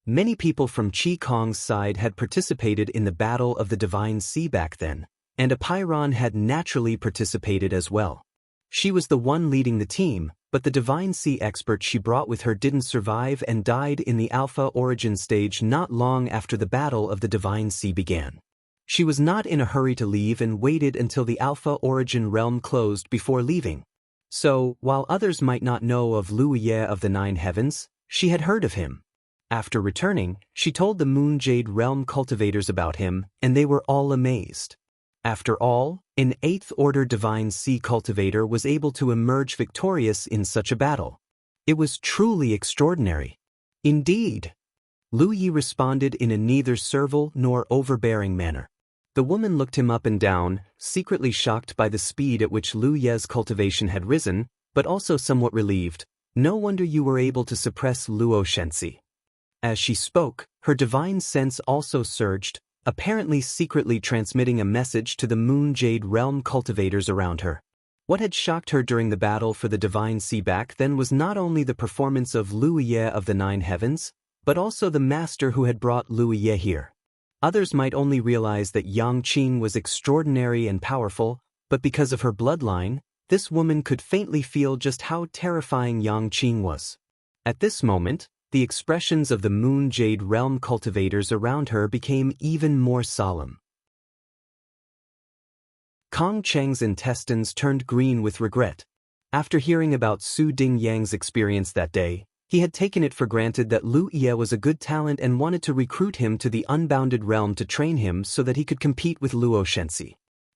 Many people from Qi Kong's side had participated in the battle of the divine sea back then, and a Pairon had naturally participated as well. She was the one leading the team, but the divine sea expert she brought with her didn't survive and died in the Alpha Origin stage not long after the battle of the divine sea began. She was not in a hurry to leave and waited until the Alpha Origin realm closed before leaving. So, while others might not know of Lu Yi of the 9 heavens, she had heard of him. After returning, she told the Moon Jade realm cultivators about him, and they were all amazed. After all, an 8th order divine sea cultivator was able to emerge victorious in such a battle. It was truly extraordinary. Indeed. Lu Yi responded in a neither servile nor overbearing manner. The woman looked him up and down, secretly shocked by the speed at which Lu Yi's cultivation had risen, but also somewhat relieved. "No wonder you were able to suppress Luo Shensi." As she spoke, her divine sense also surged, apparently secretly transmitting a message to the Moon Jade realm cultivators around her. What had shocked her during the battle for the divine sea back then was not only the performance of Lu Yi of the 9 heavens, but also the master who had brought Lu Yi here. Others might only realize that Yang Qing was extraordinary and powerful, but because of her bloodline, this woman could faintly feel just how terrifying Yang Qing was. At this moment, the expressions of the Moon Jade realm cultivators around her became even more solemn. Kong Cheng's intestines turned green with regret. After hearing about Su Ding Yang's experience that day, he had taken it for granted that Lu Yi was a good talent and wanted to recruit him to the unbounded realm to train him so that he could compete with Luo Shensi.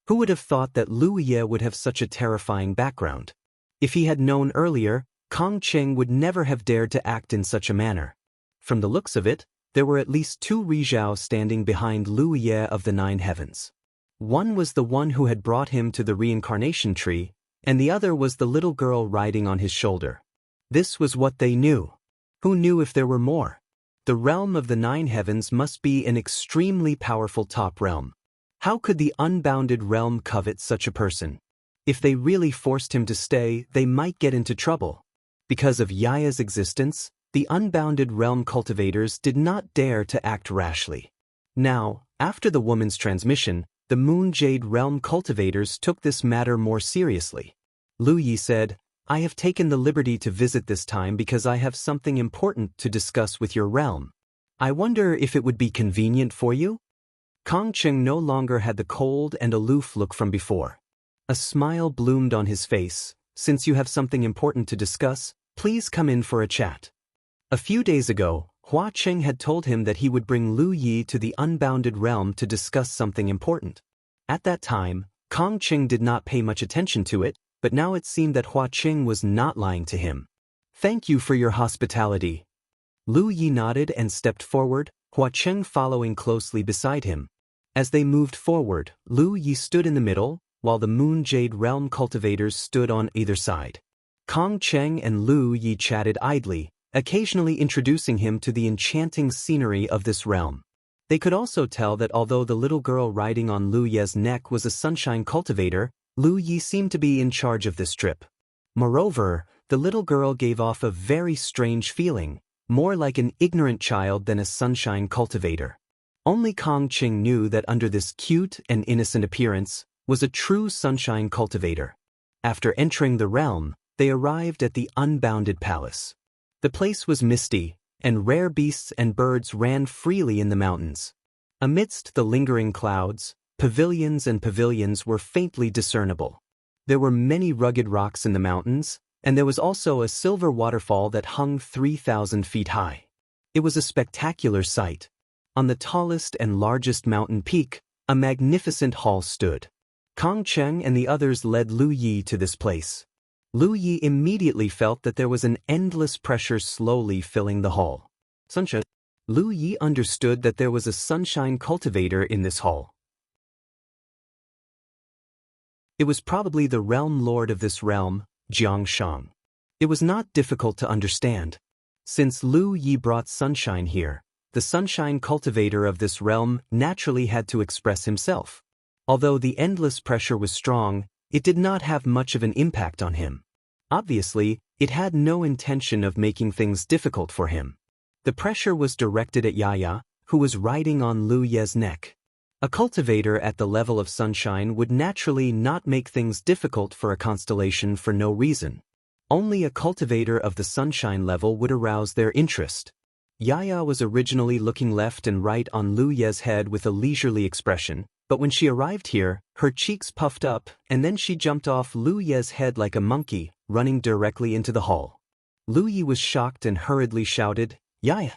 Who would have thought that Lu Yi would have such a terrifying background? If he had known earlier, Kong Cheng would never have dared to act in such a manner. From the looks of it, there were at least 2 Rizhao standing behind Lu Yi of the 9 heavens. One was the one who had brought him to the reincarnation tree, and the other was the little girl riding on his shoulder. This was what they knew. Who knew if there were more? The realm of the 9 heavens must be an extremely powerful top realm. How could the unbounded realm covet such a person? If they really forced him to stay, they might get into trouble. Because of Yaya's existence, the unbounded realm cultivators did not dare to act rashly. Now, after the woman's transmission, the Moon Jade realm cultivators took this matter more seriously. Lu Yi said, "I have taken the liberty to visit this time because I have something important to discuss with your realm. I wonder if it would be convenient for you?" Kong Cheng no longer had the cold and aloof look from before. A smile bloomed on his face. "Since you have something important to discuss, please come in for a chat." A few days ago, Hua Cheng had told him that he would bring Lu Yi to the unbounded realm to discuss something important. At that time, Kong Cheng did not pay much attention to it, but now it seemed that Hua Cheng was not lying to him. "Thank you for your hospitality." Lu Yi nodded and stepped forward, Hua Cheng following closely beside him. As they moved forward, Lu Yi stood in the middle, while the Moon Jade realm cultivators stood on either side. Kong Cheng and Lu Yi chatted idly, occasionally introducing him to the enchanting scenery of this realm. They could also tell that although the little girl riding on Lu Ye's neck was a sunshine cultivator, Lu Yi seemed to be in charge of this trip. Moreover, the little girl gave off a very strange feeling, more like an ignorant child than a sunshine cultivator. Only Kong Cheng knew that under this cute and innocent appearance was a true sunshine cultivator. After entering the realm, they arrived at the unbounded palace. The place was misty, and rare beasts and birds ran freely in the mountains. Amidst the lingering clouds, pavilions and pavilions were faintly discernible. There were many rugged rocks in the mountains, and there was also a silver waterfall that hung 3,000 feet high. It was a spectacular sight. On the tallest and largest mountain peak, a magnificent hall stood. Kong Cheng and the others led Lu Yi to this place. Lu Yi immediately felt that there was an endless pressure slowly filling the hall. Sunshine. Lu Yi understood that there was a sunshine cultivator in this hall. It was probably the realm lord of this realm, Jianghu. It was not difficult to understand. Since Lu Yi brought sunshine here, the sunshine cultivator of this realm naturally had to express himself. Although the endless pressure was strong, it did not have much of an impact on him. Obviously, it had no intention of making things difficult for him. The pressure was directed at Yaya, who was riding on Lu Ye's neck. A cultivator at the level of sunshine would naturally not make things difficult for a constellation for no reason. Only a cultivator of the sunshine level would arouse their interest. Yaya was originally looking left and right on Lu Ye's head with a leisurely expression, but when she arrived here, her cheeks puffed up, and then she jumped off Lu Ye's head like a monkey, running directly into the hall. Lu Yi was shocked and hurriedly shouted, "Yaya!"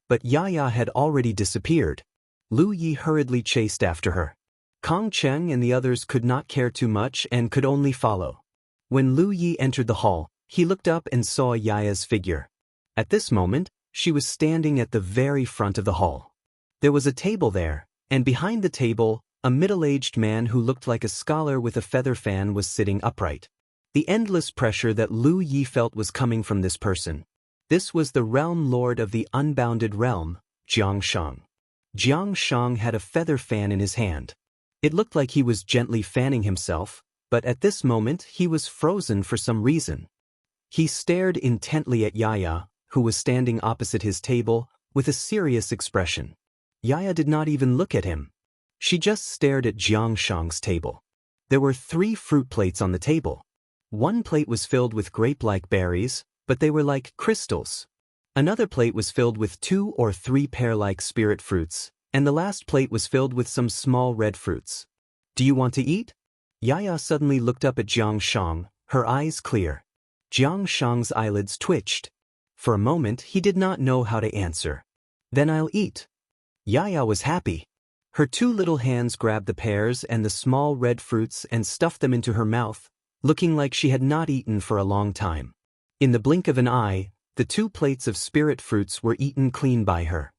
But Yaya had already disappeared. Lu Yi hurriedly chased after her. Kong Cheng and the others could not care too much and could only follow. When Lu Yi entered the hall, he looked up and saw Yaya's figure. At this moment, she was standing at the very front of the hall. There was a table there, and behind the table, a middle-aged man who looked like a scholar with a feather fan was sitting upright. The endless pressure that Lu Yi felt was coming from this person. This was the realm lord of the unbounded realm, Jianghu. Jianghu had a feather fan in his hand. It looked like he was gently fanning himself, but at this moment he was frozen for some reason. He stared intently at Yaya, who was standing opposite his table, with a serious expression. Yaya did not even look at him. She just stared at Jianghu's table. There were 3 fruit plates on the table. One plate was filled with grape-like berries, but they were like crystals. Another plate was filled with 2 or 3 pear-like spirit fruits, and the last plate was filled with some small red fruits. "Do you want to eat?" Yaya suddenly looked up at Jianghu, her eyes clear. Jianghu's eyelids twitched. For a moment he did not know how to answer. "Then I'll eat." Yaya was happy. Her 2 little hands grabbed the pears and the small red fruits and stuffed them into her mouth, looking like she had not eaten for a long time. In the blink of an eye, the 2 plates of spirit fruits were eaten clean by her.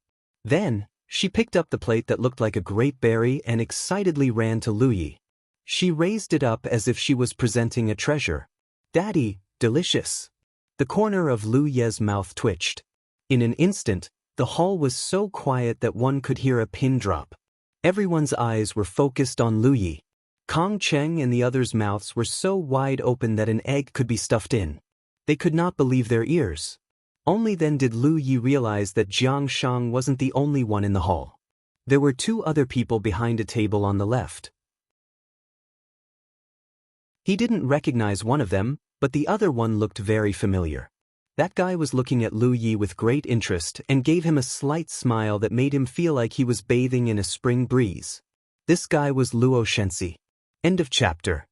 Then, she picked up the plate that looked like a grape berry and excitedly ran to Lu Yi. She raised it up as if she was presenting a treasure. "Daddy, delicious." The corner of Lu Ye's mouth twitched. In an instant, The hall was so quiet that one could hear a pin drop. Everyone's eyes were focused on Lu Yi. Kong Cheng and the others' mouths were so wide open that an egg could be stuffed in. They could not believe their ears. Only then did Lu Yi realize that Jiang Shang wasn't the only one in the hall. There were two other people behind a table on the left. He didn't recognize one of them, but the other one looked very familiar. That guy was looking at Lu Yi with great interest and gave him a slight smile that made him feel like he was bathing in a spring breeze. This guy was Luo Shenxi. End of chapter.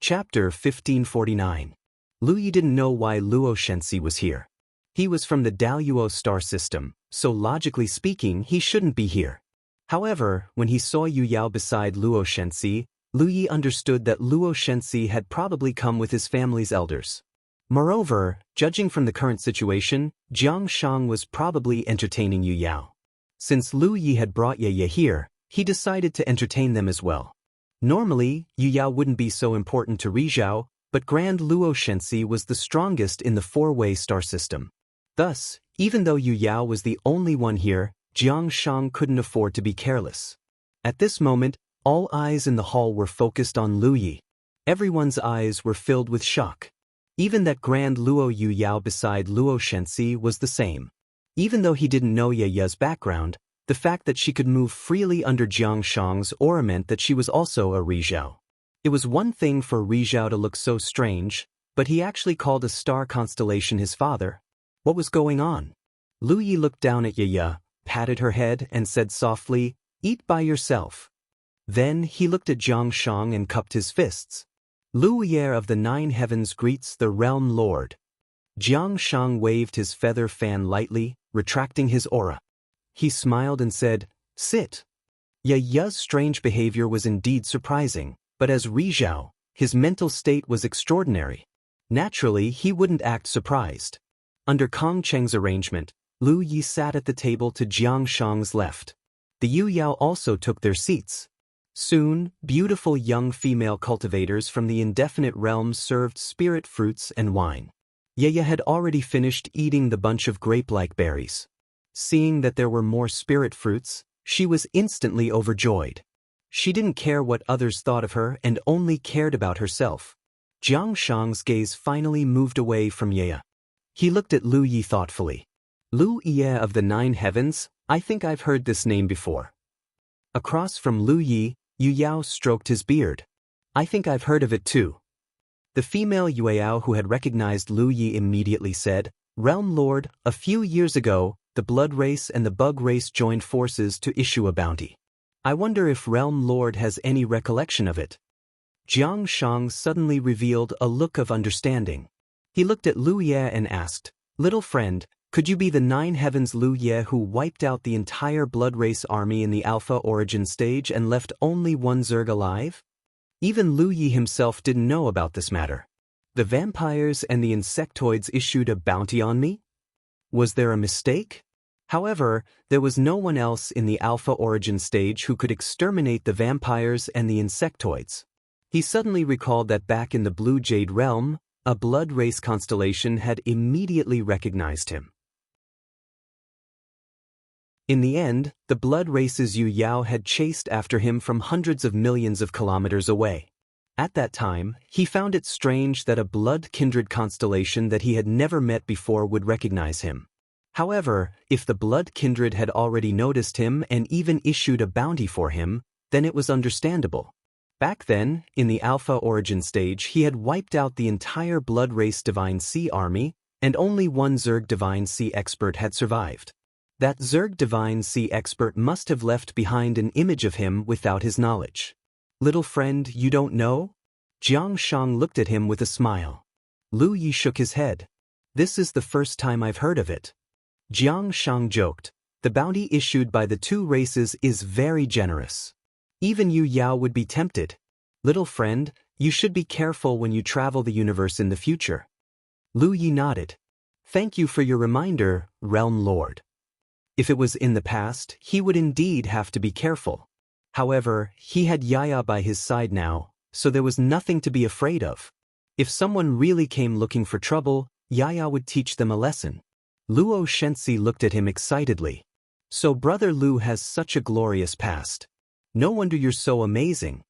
Chapter 1549. Lu Yi didn't know why Luo Shenxi was here. He was from the Daluo star system, so logically speaking he shouldn't be here. However, when he saw Yu Yao beside Luo Shenxi, Lu Yi understood that Luo Shenxi had probably come with his family's elders. Moreover, judging from the current situation, Jiang Shang was probably entertaining Yu Yao. Since Lu Yi had brought Ye here, he decided to entertain them as well. Normally, Yu Yao wouldn't be so important to Rizhao, but Grand Luo Shenxi was the strongest in the four-way star system. Thus, even though Yu Yao was the only one here, Jiang Shang couldn't afford to be careless. At this moment, all eyes in the hall were focused on Lu Yi. Everyone's eyes were filled with shock. Even that Grand Luo Yu Yao beside Luo Shenxi was the same. Even though he didn't know Ye's background, the fact that she could move freely under Jiang Shang's aura meant that she was also a Rizhao. It was one thing for Rizhao to look so strange, but he actually called a star constellation his father. What was going on? Lu Yi looked down at Ye, patted her head and said softly, "Eat by yourself." Then he looked at Jiang Shang and cupped his fists. Lu Yi of the Nine Heavens greets the Realm Lord. Jiang Shang waved his feather fan lightly, retracting his aura. He smiled and said, "Sit." Ye's strange behavior was indeed surprising, but as Rizhao, his mental state was extraordinary. Naturally, he wouldn't act surprised. Under Kong Cheng's arrangement, Lu Yi sat at the table to Jiang Shang's left. The Yu Yao also took their seats. Soon, beautiful young female cultivators from the indefinite realms served spirit fruits and wine. Ye had already finished eating the bunch of grape-like berries. Seeing that there were more spirit fruits, she was instantly overjoyed. She didn't care what others thought of her and only cared about herself. Jiang Shang's gaze finally moved away from Ye. He looked at Lu Yi thoughtfully. Lu Yi of the Nine Heavens, I think I've heard this name before. Across from Lu Yi, Yu Yao stroked his beard. I think I've heard of it too. The female Yu Yao who had recognized Lu Yi immediately said, "Realm Lord, a few years ago, the blood race and the bug race joined forces to issue a bounty. I wonder if Realm Lord has any recollection of it." Jiang Shang suddenly revealed a look of understanding. He looked at Lu Yi and asked, "Little friend, could you be the Nine Heavens Lu Yi who wiped out the entire blood race army in the Alpha origin stage and left only one Zerg alive?" Even Lu Yi himself didn't know about this matter. The vampires and the insectoids issued a bounty on me? Was there a mistake? However, there was no one else in the Alpha origin stage who could exterminate the vampires and the insectoids. He suddenly recalled that back in the Blue Jade realm, a blood race constellation had immediately recognized him. In the end, the blood race's Yu Yao had chased after him from hundreds of millions of kilometers away. At that time, he found it strange that a blood-kindred constellation that he had never met before would recognize him. However, if the blood kindred had already noticed him and even issued a bounty for him, then it was understandable. Back then, in the Alpha origin stage, he had wiped out the entire blood race Divine Sea army, and only one Zerg Divine Sea expert had survived. That Zerg Divine Sea expert must have left behind an image of him without his knowledge. "Little friend, you don't know?" Jiang Shang looked at him with a smile. Lu Yi shook his head. "This is the first time I've heard of it." Jiang Shang joked, "The bounty issued by the two races is very generous. Even Yu Yao would be tempted. Little friend, you should be careful when you travel the universe in the future." Lu Yi nodded. "Thank you for your reminder, Realm Lord." If it was in the past, he would indeed have to be careful. However, he had Yaya by his side now, so there was nothing to be afraid of. If someone really came looking for trouble, Yaya would teach them a lesson. Luo Shensi looked at him excitedly. So Brother Lu has such a glorious past. No wonder you're so amazing.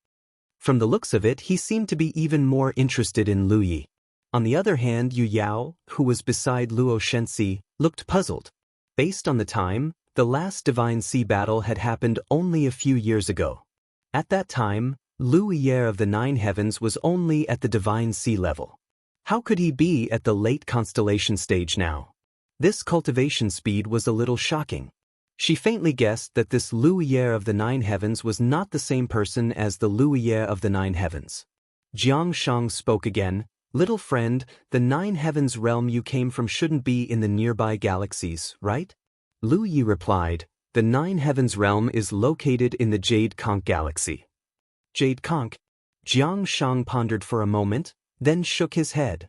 From the looks of it, he seemed to be even more interested in Lu Yi. On the other hand, Yu Yao, who was beside Luo Shensi, looked puzzled. Based on the time, the last Divine Sea battle had happened only a few years ago. At that time, Lu Yi of the Nine Heavens was only at the Divine Sea level. How could he be at the late constellation stage now? This cultivation speed was a little shocking. She faintly guessed that this Lu Yi of the Nine Heavens was not the same person as the Lu Yi of the Nine Heavens. Jiang Shang spoke again. Little friend, the Nine Heavens realm you came from shouldn't be in the nearby galaxies, right? Lu Yi replied, the Nine Heavens realm is located in the Jade Conch galaxy. Jade Conch? Jiang Shang pondered for a moment, then shook his head.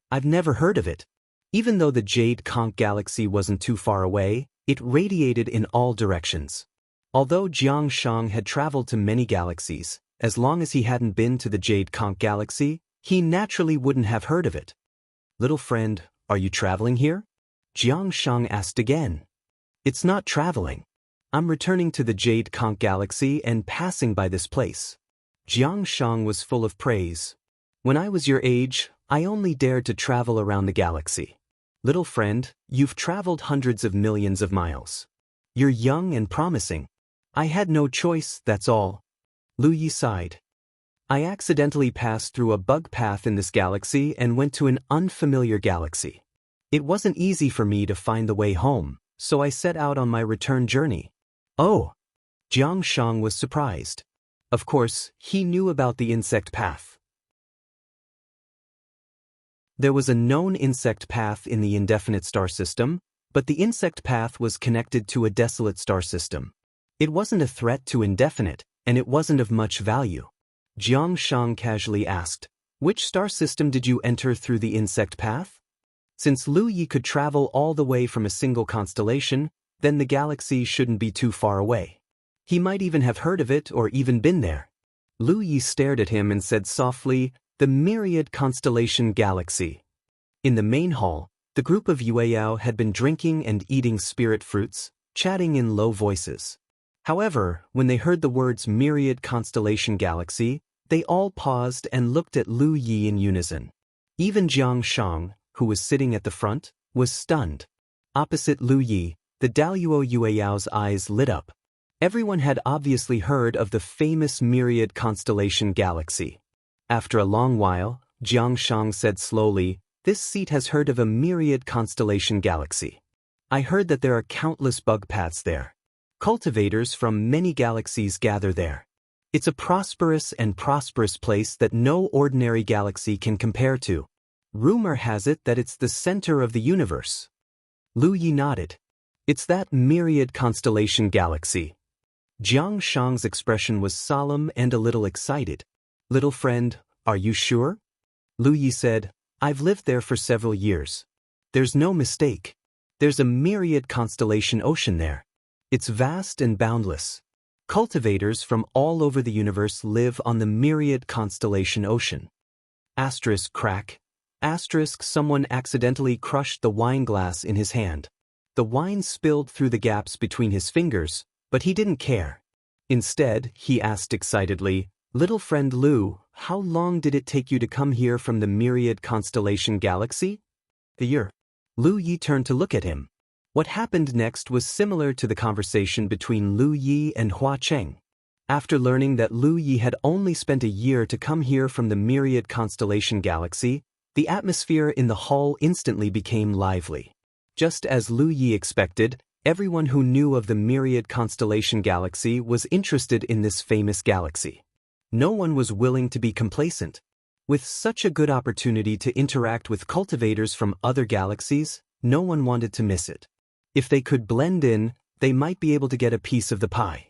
I've never heard of it. Even though the Jade Conch galaxy wasn't too far away, it radiated in all directions. Although Jiang Shang had traveled to many galaxies, as long as he hadn't been to the Jade Conch galaxy, he naturally wouldn't have heard of it. Little friend, are you traveling here? Jiang Shang asked again. It's not traveling. I'm returning to the Jade Conch galaxy and passing by this place. Jiang Shang was full of praise. When I was your age, I only dared to travel around the galaxy. Little friend, you've traveled hundreds of millions of miles. You're young and promising. I had no choice, that's all. Lu Yi sighed. I accidentally passed through a bug path in this galaxy and went to an unfamiliar galaxy. It wasn't easy for me to find the way home, so I set out on my return journey. Oh! Jiang Shang was surprised. Of course, he knew about the insect path. There was a known insect path in the indefinite star system, but the insect path was connected to a desolate star system. It wasn't a threat to indefinite, and it wasn't of much value. Jiang Shang casually asked, which star system did you enter through the insect path? Since Lu Yi could travel all the way from a single constellation, then the galaxy shouldn't be too far away. He might even have heard of it or even been there. Lu Yi stared at him and said softly, the Myriad Constellation Galaxy. In the main hall, the group of Yueyao had been drinking and eating spirit fruits, chatting in low voices. However, when they heard the words Myriad Constellation Galaxy, they all paused and looked at Lu Yi in unison. Even Jiang Shang, who was sitting at the front, was stunned. Opposite Lu Yi, the Daluo Yueyao's eyes lit up. Everyone had obviously heard of the famous Myriad Constellation Galaxy. After a long while, Jiang Shang said slowly, this seat has heard of a Myriad Constellation Galaxy. I heard that there are countless bug paths there. Cultivators from many galaxies gather there. It's a prosperous place that no ordinary galaxy can compare to. Rumor has it that it's the center of the universe. Lu Yi nodded. It's that Myriad Constellation Galaxy. Jiang Shang's expression was solemn and a little excited. Little friend, are you sure? Lu Yi said, I've lived there for several years. There's no mistake. There's a Myriad Constellation ocean there. It's vast and boundless. Cultivators from all over the universe live on the Myriad Constellation ocean. Asterisk crack. Asterisk someone accidentally crushed the wine glass in his hand. The wine spilled through the gaps between his fingers, but he didn't care. Instead, he asked excitedly, little friend Lu, how long did it take you to come here from the Myriad Constellation Galaxy? A year. Lu Yi turned to look at him. What happened next was similar to the conversation between Lu Yi and Hua Cheng. After learning that Lu Yi had only spent a year to come here from the Myriad Constellation Galaxy, the atmosphere in the hall instantly became lively. Just as Lu Yi expected, everyone who knew of the Myriad Constellation Galaxy was interested in this famous galaxy. No one was willing to be complacent. With such a good opportunity to interact with cultivators from other galaxies, no one wanted to miss it. If they could blend in, they might be able to get a piece of the pie.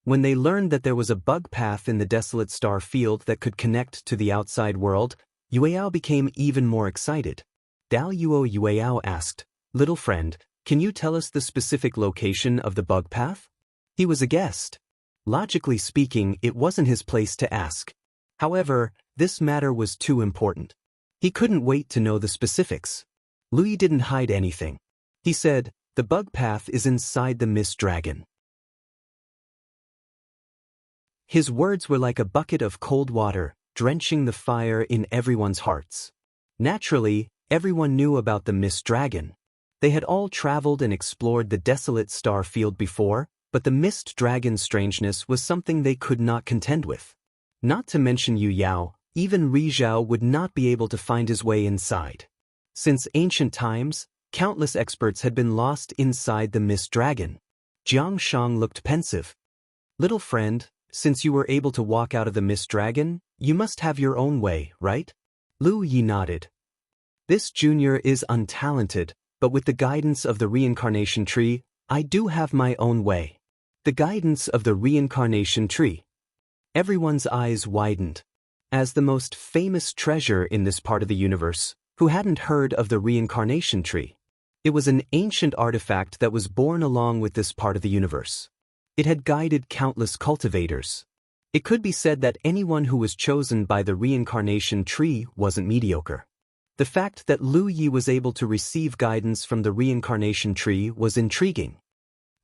When they learned that there was a bug path in the desolate star field that could connect to the outside world, Yueyao became even more excited. Daluo Yueyao asked, little friend, can you tell us the specific location of the bug path? He was a guest. Logically speaking, it wasn't his place to ask. However, this matter was too important. He couldn't wait to know the specifics. Lu Yi didn't hide anything. He said, "The bug path is inside the mist dragon." His words were like a bucket of cold water, drenching the fire in everyone's hearts. Naturally, everyone knew about the mist dragon. They had all traveled and explored the desolate star field before, but the mist dragon's strangeness was something they could not contend with. Not to mention Yu Yao, even Ri Zhao would not be able to find his way inside. Since ancient times, countless experts had been lost inside the mist dragon. Jiang Shang looked pensive. "Little friend, since you were able to walk out of the mist dragon, you must have your own way, right?" Lu Yi nodded. "This junior is untalented, but with the guidance of the reincarnation tree, I do have my own way." The guidance of the reincarnation tree. Everyone's eyes widened. As the most famous treasure in this part of the universe, who hadn't heard of the reincarnation tree? It was an ancient artifact that was born along with this part of the universe. It had guided countless cultivators. It could be said that anyone who was chosen by the reincarnation tree wasn't mediocre. The fact that Lu Yi was able to receive guidance from the reincarnation tree was intriguing.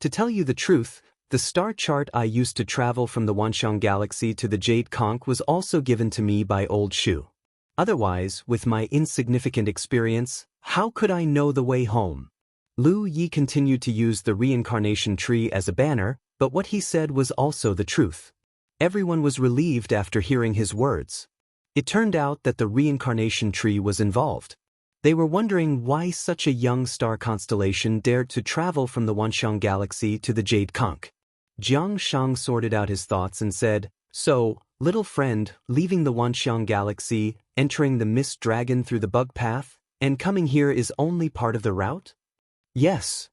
To tell you the truth, the star chart I used to travel from the Wanxiang galaxy to the Jade Conch was also given to me by old Shu. Otherwise, with my insignificant experience, how could I know the way home? Lu Yi continued to use the reincarnation tree as a banner, but what he said was also the truth. Everyone was relieved after hearing his words. It turned out that the reincarnation tree was involved. They were wondering why such a young star constellation dared to travel from the Wanxiang galaxy to the Jade Conch. Jiang Shang sorted out his thoughts and said, "So, little friend, leaving the Wanxiang galaxy, entering the mist dragon through the bug path, and coming here is only part of the route?" "Yes.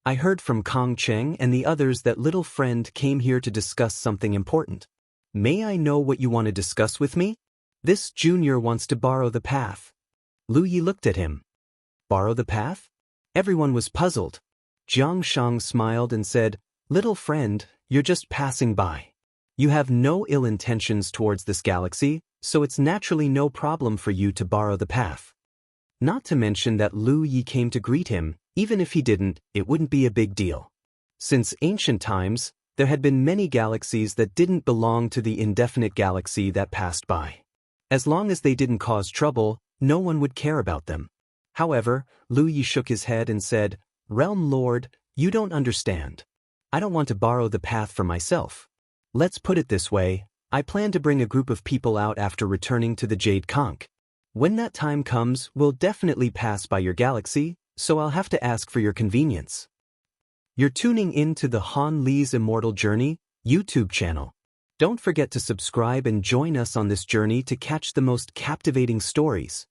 I heard from Kong Cheng and the others that little friend came here to discuss something important. May I know what you want to discuss with me?" "This junior wants to borrow the path." Lu Yi looked at him. "Borrow the path?" Everyone was puzzled. Jiang Shang smiled and said, "Little friend, you're just passing by. You have no ill intentions towards this galaxy, so it's naturally no problem for you to borrow the path." Not to mention that Lu Yi came to greet him. Even if he didn't, it wouldn't be a big deal. Since ancient times, there had been many galaxies that didn't belong to the indefinite galaxy that passed by. As long as they didn't cause trouble, no one would care about them. However, Lu Yi shook his head and said, "Realm Lord, you don't understand. I don't want to borrow the path for myself. Let's put it this way, I plan to bring a group of people out after returning to the Jade Conch. When that time comes, we'll definitely pass by your galaxy, so I'll have to ask for your convenience." You're tuning in to the Han Li's Immortal Journey YouTube channel. Don't forget to subscribe and join us on this journey to catch the most captivating stories.